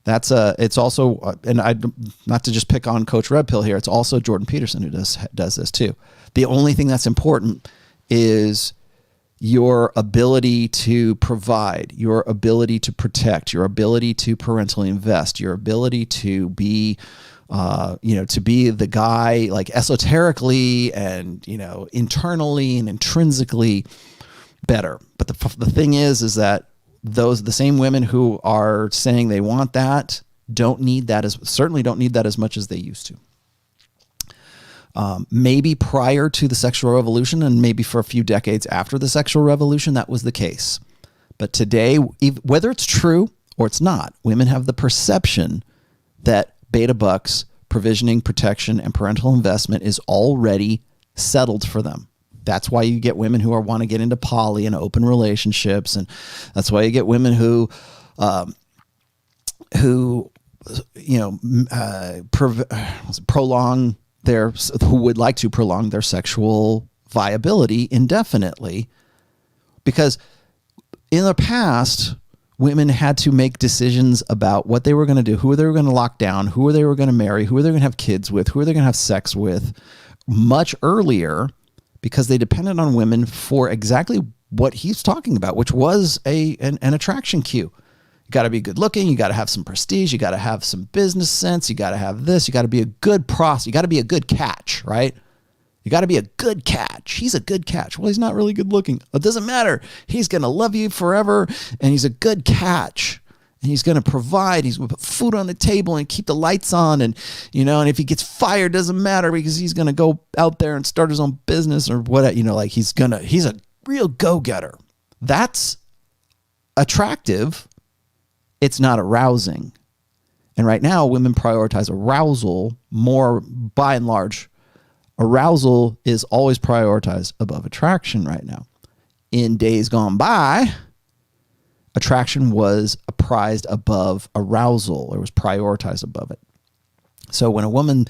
It's also, and not to just pick on Coach Red Pill here, it's also Jordan Peterson who does this too. The only thing that's important is your ability to provide, your ability to protect, your ability to parentally invest, your ability to be, to be the guy, like esoterically and, internally and intrinsically better. But the thing is that the same women who are saying they want that certainly don't need that as much as they used to. Maybe prior to the sexual revolution, and maybe for a few decades after the sexual revolution, that was the case. But today, whether it's true or it's not, women have the perception that beta bucks, provisioning, protection, and parental investment is already settled for them. That's why you get women who want to get into poly and open relationships, and that's why you get women who would like to prolong their sexual viability indefinitely, because in the past, women had to make decisions about what they were going to do, who they were going to lock down, who they were going to marry, who they were going to have kids with, who they were going to have sex with, much earlier, because they depended on women for exactly what he's talking about, which was an attraction cue. You got to be good looking. You got to have some prestige. You got to have some business sense. You got to have this. You got to be a good you got to be a good catch, right? You got to be a good catch. He's a good catch. Well, he's not really good looking. It doesn't matter. He's going to love you forever, and he's a good catch. And he's going to provide. He's going to put food on the table and keep the lights on. And, and if he gets fired, doesn't matter, because he's going to go out there and start his own business or what, he's a real go-getter. That's attractive. It's not arousing. And right now, women prioritize arousal more, by and large. Arousal is always prioritized above attraction right now. In days gone by, attraction was prized above arousal, or was prioritized above it. So when a woman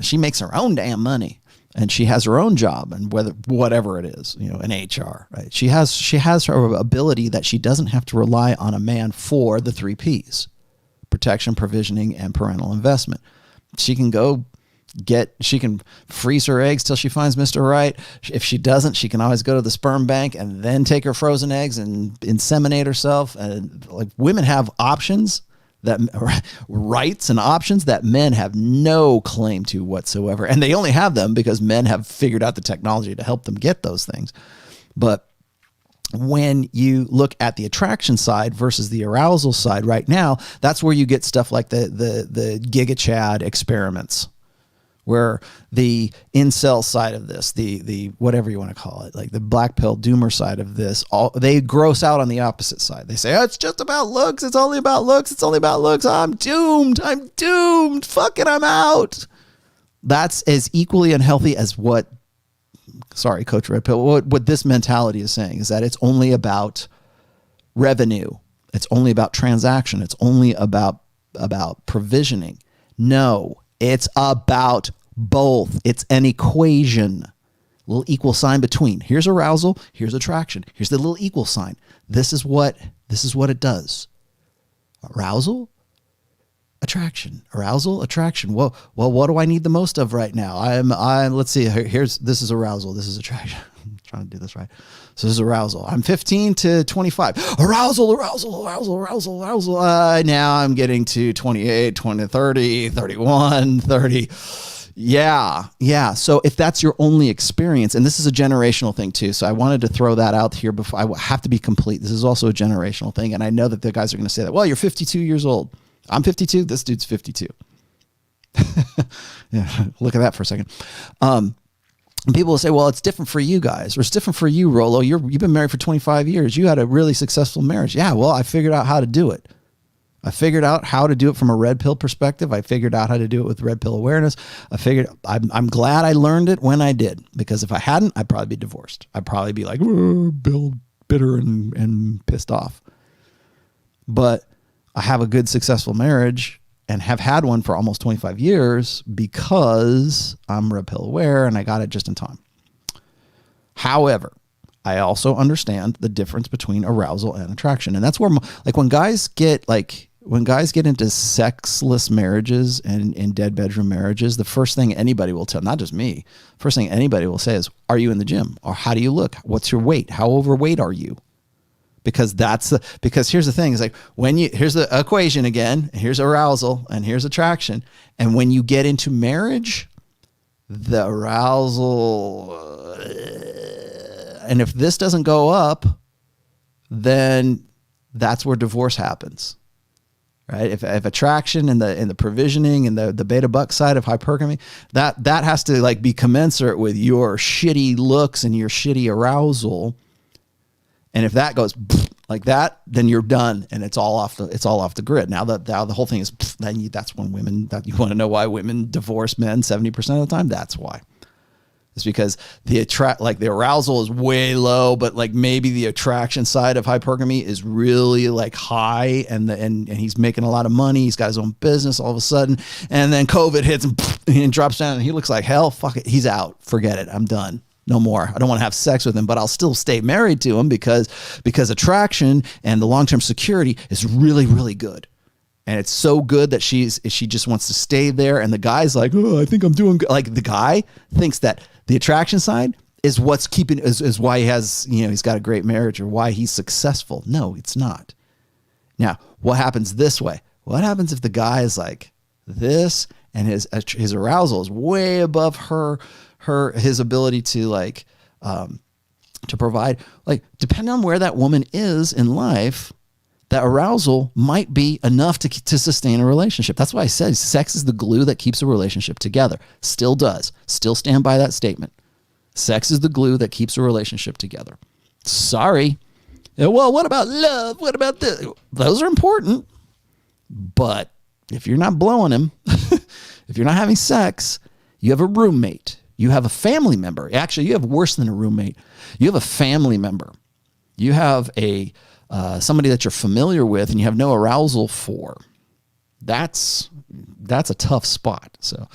she makes her own damn money, and she has her own job, and whatever it is, in HR, right? She has her ability that she doesn't have to rely on a man for the 3 Ps: protection, provisioning, and parental investment. She can she can freeze her eggs till she finds Mr. Right. If she doesn't, she can always go to the sperm bank and then take her frozen eggs and inseminate herself. And like, women have options, rights and options that men have no claim to whatsoever. And they only have them because men have figured out the technology to help them get those things. But when you look at the attraction side versus the arousal side right now, that's where you get stuff like the Giga Chad experiments, where the incel side of this, the whatever you want to call it, like the black pill doomer side of this, they gross out on the opposite side. They say, oh, it's just about looks. It's only about looks. It's only about looks. I'm doomed. Fuck it, I'm out. That's as equally unhealthy as Coach Red Pill, what this mentality is saying is that it's only about revenue. It's only about transaction. It's only about provisioning. No. It's about both. It's an equation. Little equal sign between. Here's arousal, here's attraction. Here's the little equal sign. This is what it does. Arousal, attraction. Arousal, attraction. Well, what do I need the most of right now? Let's see. This is arousal. This is attraction. I'm trying to do this right. So this is arousal. I'm 15 to 25. Arousal. Now I'm getting to 28, 20, 30, 31, 30. Yeah. So if that's your only experience, and this is a generational thing too, so I wanted to throw that out here before I have to be complete. This is also a generational thing, and I know that the guys are going to say that. Well, you're 52 years old. I'm 52. This dude's 52. Yeah, look at that for a second. And people will say, well, it's different for you guys, or it's different for you, Rollo. You've been married for 25 years. You had a really successful marriage. Yeah, well, I figured out how to do it. I figured out how to do it from a red pill perspective. I figured out how to do it with red pill awareness. I'm glad I learned it when I did, because if I hadn't, I'd probably be divorced. I'd probably be like, Bill, bitter and pissed off. But I have a good, successful marriage and have had one for almost 25 years because I'm red pill aware and I got it just in time. However, I also understand the difference between arousal and attraction. And that's where, like, when guys get into sexless marriages and in dead bedroom marriages, the first thing anybody will tell, not just me, first thing anybody will say is, are you in the gym? Or how do you look? What's your weight? How overweight are you? Because here's the thing, is like, here's the equation again, here's arousal and here's attraction. And when you get into marriage, the arousal, and if this doesn't go up, then that's where divorce happens. Right? If attraction and the provisioning and the beta buck side of hypergamy, that has to like be commensurate with your shitty looks and your shitty arousal. And if that goes like that, then you're done, and it's all off the grid. Now the whole thing is, that's when women, that you want to know why women divorce men 70% of the time. That's why. It's because the arousal is way low, but like maybe the attraction side of hypergamy is really like high, and he's making a lot of money. He's got his own business all of a sudden, and then COVID hits him and drops down, and he looks like hell. Fuck it, he's out. Forget it. I'm done. No more. I don't want to have sex with him, but I'll still stay married to him because attraction and the long-term security is really, really good. And it's so good that she just wants to stay there. And the guy's like, oh, I think I'm doing good. Like, the guy thinks that the attraction side is what's keeping, is why he has, he's got a great marriage, or why he's successful. No, it's not. Now, what happens this way? What happens if the guy is like this, and his arousal is way above his ability to to provide, like, depending on where that woman is in life, that arousal might be enough to sustain a relationship. That's why I said sex is the glue that keeps a relationship together. Still does. Still stand by that statement. Sex is the glue that keeps a relationship together. Sorry. Well, what about love? What about this? Those are important. But if you're not blowing him, if you're not having sex, you have a roommate. You have a family member. Actually, you have worse than a roommate. You have a family member. You have somebody that you're familiar with and you have no arousal for. That's a tough spot. So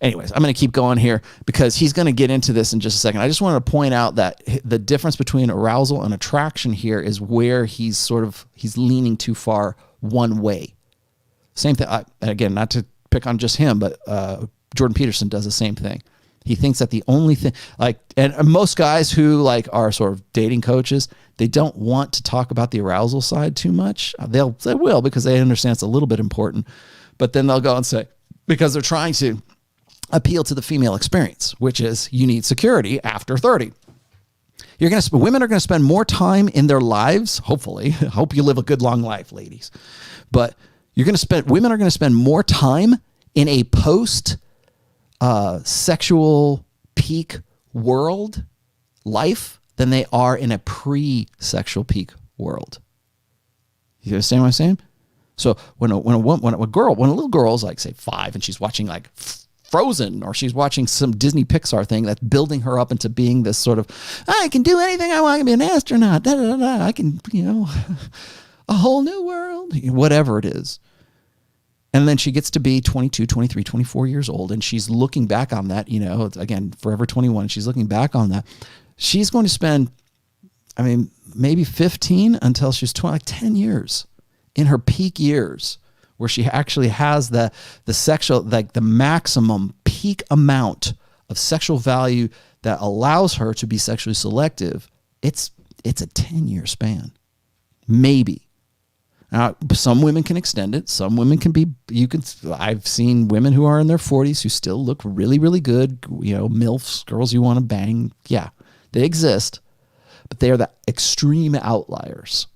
anyways, I'm going to keep going here because he's going to get into this in just a second. I just wanted to point out that the difference between arousal and attraction here is where he's leaning too far one way. Same thing. Again, not to pick on just him, but Jordan Peterson does the same thing. He thinks that the only thing, and most guys who are sort of dating coaches, they don't want to talk about the arousal side too much. They will because they understand it's a little bit important, but then they'll go and say, because they're trying to appeal to the female experience, which is you need security after 30. Women are going to spend more time in their lives. Hopefully, I hope you live a good long life, ladies. But women are going to spend more time in a post sexual peak life than they are in a pre-sexual peak world. You understand what I'm saying? So when a little girl is like, say, 5 and she's watching like Frozen, or she's watching some Disney Pixar thing that's building her up into being this sort of, I can do anything I want, I can be an astronaut, I can, a whole new world, whatever it is. And then she gets to be 22, 23, 24 years old. And she's looking back on that, you know, again, forever 21. She's looking back on that. She's going to spend, I mean, maybe 15 until she's 20, like 10 years in her peak years where she actually has the sexual, like the maximum peak amount of sexual value that allows her to be sexually selective. It's a 10-year span, maybe. Now, some women can extend it. Some women can be, I've seen women who are in their 40s who still look really, really good. You know, MILFs, girls you want to bang. Yeah, they exist, but they are the extreme outliers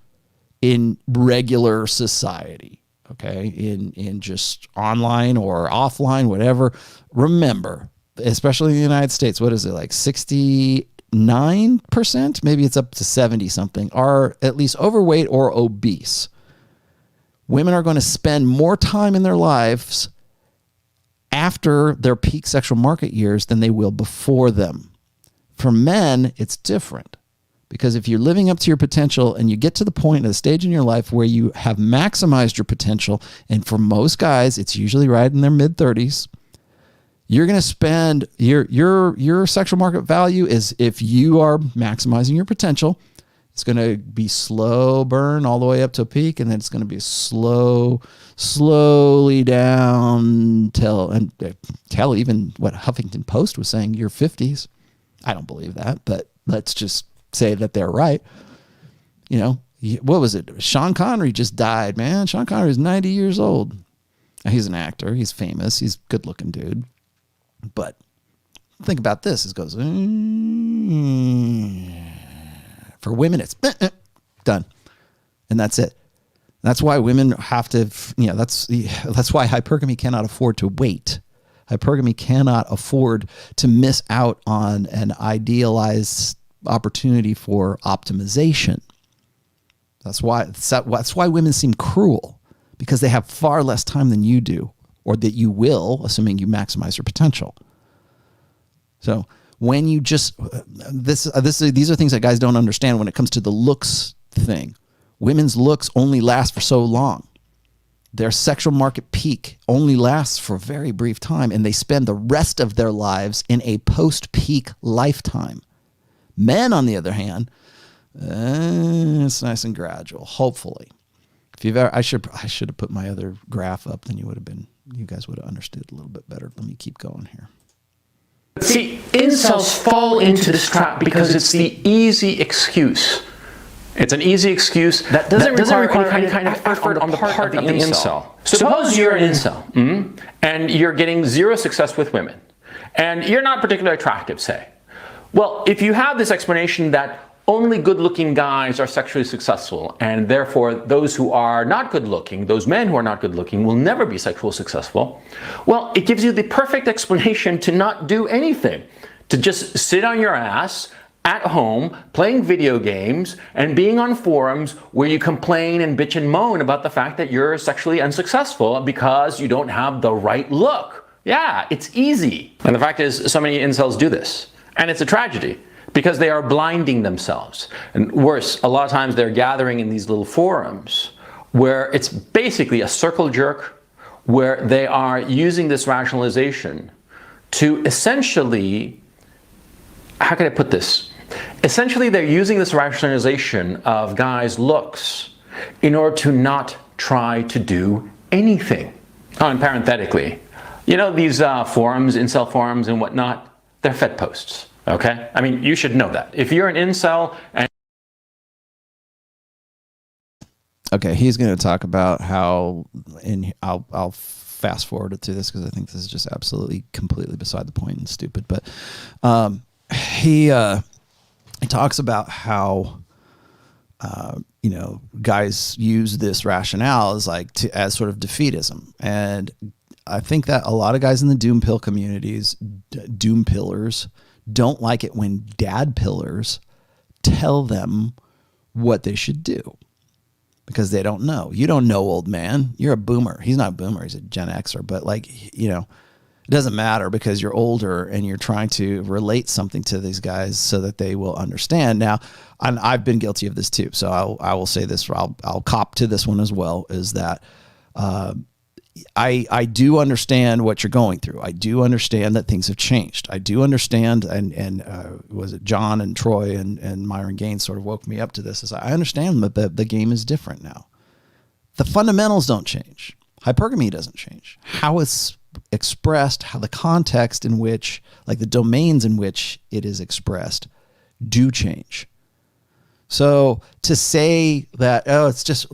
in regular society. Okay. In just online or offline, whatever. Remember, especially in the United States, what is it, like 69%? Maybe it's up to 70 something are at least overweight or obese. Women are going to spend more time in their lives after their peak sexual market years than they will before them. For men, it's different, because if you're living up to your potential and you get to the point, at a stage in your life where you have maximized your potential, and for most guys, it's usually right in their mid-30s, you're going to spend your sexual market value is, if you are maximizing your potential, it's going to be slow burn all the way up to a peak, and then it's going to be slowly down till even what Huffington Post was saying, your 50s. I don't believe that, but let's just say that they're right. You know, what was it? Sean Connery just died, man. Sean Connery is 90 years old. He's an actor. He's famous. He's a good looking dude. But think about this. It goes, for women, it's done. And that's it. That's why women have to, you know, that's why hypergamy cannot afford to wait. Hypergamy cannot afford to miss out on an idealized opportunity for optimization. That's why women seem cruel, because they have far less time than you do, or that you will, assuming you maximize your potential. So when you just, these are things that guys don't understand when it comes to the looks thing. Women's looks only last for so long. Their sexual market peak only lasts for a very brief time, and they spend the rest of their lives in a post-peak lifetime. Men, on the other hand, it's nice and gradual, hopefully. If you've ever, I should have put my other graph up, then you guys would have understood a little bit better. Let me keep going here. See, incels fall into this trap because it's the easy excuse. It's an easy excuse that doesn't require any kind of effort on the part of the incel. Suppose you're an incel, and you're getting zero success with women, and you're not particularly attractive, say. Well, if you have this explanation that only good-looking guys are sexually successful, and therefore those who are not good-looking, those men who are not good-looking, will never be sexually successful, well, it gives you the perfect explanation to not do anything, to just sit on your ass at home playing video games and being on forums where you complain and bitch and moan about the fact that you're sexually unsuccessful because you don't have the right look. Yeah, it's easy. And the fact is, so many incels do this, and it's a tragedy, because they are blinding themselves. And worse, a lot of times they're gathering in these little forums where it's basically a circle jerk, where they are using this rationalization to essentially, how can I put this? Essentially, they're using this rationalization of guys' looks in order to not try to do anything. Oh, and parenthetically, you know, these forums, incel forums and whatnot, they're fed posts. Okay? I mean, you should know that. If you're an incel and... Okay, he's going to talk about how, and I'll fast forward it to this because I think this is just absolutely, completely beside the point and stupid. But he talks about how, you know, guys use this rationale as as sort of defeatism. And I think that a lot of guys in the doom pill communities, doom pillars, don't like it when dad pillars tell them what they should do, because they don't know. You don't know, old man. You're a boomer. He's not a boomer. He's a Gen Xer. But, like, you know, it doesn't matter because you're older and you're trying to relate something to these guys so that they will understand. Now, I've been guilty of this too. So I will say this, or I'll cop to this one as well, is that I do understand what you're going through. I do understand that things have changed. I do understand, and was it John and Troy and Myron Gaines sort of woke me up to this, is I understand that the game is different now. The fundamentals don't change. Hypergamy doesn't change. How it's expressed, how the context in which, like the domains in which it is expressed, do change. So to say that, oh, it's just,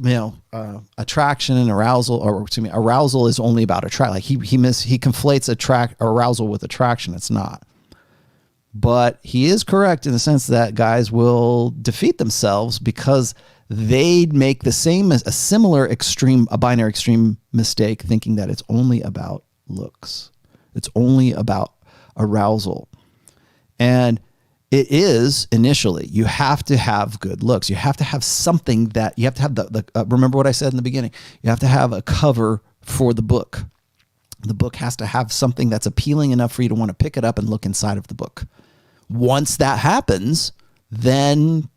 attraction and arousal, or excuse me, arousal is only about attract. Like he conflates arousal with attraction. It's not. But he is correct in the sense that guys will defeat themselves because they make a binary extreme mistake, thinking that it's only about looks. It's only about arousal. And it is initially. You have to have good looks. You have to have something that you have to have remember what I said in the beginning. You have to have a cover for the book. The book has to have something that's appealing enough for you to want to pick it up and look inside of the book. Once that happens, then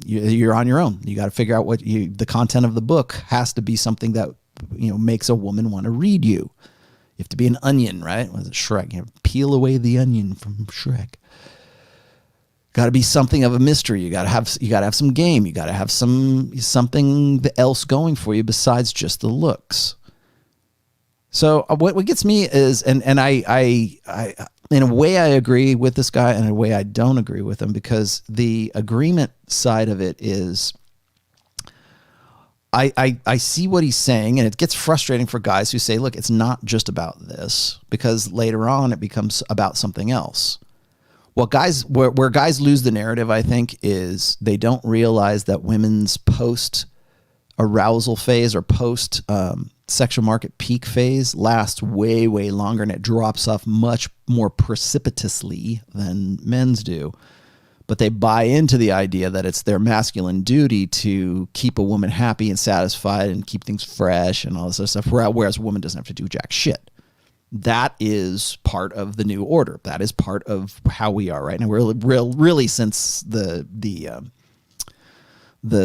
you're on your own. You got to figure out the content of the book has to be something that makes a woman want to read you. You have to be an onion, right? Was it Shrek? You peel away the onion from Shrek. Got to be something of a mystery. You got to have some game. You got to have something else going for you besides just the looks. So what gets me is, and I in a way I agree with this guy, and in a way I don't agree with him, because the agreement side of it is, I see what he's saying, and it gets frustrating for guys who say, look, it's not just about this, because later on it becomes about something else. Where guys lose the narrative, I think, is they don't realize that women's post-arousal phase or post-sexual market peak phase lasts way, way longer, and it drops off much more precipitously than men's do. But they buy into the idea that it's their masculine duty to keep a woman happy and satisfied and keep things fresh and all this other stuff, whereas a woman doesn't have to do jack shit. That is part of the new order. That is part of how we are right now. We're really since the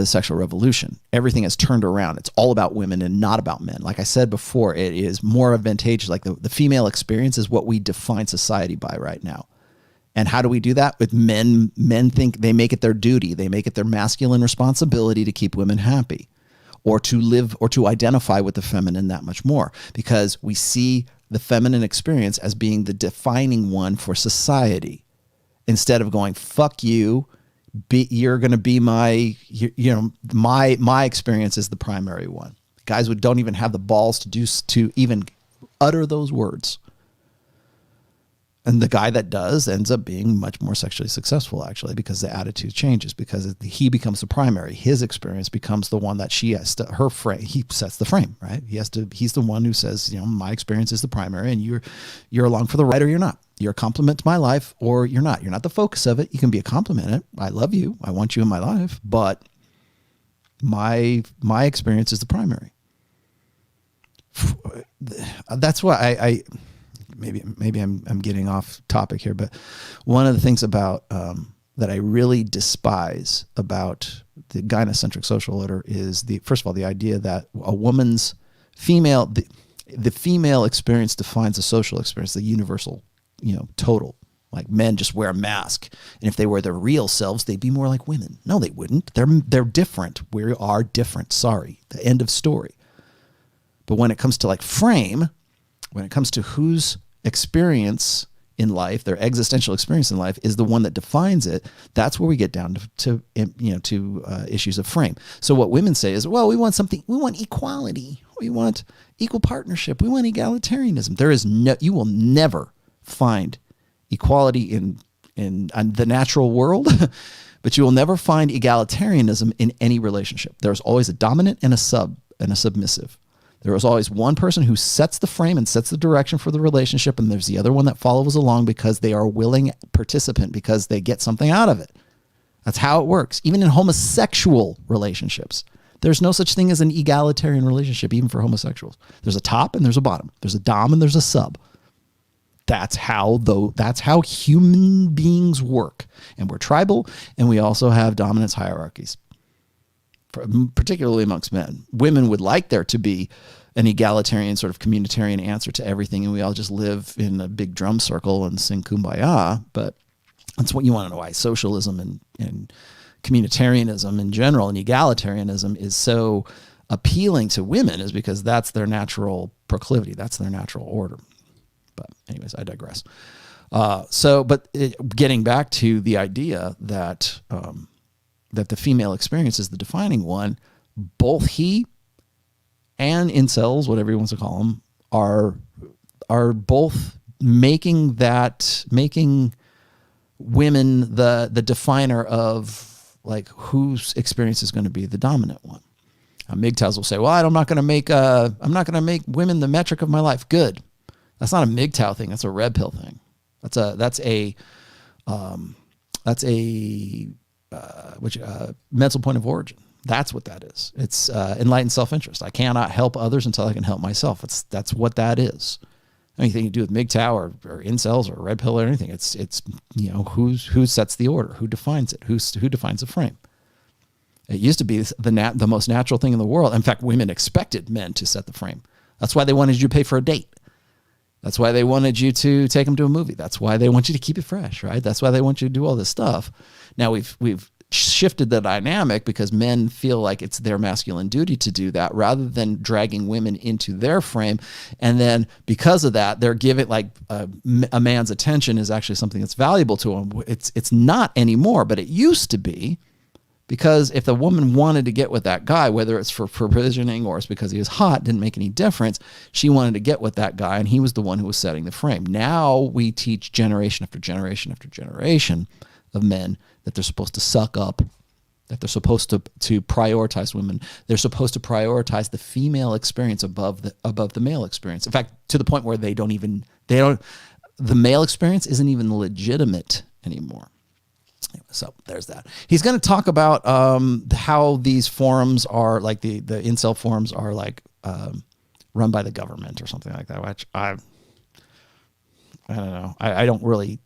sexual revolution, everything has turned around. It's all about women and not about men. Like I said before, it is more advantageous. Like the female experience is what we define society by right now. And how do we do that? With men? Men think they make it their duty. They make it their masculine responsibility to keep women happy, or to live or to identify with the feminine that much more, because we see the feminine experience as being the defining one for society, instead of going, fuck you, you're going to be my experience is the primary one. Guys don't even have the balls to even utter those words. And the guy that does ends up being much more sexually successful, actually, because the attitude changes, because he becomes the primary. His experience becomes the one that she has to, her frame. He sets the frame, right? He's the one who says, my experience is the primary, and you're along for the ride or you're not. You're a compliment to my life or you're not. You're not the focus of it. You can be a compliment. I love you. I want you in my life, but my experience is the primary. That's why I maybe I'm getting off topic here, but one of the things about that I really despise about the gynocentric social order is first of all the idea that a woman's the female experience defines the social experience, the universal, total. Like men just wear a mask, and if they were their real selves, they'd be more like women. No, they wouldn't. They're different. We are different. Sorry, the end of story. But when it comes to when it comes to whose experience in life, their existential experience in life is the one that defines it, that's where we get down to issues of frame. So what women say is, well, we want equality. We want equal partnership. We want egalitarianism. You will never find equality in the natural world, but you will never find egalitarianism in any relationship. There's always a dominant and a submissive. There is always one person who sets the frame and sets the direction for the relationship, and there's the other one that follows along because they are a willing participant, because they get something out of it. That's how it works. Even in homosexual relationships, there's no such thing as an egalitarian relationship, even for homosexuals. There's a top and there's a bottom. There's a dom and there's a sub. That's how human beings work. And we're tribal, and we also have dominance hierarchies, particularly amongst men. Women would like there to be an egalitarian sort of communitarian answer to everything, and we all just live in a big drum circle and sing kumbaya. But that's what you want to know why socialism and communitarianism in general and egalitarianism is so appealing to women, is because that's their natural proclivity, that's their natural order. But anyways, I digress. Getting back to the idea that that the female experience is the defining one, both he and incels, whatever he wants to call them, are both making women the definer of like whose experience is going to be the dominant one. MGTOWs will say, "Well, I'm not going to make women the metric of my life." Good. That's not a MGTOW thing. That's a red pill thing. That's a mental point of origin. That's what that is. It's enlightened self-interest. I cannot help others until I can help myself. That's what that is. Anything to do with MGTOW or incels or red pill or anything. It's who sets the order, who defines it, who defines the frame. It used to be the most natural thing in the world. In fact, women expected men to set the frame. That's why they wanted you to pay for a date. That's why they wanted you to take them to a movie. That's why they want you to keep it fresh, right? That's why they want you to do all this stuff. Now we've shifted the dynamic because men feel like it's their masculine duty to do that rather than dragging women into their frame. And then because of that, they're giving like a man's attention is actually something that's valuable to him. It's not anymore, but it used to be. Because if the woman wanted to get with that guy, whether it's for provisioning or it's because he was hot, didn't make any difference. She wanted to get with that guy, and he was the one who was setting the frame. Now we teach generation after generation after generation of men that they're supposed to suck up, that they're supposed to prioritize women. They're supposed to prioritize the female experience above the male experience. In fact, to the point where the male experience isn't even legitimate anymore. So there's that. He's going to talk about how these forums are like the incel forums are like run by the government or something like that. Which I don't know. I don't really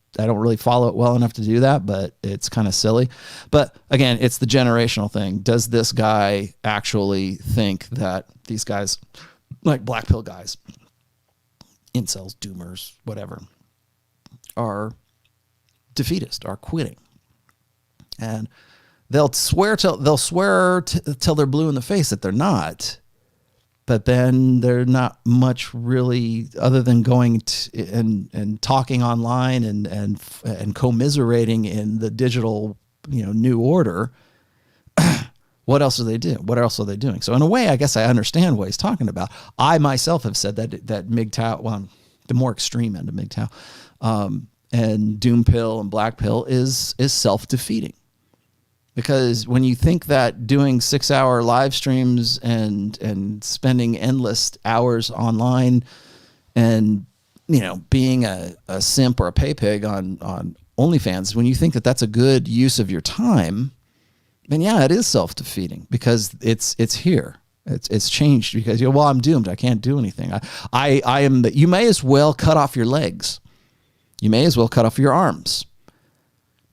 follow it well enough to do that, but it's kind of silly. But again, it's the generational thing. Does this guy actually think that these guys, like black pill guys, incels, doomers, whatever, are defeatist, are quitting? And they'll swear till they're blue in the face that they're not, but then they're not much really other than going and talking online and commiserating in the digital new order. What else do they do? What else are they doing? So in a way, I guess I understand what he's talking about. I myself have said that MGTOW, well, the more extreme end of MGTOW, and doom pill and black pill is self-defeating. Because when you think that doing 6-hour live streams and spending endless hours online and, being a simp or a pay pig on OnlyFans, when you think that that's a good use of your time, then yeah, it is self-defeating because it's here. It's changed because I'm doomed. I can't do anything. You may as well cut off your legs. You may as well cut off your arms.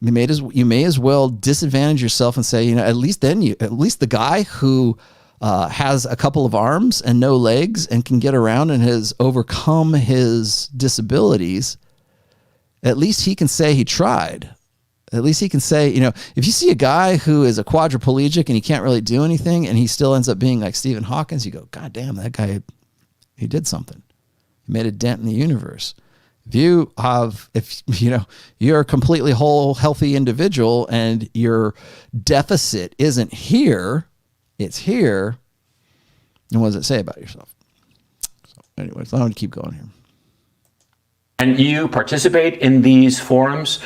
You may as well disadvantage yourself and say, at least the guy who has a couple of arms and no legs and can get around and has overcome his disabilities, at least he can say he tried. At least he can say, if you see a guy who is a quadriplegic and he can't really do anything and he still ends up being like Stephen Hawking, you go, God damn, that guy, he did something. He made a dent in the universe. If you're a completely whole, healthy individual and your deficit isn't here, it's here, then what does it say about yourself? So anyways, I'm going to keep going here. And you participate in these forums,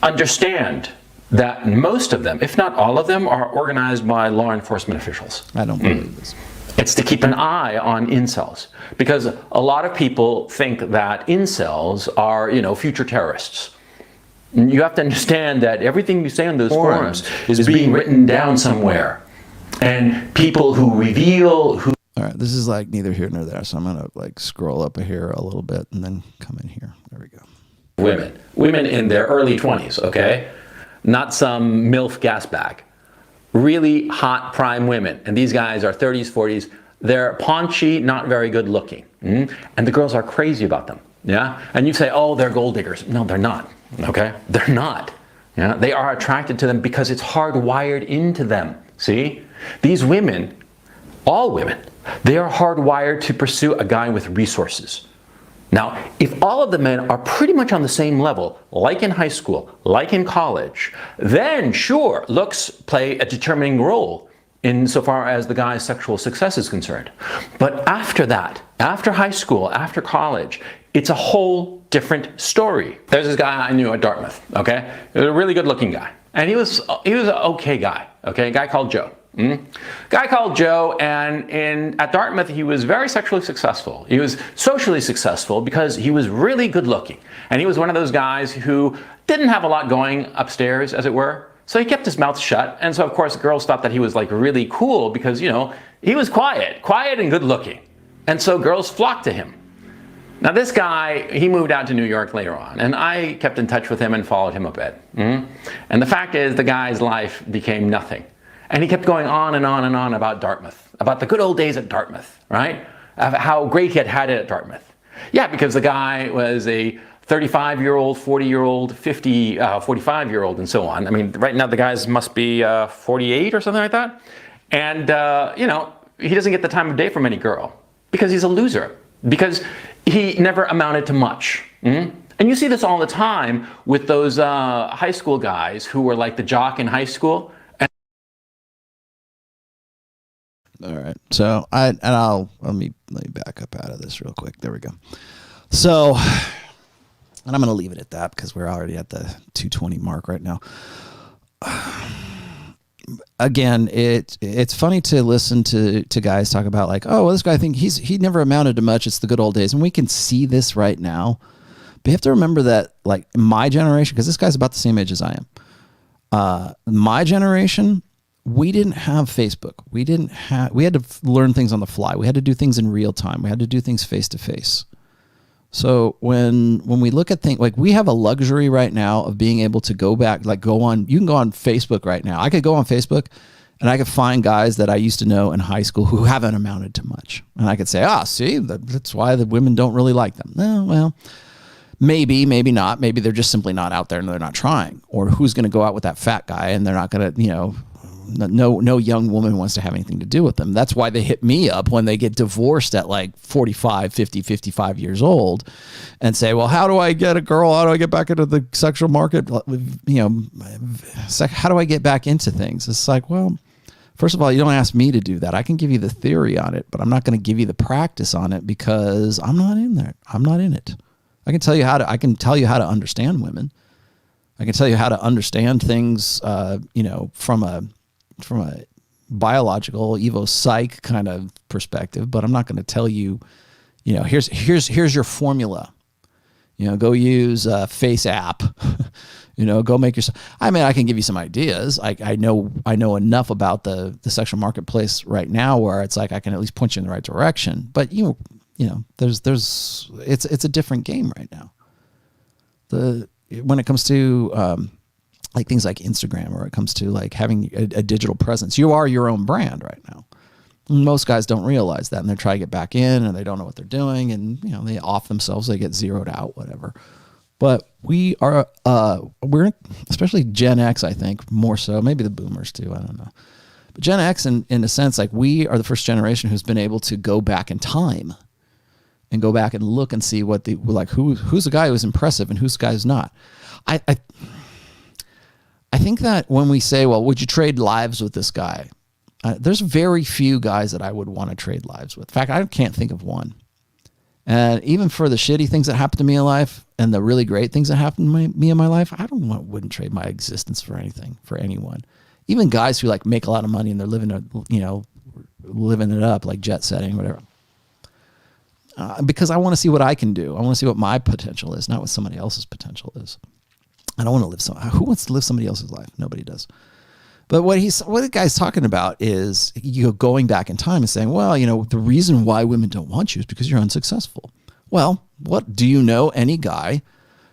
understand that most of them, if not all of them, are organized by law enforcement officials. I don't believe this. It's to keep an eye on incels, because a lot of people think that incels are, future terrorists. And you have to understand that everything you say on those forums is being written down somewhere. And people who reveal who... All right, this is like neither here nor there, so I'm going to scroll up here a little bit and then come in here. There we go. Women in their early 20s, okay? Not some MILF gas bag. Really hot prime women, and these guys are 30s, 40s, They're paunchy, not very good looking. And the girls are crazy about them. Yeah. And you say, oh, they're gold diggers. No, they're not. Okay. They're not. Yeah. They are attracted to them because it's hardwired into them. See, these women, all women, they are hardwired to pursue a guy with resources. Now, if all of the men are pretty much on the same level, like in high school, like in college, then sure, looks play a determining role insofar as the guy's sexual success is concerned. But after that, after high school, after college, it's a whole different story. There's this guy I knew at Dartmouth, okay? He was a really good looking guy. And he was an okay guy, okay? A guy called Joe. Guy called Joe, and at Dartmouth he was very sexually successful. He was socially successful because he was really good looking. And he was one of those guys who didn't have a lot going upstairs, as it were. So he kept his mouth shut. And so of course girls thought that he was like really cool because, you know, he was quiet and good looking. And so girls flocked to him. Now this guy, he moved out to New York later on, and I kept in touch with him and followed him a bit. And the fact is the guy's life became nothing. And he kept going on and on and on about Dartmouth, about the good old days at Dartmouth, right? Of how great he had it at Dartmouth. Yeah, because the guy was a 35-year-old, 40-year-old, 45-year-old, and so on. I mean, right now the guys must be 48 or something like that. And, you know, he doesn't get the time of day from any girl because he's a loser, because he never amounted to much. And you see this all the time with those high school guys who were like the jock in high school. All right. So let me back up out of this real quick. There we go. So, and I'm going to leave it at that because we're already at the 2:20 mark right now. Again, it's funny to listen to guys talk about like, oh, well, this guy, I think he never amounted to much. It's the good old days. And we can see this right now. But you have to remember that like my generation, because this guy's about the same age as I am. My generation, we didn't have Facebook. We had to learn things on the fly. We had to do things in real time. We had to do things face to face. So when we look at things, like we have a luxury right now of being able to go back, like you can go on Facebook right now. I could go on Facebook and I could find guys that I used to know in high school who haven't amounted to much. And I could say, see, that's why the women don't really like them. No, well, maybe not. Maybe they're just simply not out there and they're not trying. Or who's going to go out with that fat guy and they're not going to, you know, no young woman wants to have anything to do with them. That's why they hit me up when they get divorced at like 45, 50, 55 years old and say, well, how do I get a girl? How do I get back into the sexual market? You know, how do I get back into things? It's like, well, first of all, you don't ask me to do that. I can give you the theory on it, but I'm not going to give you the practice on it because I'm not in there. I'm not in it. I can tell you how to understand women. I can tell you how to understand things, you know, from a biological evo psych kind of perspective, but I'm not going to tell you, you know, here's your formula, you know, go use a face app, you know, go make yourself. I mean, I can give you some ideas. I know enough about the sexual marketplace right now where it's like I can at least point you in the right direction. But you know, it's a different game right now. When it comes to like things like Instagram, or it comes to like having a digital presence, you are your own brand right now. Most guys don't realize that, and they're trying to get back in, and they don't know what they're doing, and you know they off themselves, they get zeroed out, whatever. But we're especially Gen X, I think more so, maybe the Boomers too, I don't know. But Gen X, in a sense, like we are the first generation who's been able to go back in time and go back and look and see what who's the guy who's impressive and who's the guy who's not. I think that when we say, well, would you trade lives with this guy? There's very few guys that I would want to trade lives with. In fact, I can't think of one. And even for the shitty things that happened to me in life and the really great things that happened to me in my life, wouldn't trade my existence for anything, for anyone. Even guys who like make a lot of money and they're living it up, like jet setting, whatever. Because I want to see what I can do. I want to see what my potential is, not what somebody else's potential is. I don't want to live who wants to live somebody else's life? Nobody does. But what the guy's talking about is going back in time and saying, well, you know, the reason why women don't want you is because you're unsuccessful. Well, what do you know any guy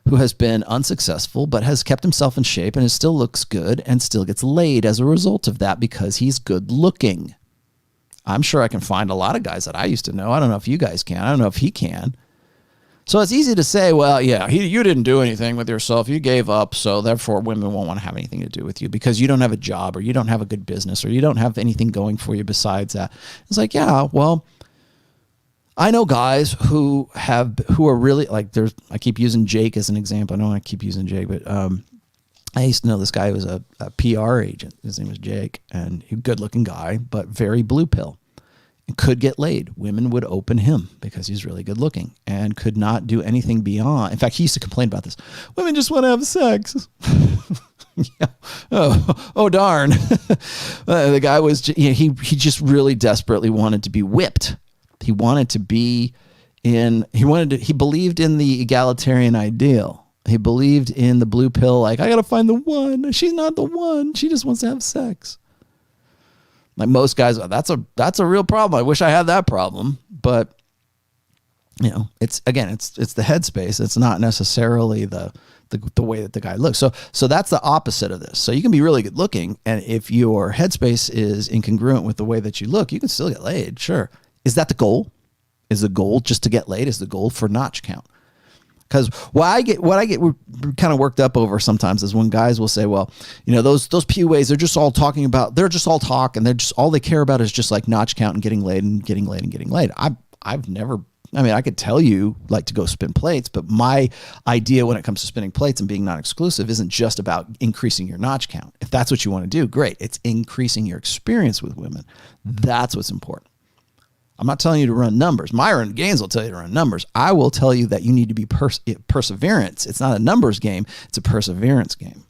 who has been unsuccessful but has kept himself in shape and still looks good and still gets laid as a result of that because he's good looking? I'm sure I can find a lot of guys that I used to know. I don't know if you guys can. I don't know if he can. So it's easy to say, well, yeah, you didn't do anything with yourself. You gave up, so therefore women won't want to have anything to do with you because you don't have a job or you don't have a good business or you don't have anything going for you besides that. It's like, yeah, well, I know guys who are really like, I keep using Jake as an example. I don't want to keep using Jake, but I used to know this guy who was a PR agent. His name was Jake, and he was a good-looking guy, but very blue pill. And could get laid. Women would open him because he's really good looking and could not do anything beyond. In fact, he used to complain about this. Women just want to have sex. Yeah. Oh, darn. The guy was, he just really desperately wanted to be whipped. He wanted to be he believed in the egalitarian ideal. He believed in the blue pill, like, I got to find the one. She's not the one. She just wants to have sex. Like most guys, that's a real problem. I wish I had that problem, but it's the headspace. It's not necessarily the way that the guy looks. So that's the opposite of this. So you can be really good looking, and if your headspace is incongruent with the way that you look, you can still get laid. Sure. Is that the goal? Is the goal just to get laid? Is the goal for notch count? Because what I get kind of worked up over sometimes is when guys will say, well, those PUAs, they're just all talking about, they're just all talk, and they're just, all they care about is just like notch count and getting laid and getting laid and getting laid. I've never, I could tell you like to go spin plates, but my idea when it comes to spinning plates and being non-exclusive isn't just about increasing your notch count. If that's what you want to do, great. It's increasing your experience with women. That's what's important. I'm not telling you to run numbers. Myron Gaines will tell you to run numbers. I will tell you that you need to be perseverance. It's not a numbers game. It's a perseverance game.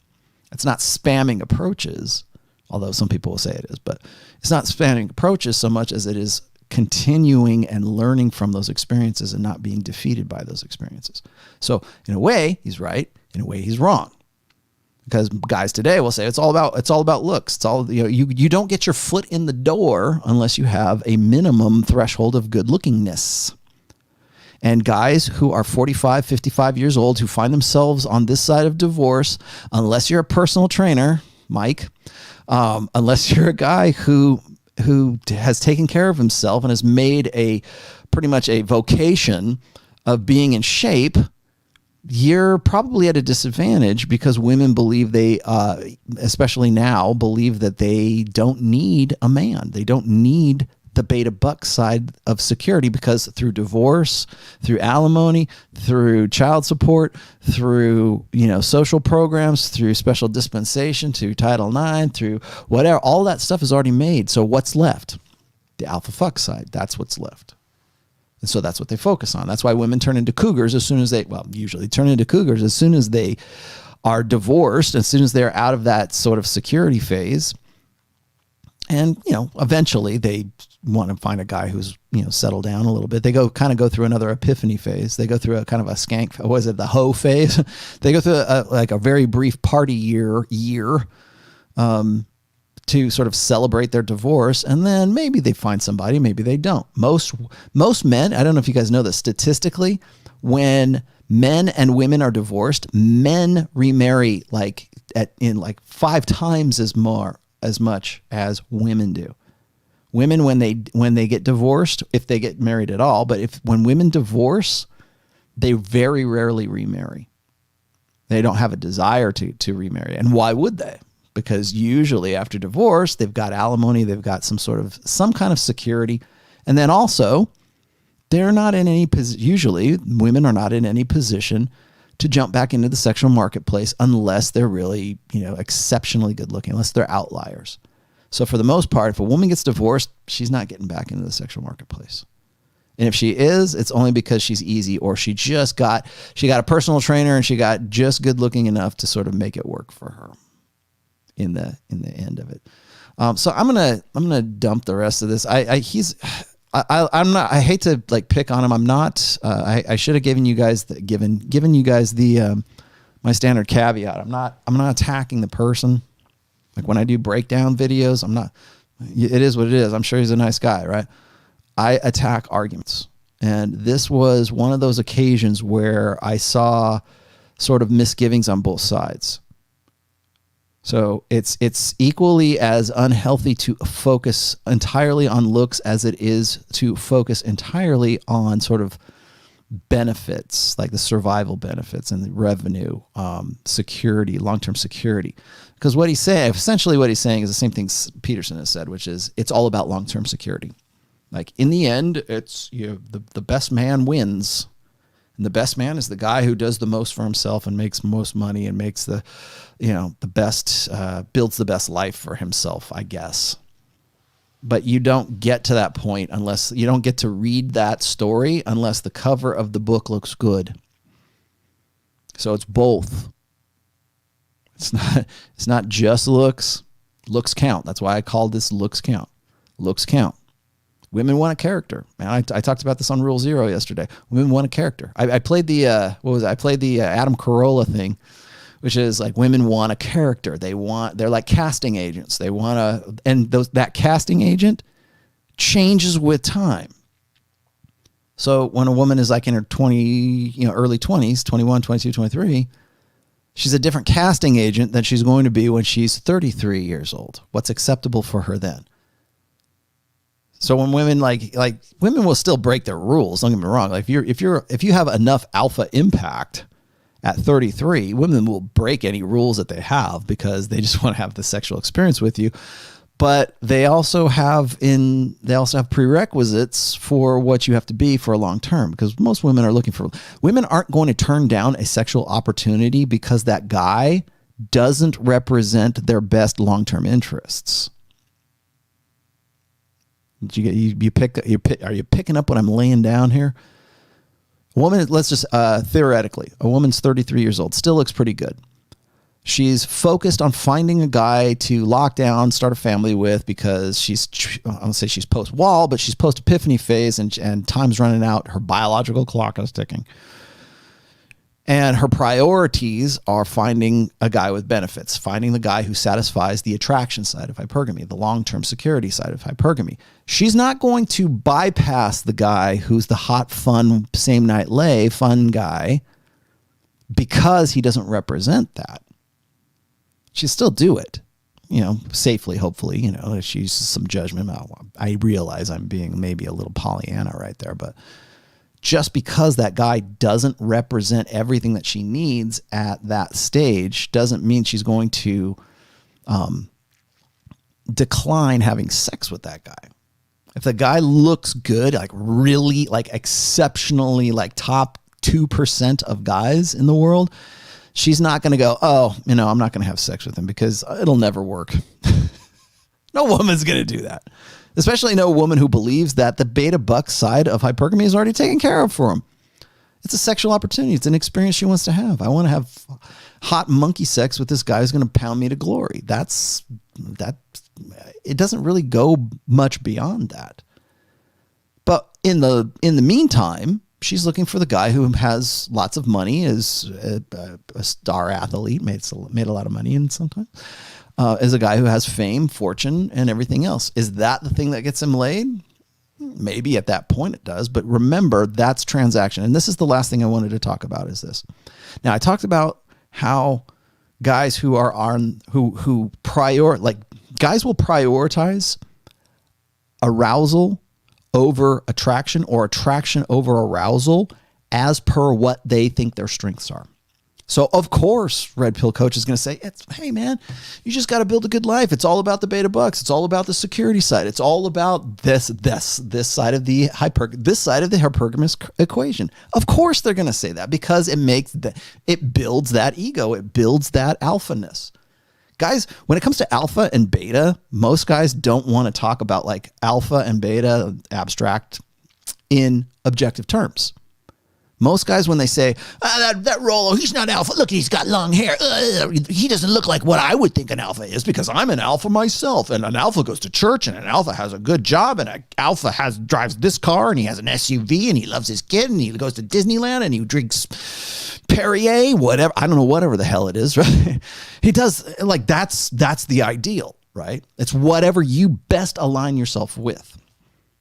It's not spamming approaches, although some people will say it is, but it's not spamming approaches so much as it is continuing and learning from those experiences and not being defeated by those experiences. So in a way, he's right. In a way, he's wrong. Because guys today will say it's all about looks. It's all, you don't get your foot in the door unless you have a minimum threshold of good lookingness. And guys who are 45, 55 years old who find themselves on this side of divorce, unless you're a personal trainer, Mike, unless you're a guy who has taken care of himself and has made pretty much a vocation of being in shape, you're probably at a disadvantage because women believe especially now, believe that they don't need a man. They don't need the beta buck side of security because through divorce, through alimony, through child support, through, social programs, through special dispensation, through Title IX, through whatever, all that stuff is already made. So what's left? The alpha fuck side. That's what's left. And so that's what they focus on. That's why women turn into cougars as soon as usually turn into cougars as soon as they are divorced, as soon as they're out of that sort of security phase. And, eventually they want to find a guy who's, settled down a little bit. They go through another epiphany phase. They go through a kind of a skank, what is it, the hoe phase? They go through a very brief party year, to sort of celebrate their divorce, and then maybe they find somebody, maybe they don't. Most men, I don't know if you guys know this, statistically, when men and women are divorced, men remarry in 5 times as much as women do. Women, when they get divorced, if they get married at all, but when women divorce, they very rarely remarry. They don't have a desire to remarry. And why would they? Because usually after divorce, they've got alimony, they've got some kind of security. And then also, usually women are not in any position to jump back into the sexual marketplace unless they're really, exceptionally good looking, unless they're outliers. So for the most part, if a woman gets divorced, she's not getting back into the sexual marketplace. And if she is, it's only because she's easy, or she got a personal trainer and she got just good looking enough to sort of make it work for her. In the end of it. So I'm gonna dump the rest of this. I hate to pick on him. I'm not, I should have given you guys the my standard caveat. I'm not attacking the person. Like when I do breakdown videos, it is what it is. I'm sure he's a nice guy, right? I attack arguments. And this was one of those occasions where I saw sort of misgivings on both sides. So it's equally as unhealthy to focus entirely on looks as it is to focus entirely on sort of benefits, like the survival benefits and the revenue, security, long-term security. Because what he's saying, essentially what he's saying is the same thing Peterson has said, which is it's all about long-term security. Like in the end, it's the best man wins. And the best man is the guy who does the most for himself and makes most money and makes the best, builds the best life for himself, I guess. But you don't get to that point unless you don't get to read that story unless the cover of the book looks good. So it's both. It's not just looks. Looks count. That's why I called this looks count. Looks count. Women want a character. Man, I talked about this on Rule Zero yesterday. Women want a character. I played the I played the Adam Carolla thing, which is like women want a character. They're like casting agents. They want that casting agent changes with time. So when a woman is like in her early 20s, 21, 22, 23, she's a different casting agent than she's going to be when she's 33 years old. What's acceptable for her then? So when women like women will still break their rules. Don't get me wrong. Like if you have enough alpha impact at 33, women will break any rules that they have because they just want to have the sexual experience with you. But they also have prerequisites for what you have to be for a long term, because most women aren't going to turn down a sexual opportunity because that guy doesn't represent their best long-term interests. Are you picking up what I'm laying down here? A woman, let's just theoretically, a woman's 33 years old, still looks pretty good. She's focused on finding a guy to lock down, start a family with, because I don't say she's post-wall, but she's post-epiphany phase, and time's running out. Her biological clock is ticking. And her priorities are finding a guy with benefits, finding the guy who satisfies the attraction side of hypergamy, the long-term security side of hypergamy. She's not going to bypass the guy who's the hot, fun, same night lay, fun guy, because he doesn't represent that. She'll still do it, safely, hopefully, she uses some judgment. I realize I'm being maybe a little Pollyanna right there, but just because that guy doesn't represent everything that she needs at that stage doesn't mean she's going to decline having sex with that guy. If the guy looks good, like really, like exceptionally, like top 2% of guys in the world, she's not going to go, I'm not going to have sex with him because it'll never work. No woman's going to do that. Especially no woman who believes that the beta buck side of hypergamy is already taken care of for him. It's a sexual opportunity. It's an experience she wants to have. I want to have hot monkey sex with this guy who's going to pound me to glory. It doesn't really go much beyond that. But in the meantime, she's looking for the guy who has lots of money, is a star athlete, made a lot of money, and sometimes is a guy who has fame, fortune, and everything else. Is that the thing that gets him laid? Maybe at that point it does, but remember, that's transaction. And this is the last thing I wanted to talk about is this. Now, I talked about how guys who are guys will prioritize arousal over attraction, or attraction over arousal, as per what they think their strengths are. So of course, Red Pill Coach is going to say, hey man, you just got to build a good life. It's all about the beta bucks. It's all about the security side. It's all about this side of the hypergamous equation. Of course they're going to say that, because it builds that ego. It builds that alphaness. Guys, when it comes to alpha and beta, most guys don't want to talk about like alpha and beta abstract in objective terms. Most guys, when they say, that Rollo, he's not alpha. Look, he's got long hair. He doesn't look like what I would think an alpha is, because I'm an alpha myself. And an alpha goes to church, and an alpha has a good job, and an alpha drives this car, and he has an SUV, and he loves his kid, and he goes to Disneyland, and he drinks Perrier, whatever. I don't know, whatever the hell it is, right? He does, like, that's the ideal, right? It's whatever you best align yourself with.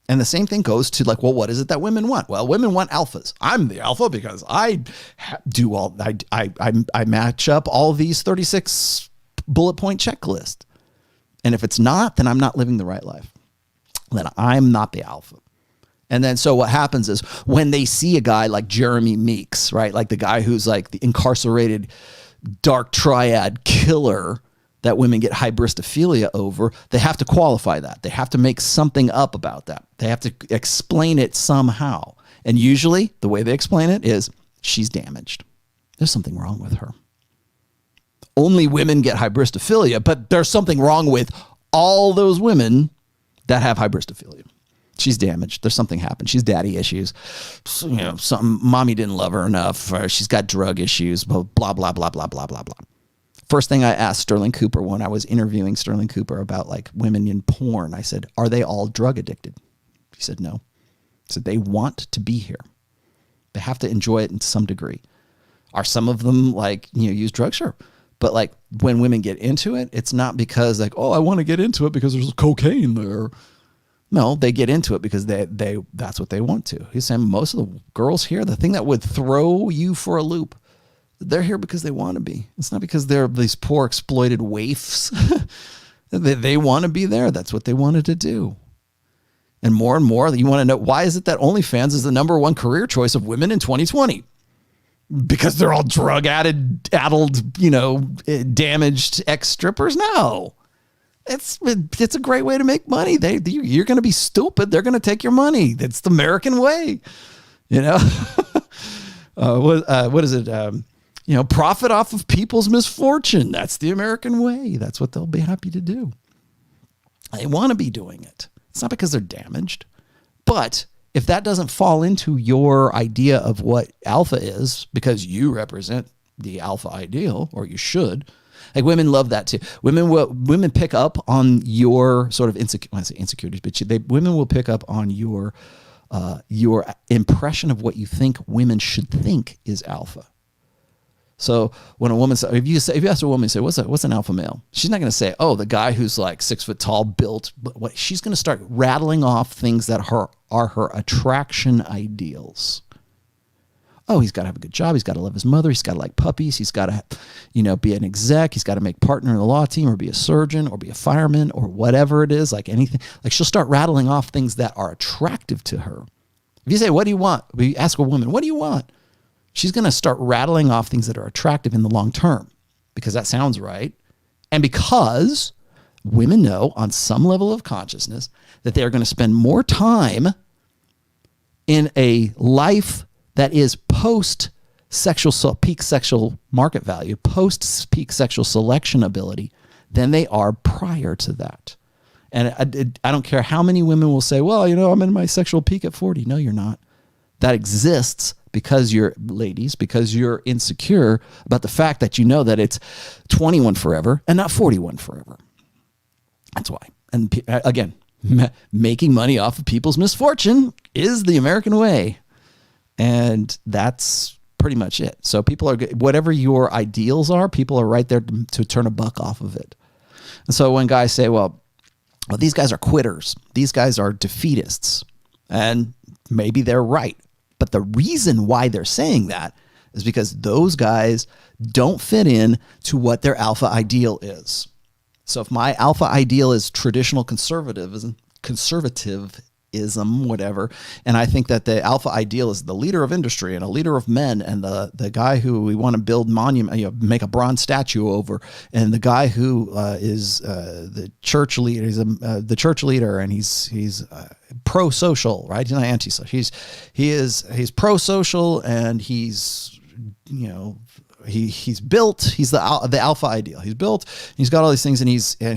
And the same thing goes to like, well, what is it that women want? Well, women want alphas. I'm the alpha because I match up all these 36 bullet point checklist. And if it's not, then I'm not living the right life. Then I'm not the alpha. And then so what happens is when they see a guy like Jeremy Meeks, right? Like the guy who's like the incarcerated dark triad killer that women get hybristophilia over, they have to qualify that. They have to make something up about that. They have to explain it somehow. And usually the way they explain it is she's damaged. There's something wrong with her. Only women get hybristophilia, but there's something wrong with all those women that have hybristophilia. She's damaged. There's something happened. She's daddy issues. So, mommy didn't love her enough. Or she's got drug issues. Blah, blah, blah, blah, blah, blah, blah, blah. First thing I asked Sterling Cooper when I was interviewing Sterling Cooper about like women in porn, I said, are they all drug addicted? He said, no. He said, they want to be here. They have to enjoy it in some degree. Are some of them like, use drugs? Sure. But like when women get into it, it's not because like, oh, I want to get into it because there's cocaine there. No, they get into it because they that's what they want to. He's saying most of the girls here, the thing that would throw you for a loop, they're here because they want to be. It's not because they're these poor exploited waifs. They want to be there. That's what they wanted to do. And more, you want to know, why is it that OnlyFans is the #1 career choice of women in 2020? Because they're all addled, damaged ex-strippers? No. It's a great way to make money. You're going to be stupid. They're going to take your money. That's the American way. What is it? Profit off of people's misfortune. That's the American way. That's what they'll be happy to do. They want to be doing it. It's not because they're damaged. But if that doesn't fall into your idea of what alpha is, because you represent the alpha ideal, or you should. Like women love that too. Women pick up on your sort of insecurities, but women will pick up on your impression of what you think women should think is alpha. So when a woman says, if you ask a woman, say, what's an alpha male? She's not going to say, oh, the guy who's like 6 foot tall, built. But she's going to start rattling off things that are her attraction ideals. Oh, he's got to have a good job. He's got to love his mother. He's got to like puppies. He's got to, be an exec. He's got to make partner in the law team, or be a surgeon, or be a fireman, or whatever it is, like anything. Like she'll start rattling off things that are attractive to her. If you say, what do you want? We ask a woman, what do you want? She's going to start rattling off things that are attractive in the long term, because that sounds right. And because women know on some level of consciousness that they are going to spend more time in a life that is post peak sexual market value, post peak sexual selection ability, than they are prior to that. And I don't care how many women will say, well, I'm in my sexual peak at 40. No, you're not. That exists because you're insecure about the fact that that it's 21 forever and not 41 forever. That's why. And again, making money off of people's misfortune is the American way. And that's pretty much it. So people are, whatever your ideals are, people are right there to turn a buck off of it. And so when guys say, well, these guys are quitters, these guys are defeatists, and maybe they're right. But the reason why they're saying that is because those guys don't fit in to what their alpha ideal is. So if my alpha ideal is traditional conservatism, whatever, and I think that the alpha ideal is the leader of industry and a leader of men, and the guy who we want to build monument, make a bronze statue over, and the guy who is the church leader, he's the church leader, and he's pro-social, right? He's not anti-social. He's pro-social, and he's built. He's the alpha ideal. He's built. He's got all these things, and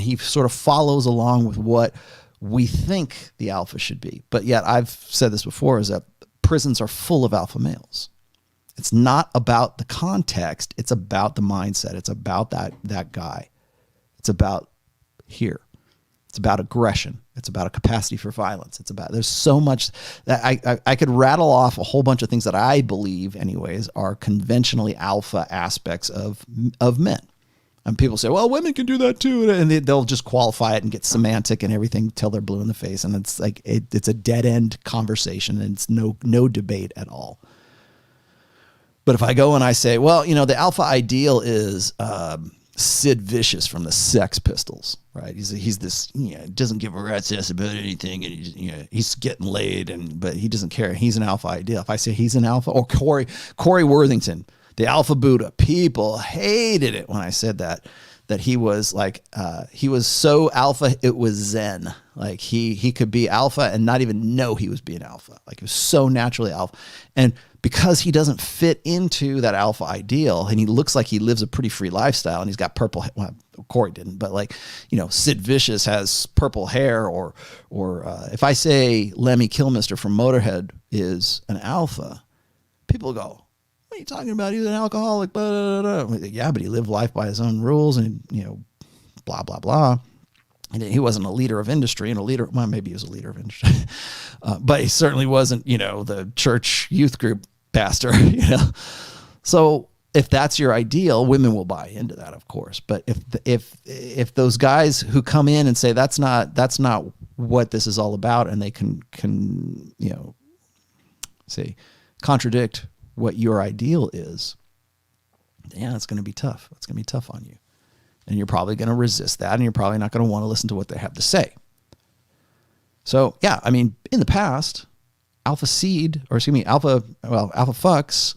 he sort of follows along with what we think the alpha should be. But yet, I've said this before, is that prisons are full of alpha males. It's not about the context. It's about the mindset. It's about that guy. It's about here. It's about aggression. It's about a capacity for violence. There's so much that I could rattle off a whole bunch of things that I believe anyways are conventionally alpha aspects of men. And people say, well, women can do that too. And they'll just qualify it and get semantic and everything till they're blue in the face. And it's like, it's a dead end conversation, and it's no debate at all. But if I go and I say, well, the alpha ideal is Sid Vicious from the Sex Pistols, right? He's this, doesn't give a rat's ass about anything, and he's getting laid, but he doesn't care. He's an alpha ideal. If I say he's an alpha, or Corey Worthington, the Alpha Buddha, people hated it when I said that he was like, he was so alpha, it was zen. Like he could be alpha and not even know he was being alpha. Like he was so naturally alpha. And because he doesn't fit into that alpha ideal, and he looks like he lives a pretty free lifestyle, and he's got purple, well, Corey didn't, but like, Sid Vicious has purple hair, or if I say Lemmy Kilmister from Motorhead is an alpha, people go, what are you talking about? He's an alcoholic. Blah, blah, blah. Yeah, but he lived life by his own rules, and blah blah blah. And he wasn't a leader of industry, and well, maybe he was a leader of industry, but he certainly wasn't, the church youth group pastor. So if that's your ideal, women will buy into that, of course. But if those guys who come in and say that's not what this is all about, and they can say contradict what your ideal is, yeah, it's going to be tough. It's going to be tough on you. And you're probably going to resist that, and you're probably not going to want to listen to what they have to say. So, yeah, I mean, in the past, alpha fucks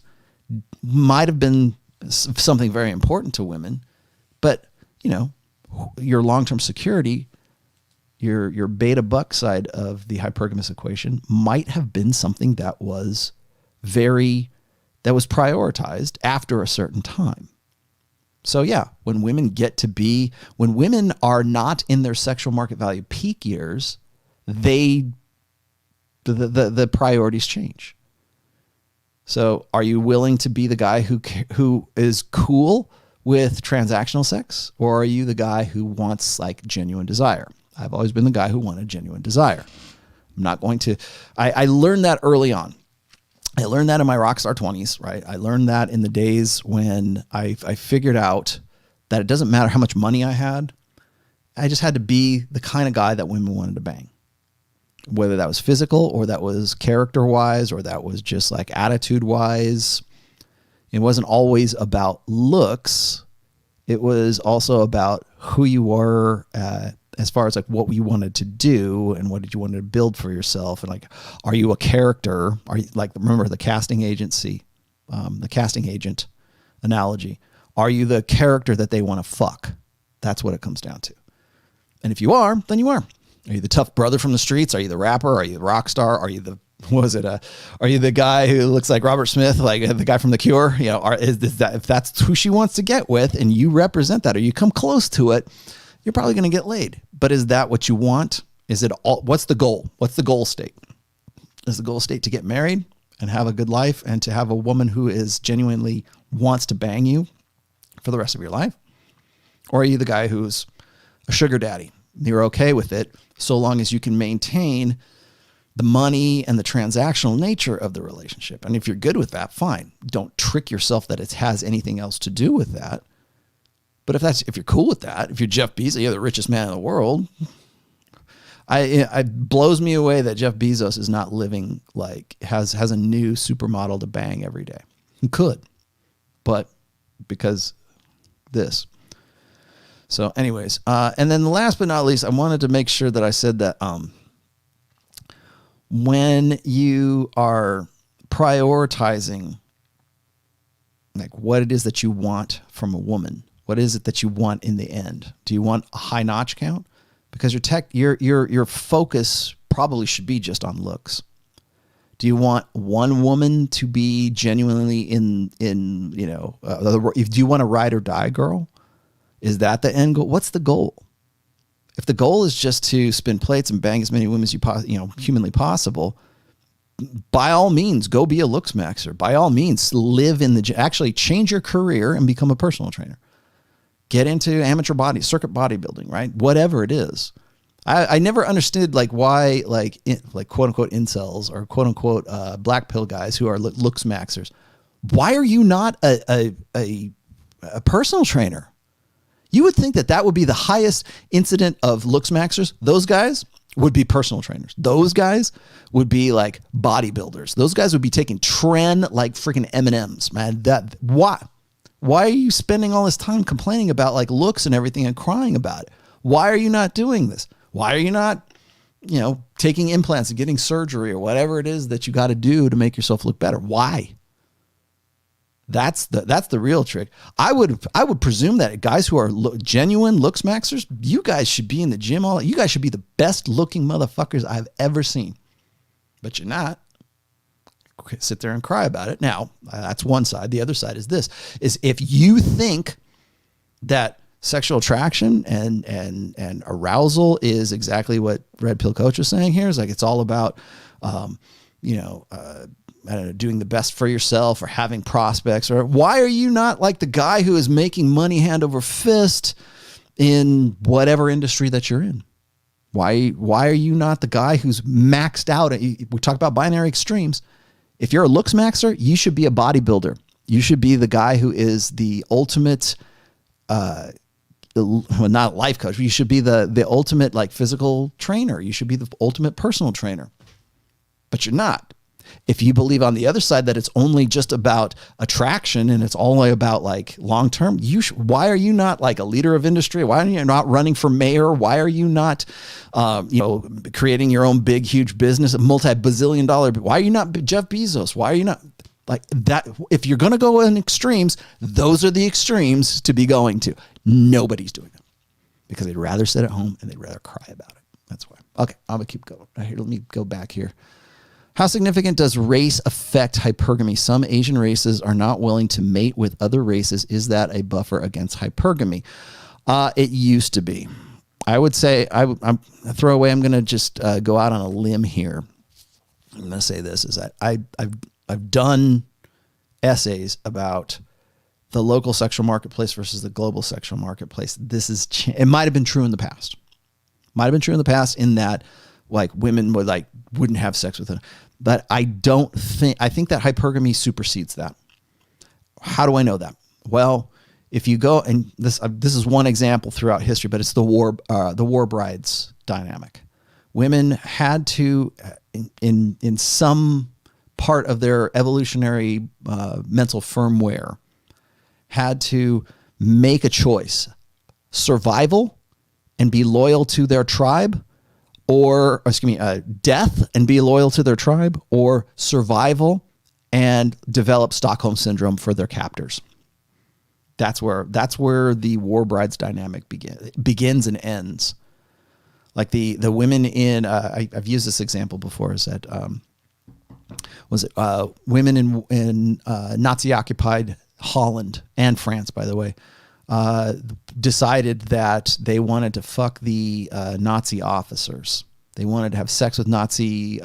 might have been something very important to women, but, your long-term security, your beta buck side of the hypergamous equation might have been something that was prioritized after a certain time. So yeah, when women are not in their sexual market value peak years, the priorities change. So are you willing to be the guy who is cool with transactional sex, or are you the guy who wants like genuine desire? I've always been the guy who wanted genuine desire. I'm not going to, I learned that early on. I learned that in my rockstar 20s, right? I learned that in the days when I figured out that it doesn't matter how much money I had. I just had to be the kind of guy that women wanted to bang. Whether that was physical, or that was character-wise, or that was just like attitude-wise. It wasn't always about looks. It was also about who you were, as far as like what you wanted to do and what did you want to build for yourself. And like, are you a character? Are you like, remember the casting agent analogy? Are you the character that they want to fuck? That's what it comes down to. And if you are, then you are. Are you the tough brother from the streets? Are you the rapper? Are you the rock star? Are you the, are you the guy who looks like Robert Smith, like the guy from The Cure? If that's who she wants to get with, and you represent that, or you come close to it, you're probably going to get laid. But is that what you want? Is it all? What's the goal? What's the goal state? Is the goal state to get married and have a good life, and to have a woman who is genuinely wants to bang you for the rest of your life? Or are you the guy who's a sugar daddy? You're okay with it so long as you can maintain the money and the transactional nature of the relationship. And if you're good with that, fine. Don't trick yourself that it has anything else to do with that. But if you're cool with that, if you're Jeff Bezos, you're the richest man in the world. It blows me away that Jeff Bezos is not living like has a new supermodel to bang every day. He could, but because this. So anyways, and then last but not least, I wanted to make sure that I said that when you are prioritizing like what it is that you want from a woman, what is it that you want in the end? Do you want a high notch count? Because your focus probably should be just on looks. Do you want one woman to be genuinely do you want a ride or die girl? Is that the end goal? What's the goal? If the goal is just to spin plates and bang as many women as humanly possible, by all means, go be a looks maxer. By all means, actually change your career and become a personal trainer. Get into amateur circuit bodybuilding, right? Whatever it is. I never understood like why like quote unquote incels or quote unquote black pill guys who are looks maxers. Why are you not a personal trainer? You would think that would be the highest incident of looks maxers. Those guys would be personal trainers. Those guys would be like bodybuilders. Those guys would be taking tren like freaking M&Ms, man. Why? Why are you spending all this time complaining about like looks and everything and crying about it? Why are you not doing this? Why are you not, taking implants and getting surgery or whatever it is that you got to do to make yourself look better? Why? That's the real trick. I would presume that guys who are genuine looks maxers, you guys should be in the gym you guys should be the best looking motherfuckers I've ever seen. But you're not. Sit there and cry about it. Now, that's one side. The other side is if you think that sexual attraction and arousal is exactly what Red Pill Coach was saying here, is like it's all about I don't know, doing the best for yourself or having prospects, or why are you not like the guy who is making money hand over fist in whatever industry that you're in? Why are you not the guy who's maxed out? We talk about binary extremes. If you're a looks maxer, you should be a bodybuilder. You should be the guy who is the ultimate, not a life coach. You should be the ultimate like physical trainer. You should be the ultimate personal trainer, but you're not. If you believe on the other side that it's only just about attraction and it's only about like long-term, why are you not like a leader of industry? Why are you not running for mayor? Why are you not, creating your own big, huge business, a multi-bazillion dollar? Why are you not Jeff Bezos? Why are you not like that? If you're going to go in extremes, those are the extremes to be going to. Nobody's doing it because they'd rather sit at home and they'd rather cry about it. That's why. Okay. I'm going to keep going. Here, let me go back here. How significant does race affect hypergamy? Some Asian races are not willing to mate with other races. Is that a buffer against hypergamy? It used to be. I would say, I'm a throwaway. I'm going to just go out on a limb here. I'm going to say this, is that I've done essays about the local sexual marketplace versus the global sexual marketplace. It might have been true in the past. Might have been true in the past in that like women wouldn't have sex with it. But I think that hypergamy supersedes that. How do I know that? Well, if you go, and this is one example throughout history, but it's the war brides dynamic. Women had to, in some part of their evolutionary mental firmware, had to make a choice: survival and be loyal to their tribe, or death and be loyal to their tribe, or survival and develop Stockholm syndrome for their captors. That's where the war brides dynamic begins and ends. Like the women in I've used this example before. Is that women in Nazi occupied Holland and France, by the way, decided that they wanted to fuck the Nazi officers. They wanted to have sex with Nazi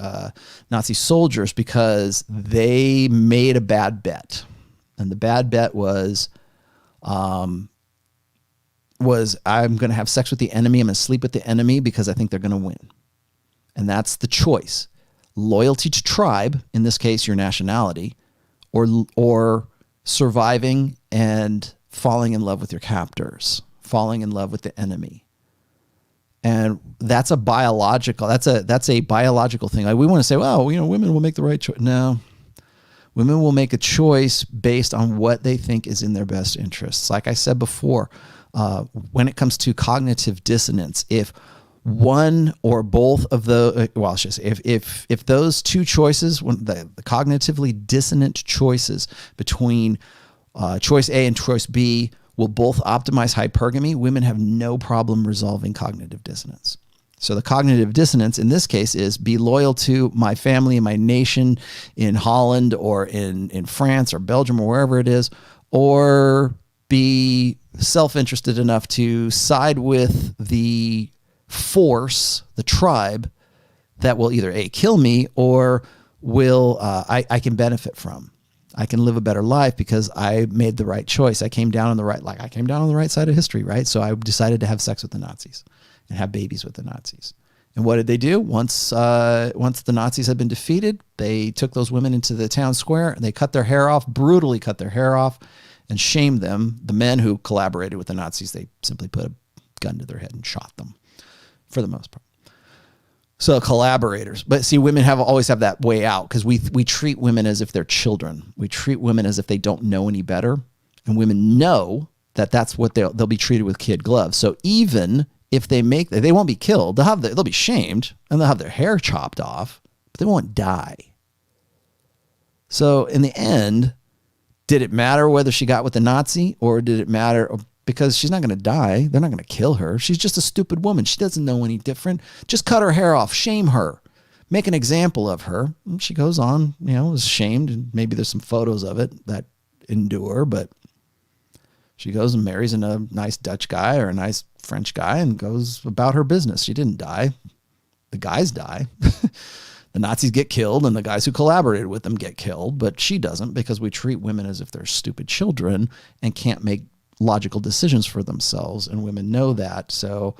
soldiers because they made a bad bet, and the bad bet was I'm going to have sex with the enemy. I'm going to sleep with the enemy because I think they're going to win, and that's the choice: loyalty to tribe, in this case your nationality, or surviving and falling in love with your captors, falling in love with the enemy. And that's a biological thing. Like we want to say, well, women will make the right choice. No, women will make a choice based on what they think is in their best interests. Like I said before, when it comes to cognitive dissonance, if one or both of if those two choices, the cognitively dissonant choices between choice A and choice B will both optimize hypergamy, women have no problem resolving cognitive dissonance. So the cognitive dissonance in this case is be loyal to my family and my nation in Holland or in France or Belgium or wherever it is, or be self-interested enough to side with the force, the tribe, that will either A, kill me, or will I can benefit from. I can live a better life because I made the right choice. I came down on the right side of history, right? So I decided to have sex with the Nazis and have babies with the Nazis. And what did they do? Once the Nazis had been defeated, they took those women into the town square and they cut their hair off, brutally cut their hair off, and shamed them. The men who collaborated with the Nazis, they simply put a gun to their head and shot them, for the most part. So collaborators, but see, women always have that way out because we treat women as if they're children. We treat women as if they don't know any better, And women know that that's what they'll be treated with kid gloves. So even if they won't be killed, they'll be shamed and they'll have their hair chopped off, but they won't die. So in the end, did it matter whether she got with the Nazi, or did it matter because she's not going to die? They're not going to kill her. She's just a stupid woman. She doesn't know any different. Just cut her hair off, shame her, make an example of her. And she goes on, is shamed. And maybe there's some photos of it that endure, but she goes and marries a nice Dutch guy or a nice French guy and goes about her business. She didn't die. The guys die. The Nazis get killed and the guys who collaborated with them get killed, but she doesn't, because we treat women as if they're stupid children and can't make logical decisions for themselves. And women know that, so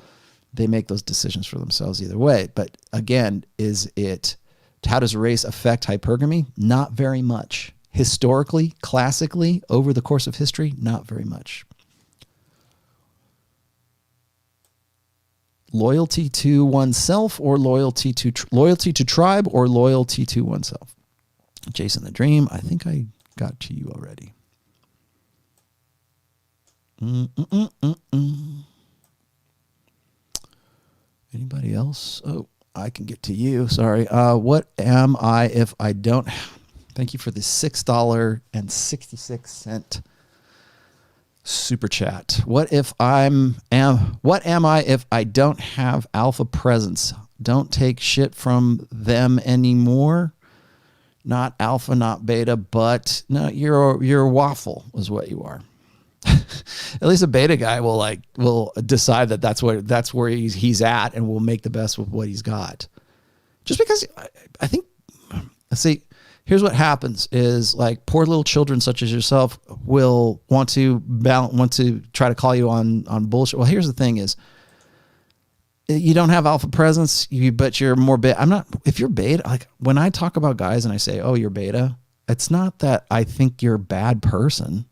they make those decisions for themselves either way. But again, how does race affect hypergamy? Not very much. Historically, classically, over the course of history, not very much. Loyalty to oneself or loyalty to tribe or loyalty to oneself. Jason the Dream, I think I got to you already. Anybody else? Oh, I can get to you. Sorry. What am I if I don't... Thank you for the $6.66 super chat. What am I if I don't have alpha presence? Don't take shit from them anymore. Not alpha, not beta, but no, you're a waffle is what you are. At least a beta guy will decide that that's where he's at and will make the best with what he's got. Just because I think, let's see. Here's what happens is, like, poor little children such as yourself will want to try to call you on bullshit. Well, here's the thing is, you don't have alpha presence, but you're more beta. If you're beta, like when I talk about guys and I say, oh, you're beta, it's not that I think you're a bad person.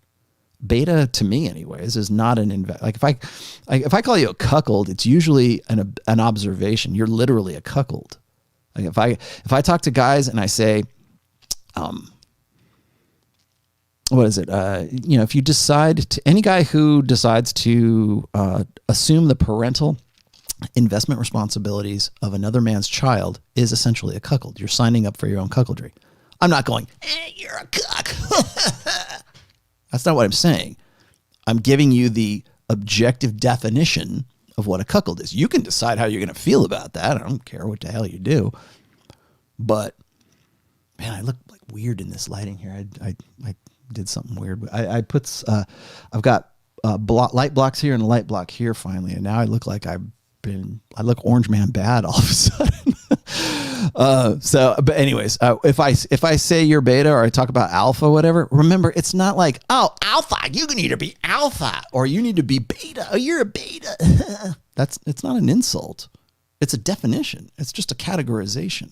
Beta, to me anyways, is not like if I call you a cuckold, it's usually an observation. You're literally a cuckold. Like if I talk to guys and I say, what is it? If you decide to, any guy who decides to assume the parental investment responsibilities of another man's child is essentially a cuckold. You're signing up for your own cuckoldry. I'm not going, you're a cuck. That's not what I'm saying. I'm giving you the objective definition of what a cuckold is. You can decide how you're going to feel about that. I don't care what the hell you do. But man, I look like weird in this lighting here. I did something weird. I put I've got light blocks here and a light block here finally, and now I look like I look Orange Man bad all of a sudden. But anyways, if I say you're beta or I talk about alpha, whatever, remember it's not like, oh, alpha, you need to be alpha, or you need to be beta, oh, you're a beta. It's not an insult. It's a definition. It's just a categorization.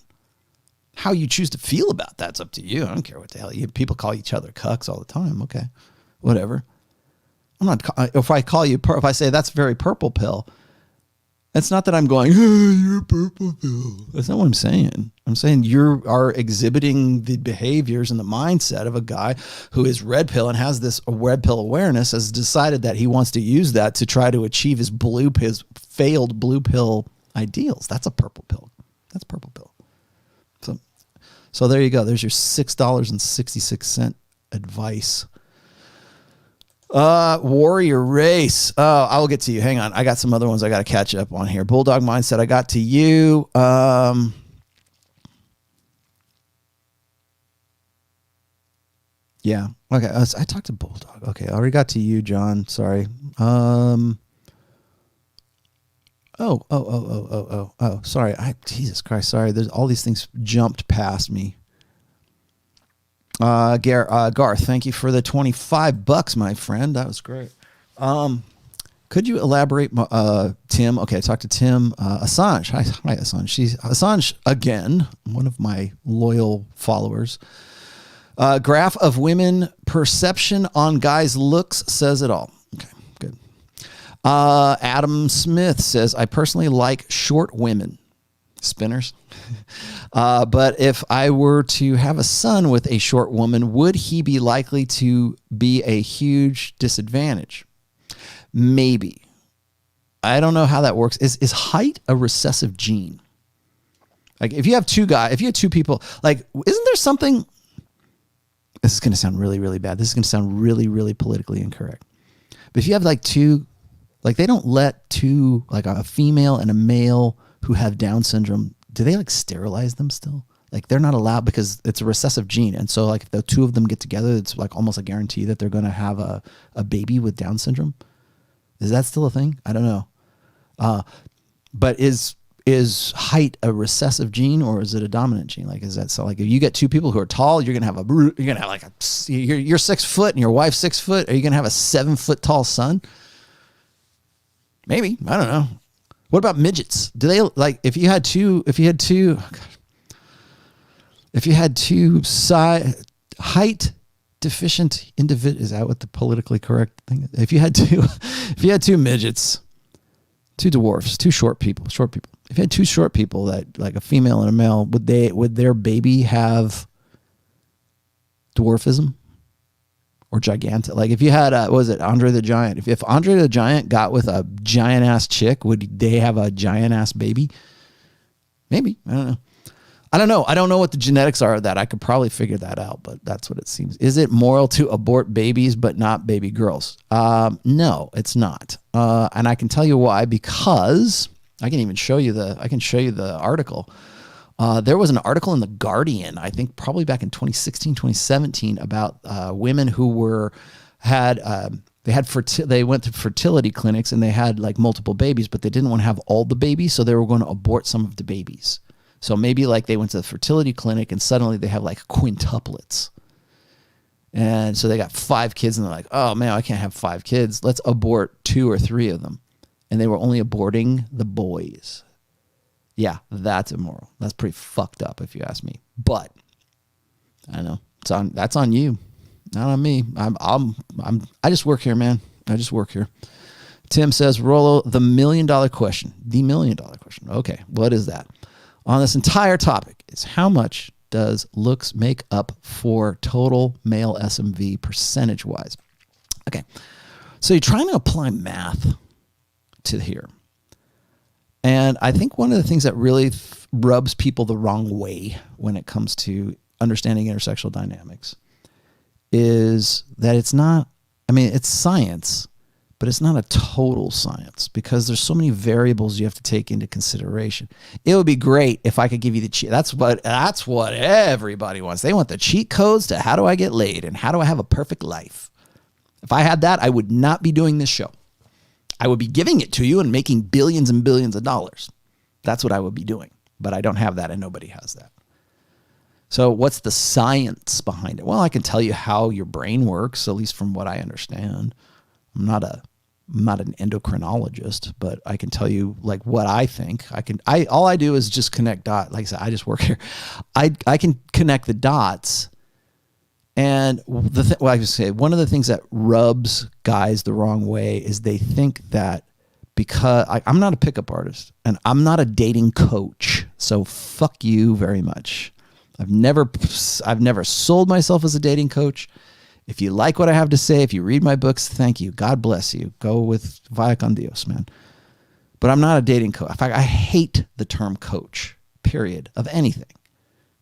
How you choose to feel about that's up to you. I don't care what the hell people call each other cucks all the time. Okay, whatever. I'm not. If I say that's very purple pill, it's not that I'm going, oh, you're purple pill. That's not what I'm saying. I'm saying you are exhibiting the behaviors and the mindset of a guy who is red pill and has this red pill awareness, has decided that he wants to use that to try to achieve his failed blue pill ideals. That's a purple pill. That's purple pill. So there you go. There's your $6.66 advice. Warrior Race. Oh, I will get to you. Hang on. I got some other ones I got to catch up on here. Bulldog Mindset. I got to you. Yeah. Okay. I talked to Bulldog. Okay. I already got to you, John. Sorry. Oh, sorry. Jesus Christ. Sorry. There's all these things jumped past me. Garth, thank you for the $25, my friend. That was great. Could you elaborate, Tim? Okay. I talked to Tim, Assange. Hi, Assange. Assange again, one of my loyal followers. Graph of women perception on guys' looks says it all. Okay. Adam Smith says, I personally like short women. Spinners. But if I were to have a son with a short woman, would he be likely to be a huge disadvantage? Maybe. I don't know how that works. Is height a recessive gene? Like if you have two people, like, isn't there something, this is going to sound really, really bad. This is going to sound really, really politically incorrect. But if you have like two, like they don't let two, like a female and a male who have Down syndrome, do they like sterilize them still? Like they're not allowed because it's a recessive gene. And so like if the two of them get together, it's like almost a guarantee that they're going to have a baby with Down syndrome. Is that still a thing? I don't know. But is height a recessive gene or is it a dominant gene? Like, is that so? Like, if you get two people who are tall, you're gonna have like you're 6 foot and your wife's 6 foot. Are you gonna have a 7 foot tall son? Maybe, I don't know. What about midgets? Do they like if you had two height deficient individual? Is that what the politically correct thing is? If you had two midgets, two dwarfs, two short people. If you had two short people, that like a female and a male, would their baby have dwarfism or gigantic? Like if you had what was it, Andre the Giant? If Andre the Giant got with a giant ass chick, would they have a giant ass baby? Maybe. I don't know. I don't know what the genetics are of that. I could probably figure that out, but that's what it seems. Is it moral to abort babies but not baby girls? No, it's not. And I can tell you why, because I can even show you the article. There was an article in The Guardian, I think probably back in 2016, 2017, about women who they went to fertility clinics and they had like multiple babies, but they didn't want to have all the babies, so they were going to abort some of the babies. So maybe like they went to the fertility clinic and suddenly they have like quintuplets. And so they got 5 kids and they're like, oh man, I can't have 5 kids. Let's abort 2 or 3 of them. And they were only aborting the boys. Yeah, that's immoral. That's pretty fucked up if you ask me. But I know that's on you, not on me. I just work here, man. I just work here. Tim says, Rollo, the $1 million question. The $1 million question. Okay, what is that? On this entire topic is how much does looks make up for total male SMV percentage-wise? Okay, so you're trying to apply math to here. And I think one of the things that really rubs people the wrong way when it comes to understanding intersexual dynamics is that it's science, but it's not a total science because there's so many variables you have to take into consideration. It would be great if I could give you the cheat. That's what everybody wants. They want the cheat codes to how do I get laid and how do I have a perfect life. If I had that, I would not be doing this show. I would be giving it to you and making billions and billions of dollars. That's what I would be doing. But I don't have that and nobody has that. So what's the science behind it? Well, I can tell you how your brain works, at least from what I understand. I'm not an endocrinologist, but I can tell you like what I think. All I do is just connect dots. Like I said, I just work here. I can connect the dots. And I would say one of the things that rubs guys the wrong way is they think that because I'm not a pickup artist and I'm not a dating coach, so fuck you very much. I've never sold myself as a dating coach. If you like what I have to say, if you read my books, thank you. God bless you. Go with vaya con Dios, man. But I'm not a dating coach. In fact, I hate the term coach, period, of anything.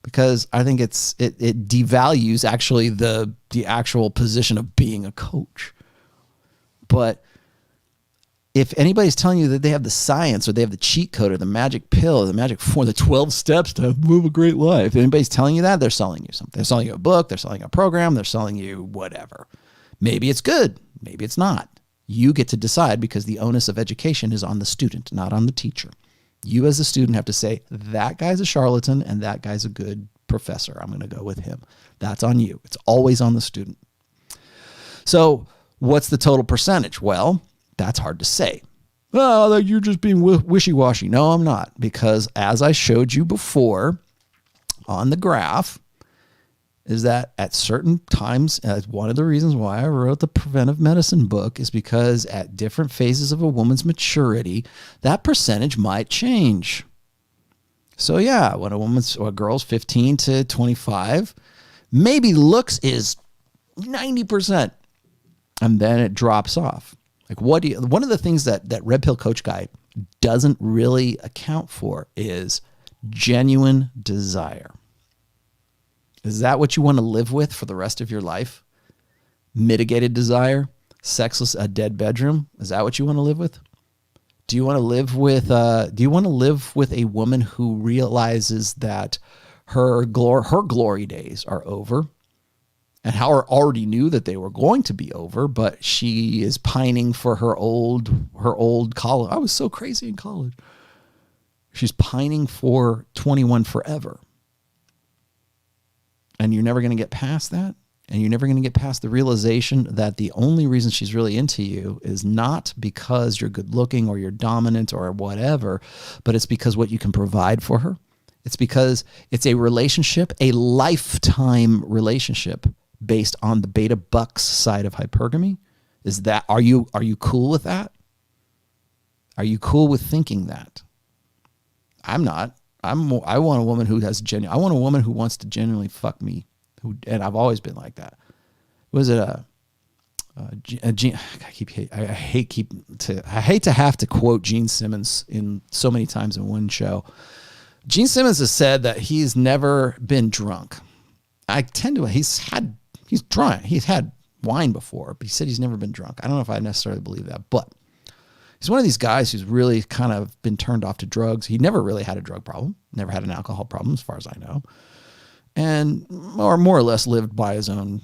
Because I think it devalues actually the actual position of being a coach. But if anybody's telling you that they have the science or they have the cheat code or the magic pill or the magic the 12 steps to live a great life, if anybody's telling you that, they're selling you something. They're selling you a book, they're selling a program, they're selling you whatever. Maybe it's good, maybe it's not. You get to decide because the onus of education is on the student, not on the teacher. You as a student have to say, that guy's a charlatan and that guy's a good professor. I'm going to go with him. That's on you. It's always on the student. So what's the total percentage? Well, that's hard to say. Oh, you're just being wishy-washy. No, I'm not. Because as I showed you before on the graph, is that at certain times, one of the reasons why I wrote the Preventive Medicine book is because at different phases of a woman's maturity, that percentage might change. So yeah, when a girl's 15 to 25, maybe looks is 90%, and then it drops off. Like one of the things that Red Pill Coach Guy doesn't really account for is genuine desire. Is that what you want to live with for the rest of your life? Mitigated desire, sexless, a dead bedroom. Is that what you want to live with? Do you want to live with a woman who realizes that her glory days are over, and Howard already knew that they were going to be over, but she is pining for her old college. I was so crazy in college. She's pining for 21 forever. And you're never going to get past that. And you're never going to get past the realization that the only reason she's really into you is not because you're good looking or you're dominant or whatever, but it's because what you can provide for her. It's because it's a relationship, a lifetime relationship based on the beta bucks side of hypergamy. Are you cool with that? Are you cool with thinking that? I'm not. I want a woman who has I want a woman who wants to genuinely fuck me. And I've always been like that. Was it I hate to have to quote Gene Simmons in so many times in one show. Gene Simmons has said that he's never been drunk. He's drunk. He's had wine before, but he said he's never been drunk. I don't know if I necessarily believe that, but he's one of these guys who's really kind of been turned off to drugs. He never really had a drug problem, never had an alcohol problem as far as I know. And more or less lived by his own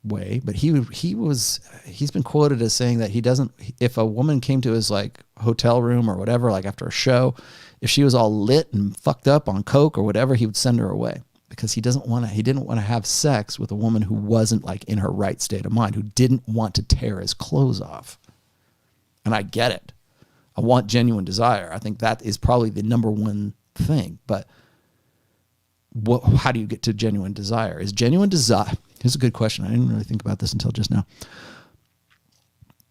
way. But he's been quoted as saying that he doesn't, if a woman came to his like hotel room or whatever, like after a show, if she was all lit and fucked up on coke or whatever, he would send her away because he didn't want to have sex with a woman who wasn't like in her right state of mind, who didn't want to tear his clothes off. And I get it. I want genuine desire. I think that is probably the number one thing, but how do you get to genuine desire? Is genuine desire, here's a good question. I didn't really think about this until just now.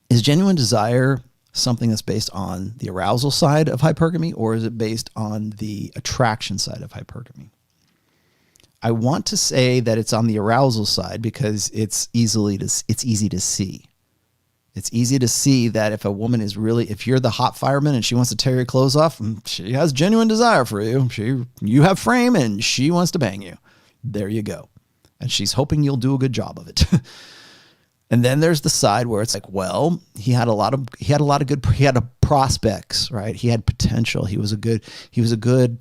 Is genuine desire something that's based on the arousal side of hypergamy, or is it based on the attraction side of hypergamy? I want to say that it's on the arousal side because it's easy to see. It's easy to see that if a woman is really, if you're the hot fireman and she wants to tear your clothes off, she has genuine desire for you. You have frame and she wants to bang you. There you go. And she's hoping you'll do a good job of it. And then there's the side where it's like, well, he had prospects, right? He had potential. He was a good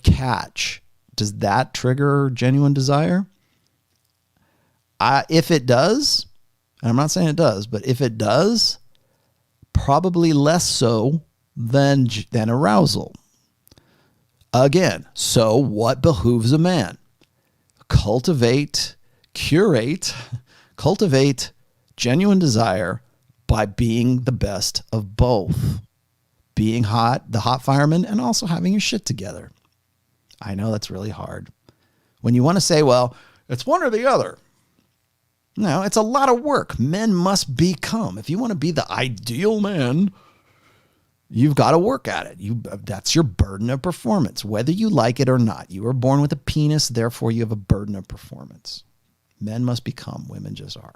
catch. Does that trigger genuine desire? If it does, and I'm not saying it does, but if it does, probably less so than arousal. Again, so what behooves a man? Cultivate genuine desire by being the best of both. Being the hot fireman, and also having your shit together. I know that's really hard. When you want to say, well, it's one or the other. No, it's a lot of work. Men must become. If you want to be the ideal man, you've got to work at it. That's your burden of performance, whether you like it or not. You were born with a penis, therefore you have a burden of performance. Men must become. Women just are.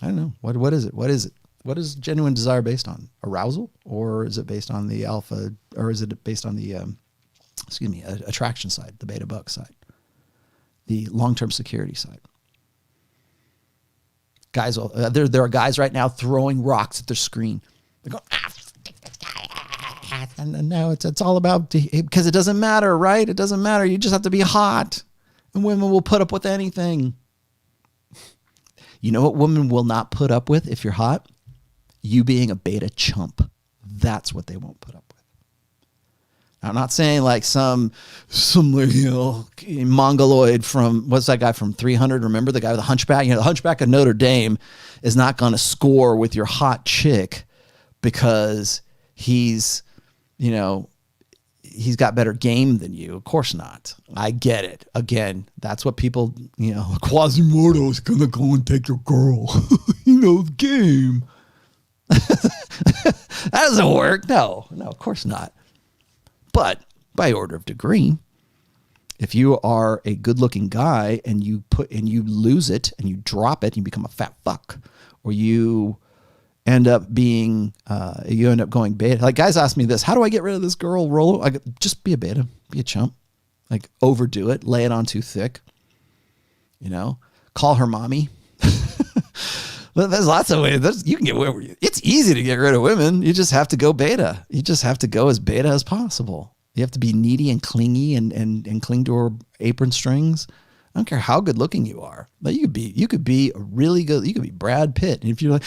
I don't know. What is it? What is it? What is genuine desire based on? Arousal? Or is it based on the alpha? Or is it based on the, attraction side, the beta buck side, the long-term security side? Guys, there are guys right now throwing rocks at their screen. They're going, and now it's all about, because it doesn't matter, right? It doesn't matter. You just have to be hot, and women will put up with anything. You know what women will not put up with if you're hot? You being a beta chump. That's what they won't put up with. I'm not saying like some mongoloid from, what's that guy from 300? Remember the guy with the hunchback? The hunchback of Notre Dame is not going to score with your hot chick because he's got better game than you. Of course not. I get it. Again, that's what people, Quasimodo's going to go and take your girl. The game. That doesn't work. No, of course not. But by order of degree. If you are a good-looking guy and you lose it and you drop it and you become a fat fuck, or you end up being going beta. Like, guys ask me this: how do I get rid of this girl, Rollo? I go, just be a beta, be a chump, like overdo it, lay it on too thick. Call her mommy. There's lots of ways. You can get where it's easy to get rid of women. You just have to go beta. You just have to go as beta as possible. You have to be needy and clingy and cling to her apron strings. I don't care how good looking you are. But you could be a really good. You could be Brad Pitt. And if you're like,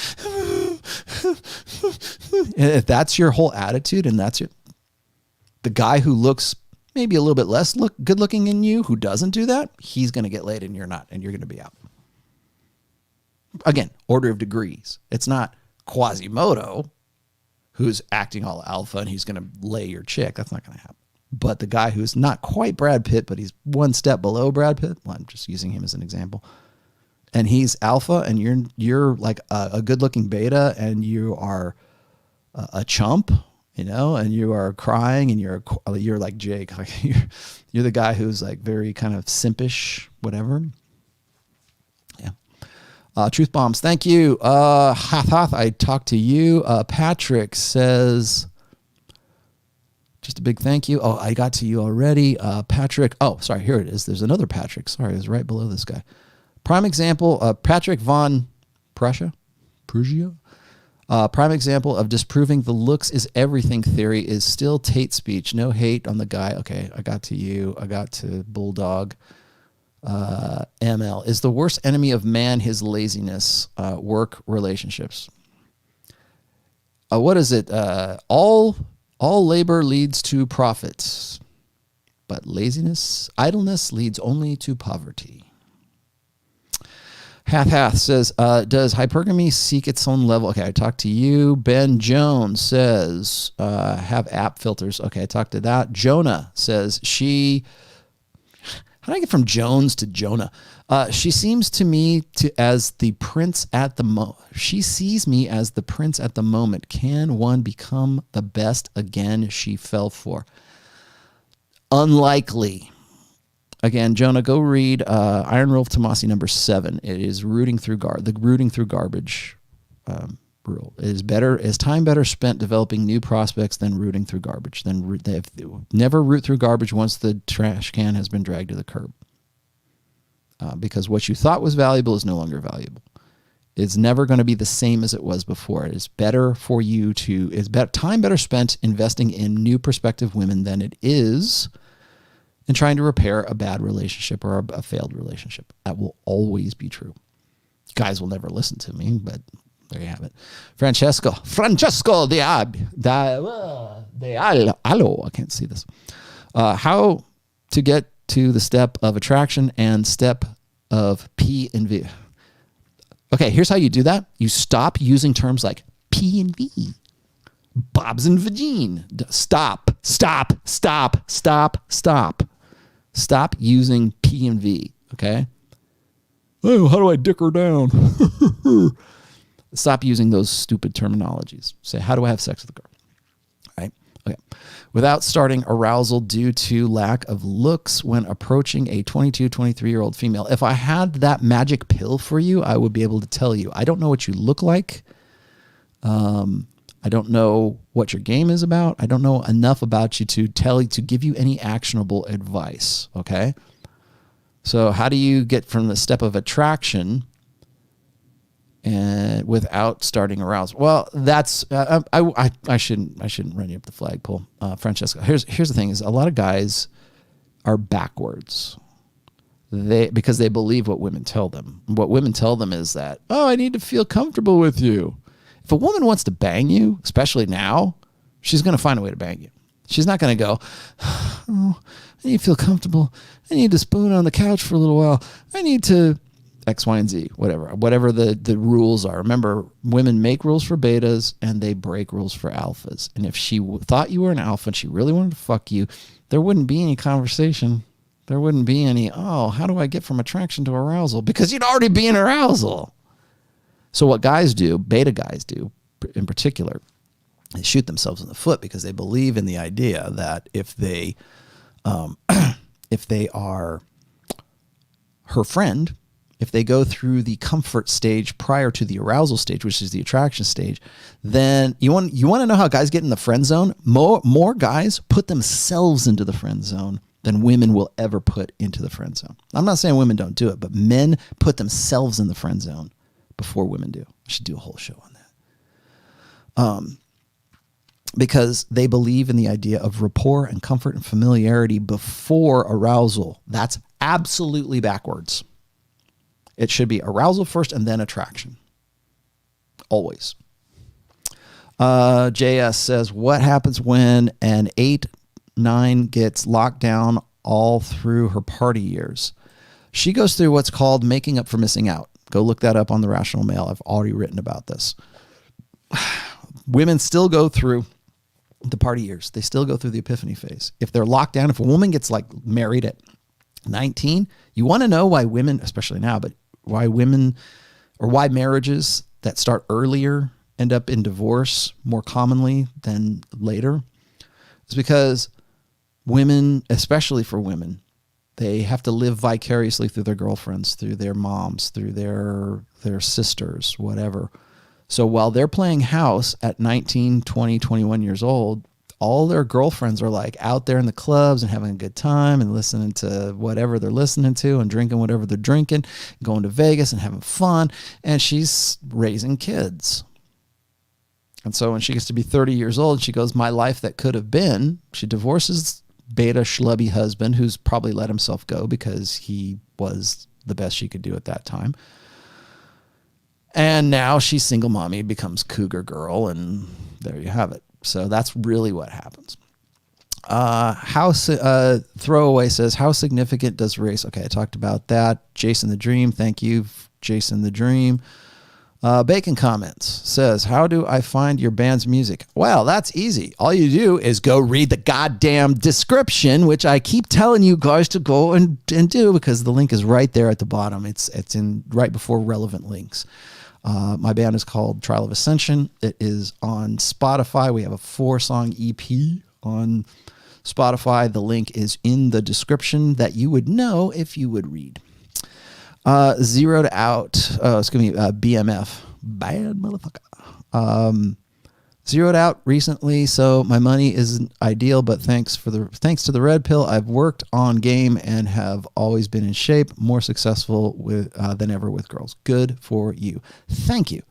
if that's your whole attitude, and that's the guy who looks maybe a little bit less good looking than you, who doesn't do that, he's going to get laid and you're not, and you're going to be out. Again, order of degrees. It's not Quasimodo who's acting all alpha and he's going to lay your chick. That's not going to happen. But the guy who's not quite Brad Pitt, but he's one step below Brad Pitt. Well, I'm just using him as an example. And he's alpha, and you're like a good-looking beta, and you are a chump, and you are crying, and you're like Jake, like you're the guy who's like very kind of simpish, whatever. Yeah. Truth bombs. Thank you. Hath, I talked to you. Patrick says, just a big thank you. Oh, I got to you already. Patrick. Oh, sorry. Here it is. There's another Patrick. Sorry. It was right below this guy. Prime example, Patrick von Prussia. Prime example of disproving the looks is everything theory is still Tate speech. No hate on the guy. Okay, I got to you. I got to Bulldog. ML. Is the worst enemy of man his laziness? Work, relationships. What is it? All labor leads to profits, but idleness leads only to poverty. Hath says, does hypergamy seek its own level? Okay, I talked to you. Ben Jones says, have app filters. Okay, I talked to that. Jonah says, how do I get from Jones to Jonah? She seems to me as the prince at the moment. She sees me as the prince at the moment. Can one become the best again she fell for? Unlikely. Again, Jonah, go read Iron Rule of Tomassi number 7. It is the rooting through garbage rule. It is better. Is time better spent developing new prospects than rooting through garbage? Never root through garbage once the trash can has been dragged to the curb. Because what you thought was valuable is no longer valuable. It's never going to be the same as it was before. It is better for you to. Time better spent investing in new prospective women than it is and trying to repair a bad relationship or a failed relationship. That will always be true. Guys will never listen to me, but there you have it. Francesco Allo. I can't see this. How to get to the step of attraction and step of P and V. Okay, here's how you do that. You stop using terms like P and V. Bob's and vagine. Stop using P and V, okay? Oh, how do I dick her down? Stop using those stupid terminologies. Say, how do I have sex with a girl? Right? Okay. Without starting arousal due to lack of looks when approaching a 22, 23-year-old female. If I had that magic pill for you, I would be able to tell you. I don't know what you look like. I don't know what your game is about. I don't know enough about you to give you any actionable advice. Okay. So how do you get from the step of attraction and without starting arousal? Well, that's, I shouldn't run you up the flagpole. Francesca, here's the thing is a lot of guys are backwards. Because they believe what women tell them. What women tell them is that, oh, I need to feel comfortable with you. If a woman wants to bang you, especially now, she's going to find a way to bang you. She's not going to go, oh, I need to feel comfortable. I need to spoon on the couch for a little while. I need to X, Y, and Z, whatever the rules are. Remember, women make rules for betas and they break rules for alphas. And if she thought you were an alpha and she really wanted to fuck you, there wouldn't be any conversation. There wouldn't be any, oh, how do I get from attraction to arousal? Because you'd already be in arousal. So what guys do, beta guys do in particular, They shoot themselves in the foot because they believe in the idea that if they are her friend, if they go through the comfort stage prior to the arousal stage, which is the attraction stage, then you want to know how guys get in the friend zone? More guys put themselves into the friend zone than women will ever put into the friend zone. I'm not saying women don't do it, but men put themselves in the friend zone before women do. I should do a whole show on that. Because they believe in the idea of rapport and comfort and familiarity before arousal. That's absolutely backwards. It should be arousal first and then attraction. Always. JS says, what happens when an 8-9 gets locked down all through her party years? She goes through what's called making up for missing out. Go look that up on the Rational Male. I've already written about this. Women still go through the party years. They still go through the epiphany phase. If they're locked down, if a woman gets like married at 19, you want to know why women, especially now, but why women or why marriages that start earlier end up in divorce more commonly than later? It's because women, especially for women, they have to live vicariously through their girlfriends, through their moms, through their sisters, whatever. So while they're playing house at 19, 20, 21 years old, all their girlfriends are like out there in the clubs and having a good time and listening to whatever they're listening to and drinking whatever they're drinking, going to Vegas and having fun. And she's raising kids. And so when she gets to be 30 years old, she goes, my life that could have been. She divorces beta schlubby husband who's probably let himself go because he was the best she could do at that time. And now she's single mommy, becomes cougar girl, and there you have it. So that's really what happens. Throwaway says, how significant does race? Okay, I talked about that. Jason the Dream, thank you, Jason the Dream. Bacon Comments says, how do I find your band's music? Well, that's easy. All you do is go read the goddamn description, which I keep telling you guys to go and do because the link is right there at the bottom. It's in right before relevant links. My band is called Trial of Ascension. It is on Spotify. We have a 4-song EP on Spotify. The link is in the description that you would know if you would read. Zeroed Out. It's going to be BMF. Bad motherfucker. Zeroed out recently, so my money isn't ideal, but thanks to the red pill, I've worked on game and have always been in shape, more successful than ever with girls. Good for you. Thank you.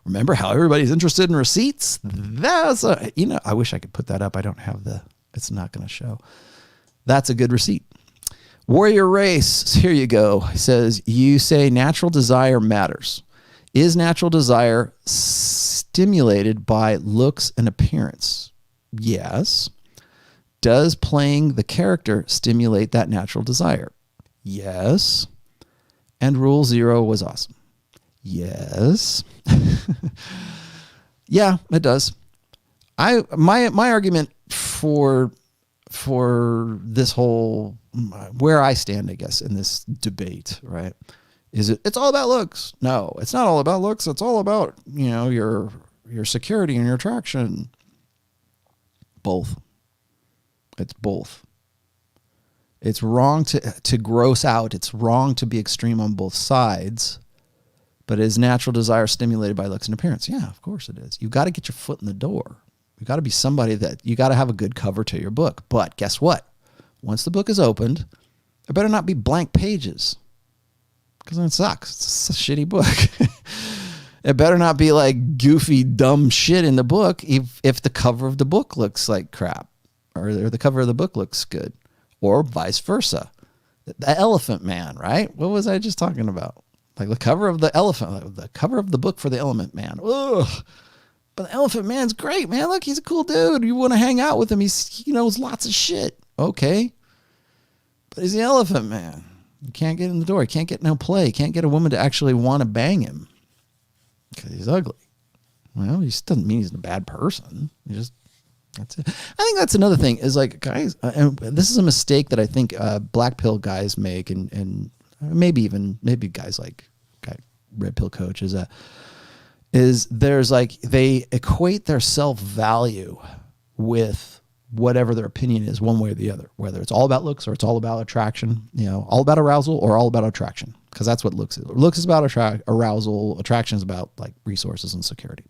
Remember how everybody's interested in receipts? I wish I could put that up. I don't have it's not going to show. That's a good receipt. Warrior Race, here you go. He says, you say natural desire matters. Is natural desire stimulated by looks and appearance? Yes. Does playing the character stimulate that natural desire? Yes. And Rule 0 was awesome. Yes. Yeah, it does. My argument for this whole, where I stand, I guess, in this debate, right? It's all about looks. No, it's not all about looks. It's all about, your security and your attraction. Both. It's both. It's wrong to gross out. It's wrong to be extreme on both sides. But is natural desire stimulated by looks and appearance? Yeah, of course it is. You've got to get your foot in the door. You've got to be somebody you got to have a good cover to your book. But guess what? Once the book is opened, there better not be blank pages. Because then it sucks. It's a shitty book. It better not be like goofy, dumb shit in the book if the cover of the book looks like crap. Or the cover of the book looks good. Or vice versa. The Elephant Man, right? What was I just talking about? Like the cover of the cover of the book for the Elephant Man. Ugh. But the Elephant Man's great, man. Look, he's a cool dude. You want to hang out with him. He knows lots of shit. Okay. But he's the Elephant Man. You can't get in the door. You can't get no play. You can't get a woman to actually want to bang him because he's ugly. Well, he just doesn't mean he's a bad person. That's it. I think that's another thing is like guys, and this is a mistake that I think black pill guys make, and maybe guys like Red Pill Coach is is there's like, they equate their self-value with whatever their opinion is one way or the other, whether it's all about looks or it's all about attraction, all about arousal or all about attraction. Because that's what looks is. Looks is about arousal. Attraction is about like resources and security.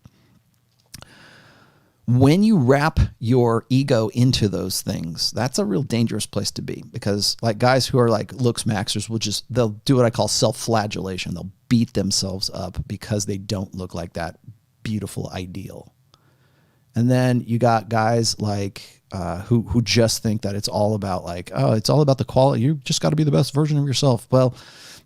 When you wrap your ego into those things, that's a real dangerous place to be, because like guys who are like looks maxers they'll do what I call self-flagellation. They'll beat themselves up because they don't look like that beautiful ideal. And then you got guys like who just think that it's all about like, oh, it's all about the quality. You just got to be the best version of yourself. Well,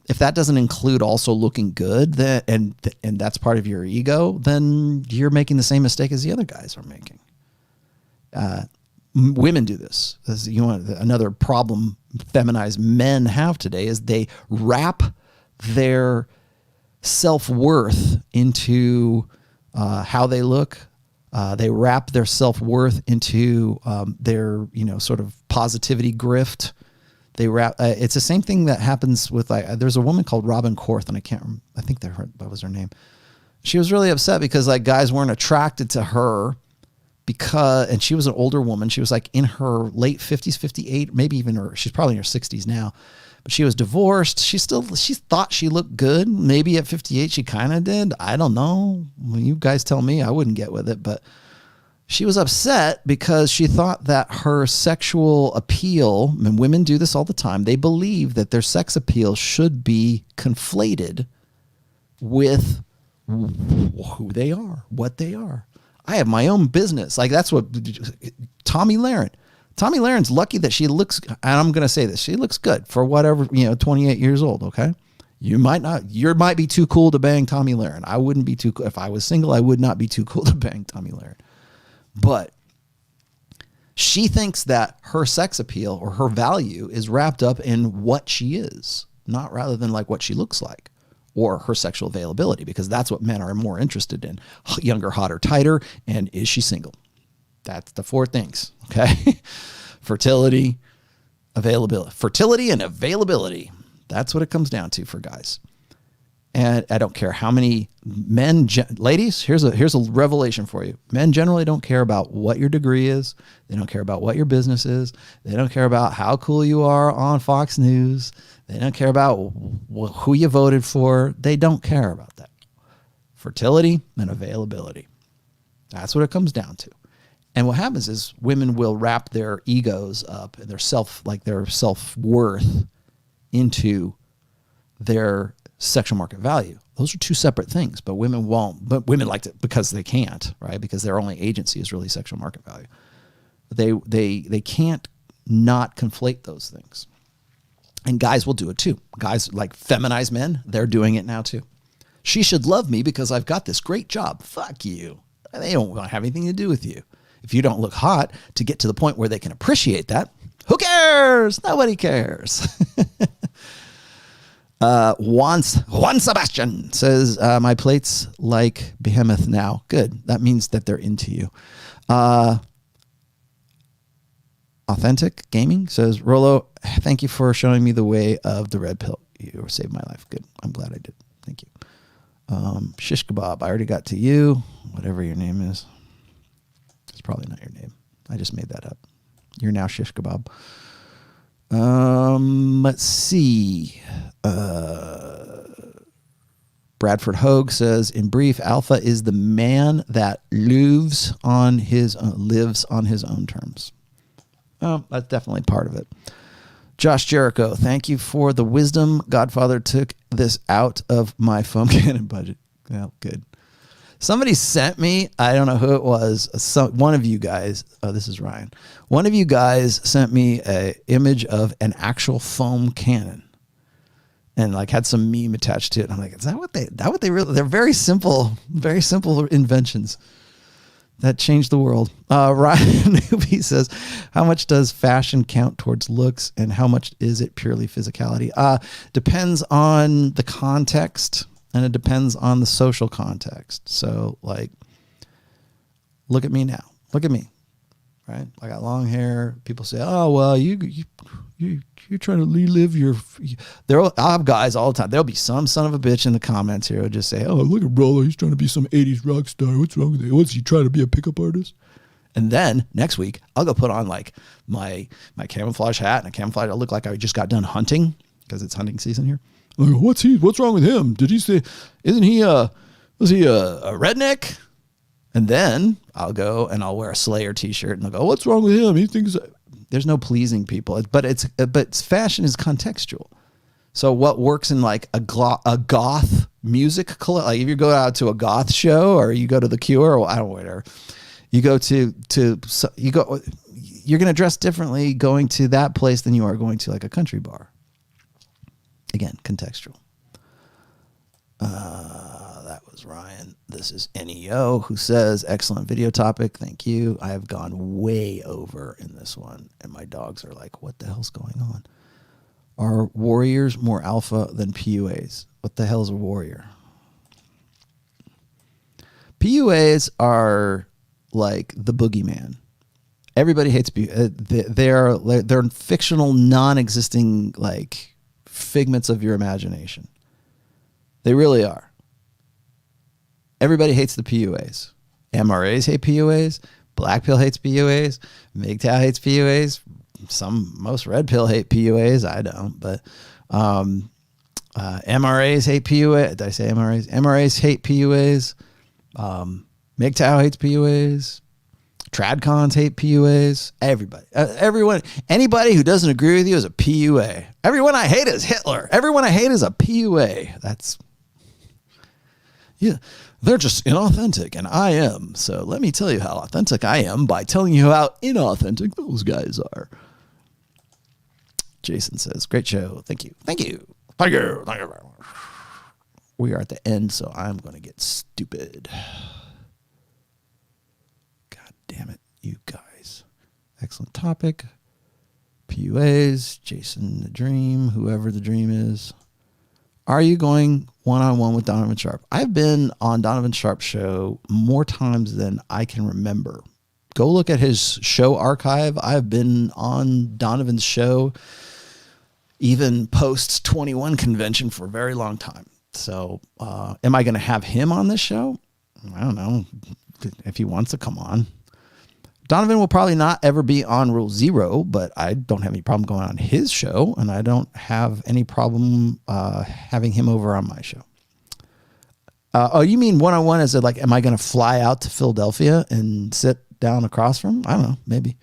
if that doesn't include also looking good, and that's part of your ego, then you're making the same mistake as the other guys are making. Women do this. Another problem feminized men have today is they wrap their self-worth into how they look. They wrap their self-worth into their sort of positivity grift. They wrap. It's the same thing that happens with there's a woman called Robin Korth, and I think that was her name. She was really upset because like guys weren't attracted to her and she was an older woman. She was like in her late 50s, 58, maybe even she's probably in her 60s now, but she was divorced. She thought she looked good. Maybe at 58 she kind of did. I don't know. When you guys tell me, I wouldn't get with it, but she was upset because she thought that her sexual appeal, and women do this all the time, they believe that their sex appeal should be conflated with who they are, what they are. I have my own business. Like that's what Tomi Lahren's lucky that she looks, and I'm going to say this, she looks good for whatever, 28 years old. Okay. You might be too cool to bang Tomi Lahren. I wouldn't be too cool. If I was single, I would not be too cool to bang Tomi Lahren. But she thinks that her sex appeal or her value is wrapped up in what she is, not rather than like what she looks like or her sexual availability, because that's what men are more interested in. Younger, hotter, tighter, and is she single? That's the four things, okay? Fertility and availability. That's what it comes down to for guys. And I don't care how many men, ladies, here's a revelation for you. Men generally don't care about what your degree is. They don't care about what your business is. They don't care about how cool you are on Fox News. They don't care about who you voted for. They don't care about that. Fertility and availability. That's what it comes down to. And what happens is women will wrap their egos up and their self-worth into their sexual market value. Those are two separate things, but women won't. But women like to, because they can't, right? Because their only agency is really sexual market value. They can't not conflate those things. And guys will do it too. Guys like feminized men, they're doing it now too. She should love me because I've got this great job. Fuck you. They don't want to have anything to do with you. If you don't look hot to get to the point where they can appreciate that, who cares? Nobody cares. Juan Sebastian says, my plate's like behemoth now. Good. That means that they're into you. Authentic Gaming says, Rollo, thank you for showing me the way of the red pill. You saved my life. Good. I'm glad I did. Thank you. Shish Kebab, I already got to you. Whatever your name is. It's probably not your name. I just made that up. You're now Shish Kebab. Let's see. Bradford Hogue says, in brief, alpha is the man that lives on his own terms. Oh, that's definitely part of it. Josh Jericho, thank you for the wisdom. Godfather took this out of my foam cannon budget. Well, good. Somebody sent me, I don't know who it was, one of you guys, oh, this is Ryan. One of you guys sent me an image of an actual foam cannon and like had some meme attached to it. I'm like, is that what they really, they're very simple inventions that changed the world. Ryan Newby says, how much does fashion count towards looks and how much is it purely physicality? Depends on the context. And it depends on the social context. So, like, look at me now. Look at me. right? I got long hair. People say, "Oh, well, you're trying to relive your." I'll have guys all the time. There'll be some son of a bitch in the comments here who'll just say, "Oh, look at Rollo. He's trying to be some '80s rock star. What's wrong with it? What's he trying to be a pickup artist?" And then next week, I'll go put on like my camouflage hat and a camouflage. I'll look like I just got done hunting because it's hunting season here. Like, what's wrong with him? Did he say? Was he a redneck? And then I'll go and I'll wear a Slayer T-shirt and they'll go, "What's wrong with him? He thinks." There's no pleasing people, but fashion is contextual. So what works in like a goth music club, like if you go out to a goth show or you go to the Cure or I don't know, whatever, you go you're going to dress differently going to that place than you are going to like a country bar. Again, contextual. That was Ryan. This is NEO who says, excellent video topic. Thank you. I have gone way over in this one. And my dogs are like, what the hell's going on? Are warriors more alpha than PUAs? What the hell's a warrior? PUAs are like the boogeyman. Everybody hates they're fictional, non-existing like figments of your imagination. They really are. Everybody hates the PUAs. MRAs hate PUAs. Black pill hates PUAs. MGTOW hates PUAs. Most red pill hate PUAs. I don't, but MRAs hate PUAs. Did I say MRAs? MRAs hate PUAs. MGTOW hates PUAs. Tradcons hate PUAs. Everybody, everyone, anybody who doesn't agree with you is a PUA. Everyone I hate is Hitler. Everyone I hate is a PUA. Yeah, they're just inauthentic, and I am. So let me tell you how authentic I am by telling you how inauthentic those guys are. Jason says, great show. Thank you. Thank you. Thank you. Thank you very much. We are at the end, so I'm going to get stupid. God damn it, you guys. Excellent topic. PUAs, Jason the Dream, whoever the Dream is. Are you going one-on-one with Donovan Sharp? I've been on Donovan Sharp's show more times than I can remember. Go look at his show archive. I've been on Donovan's show, even post 21 convention, for a very long time. So am I going to have him on this show? I don't know. If he wants to come on. Donovan will probably not ever be on Rule Zero, but I don't have any problem going on his show, and I don't have any problem having him over on my show. Oh, you mean one-on-one? Is it like, am I going to fly out to Philadelphia and sit down across from him? I don't know, maybe.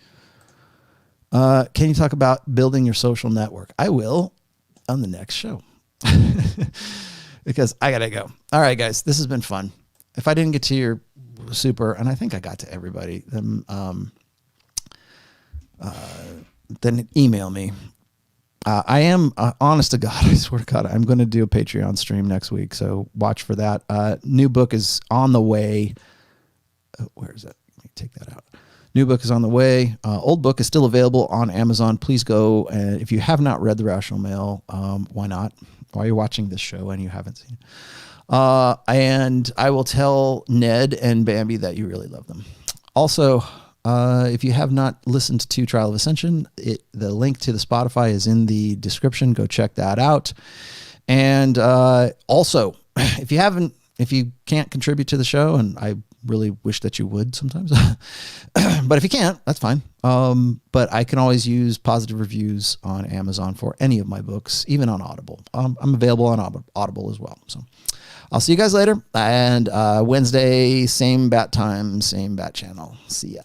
Can you talk about building your social network? I will on the next show. Because I got to go. All right, guys, this has been fun. If I didn't get to your super, and I think I got to everybody, then email me. I am honest to God, I swear to God, I'm going to do a Patreon stream next week, so watch for that. New book is on the way. Where is it? Let me take that out. New book is on the way. Old book is still available on Amazon. Please go. If you have not read The Rational Male, why not? While you're watching this show and you haven't seen it. And I will tell Ned and Bambi that you really love them. Also, if you have not listened to Trial of Ascension, the link to the Spotify is in the description. Go check that out. And also, if you can't contribute to the show, and I really wish that you would sometimes, but if you can't, that's fine. But I can always use positive reviews on Amazon for any of my books, even on Audible. I'm available on Audible as well. So I'll see you guys later. And Wednesday, same bat time, same bat channel. See ya.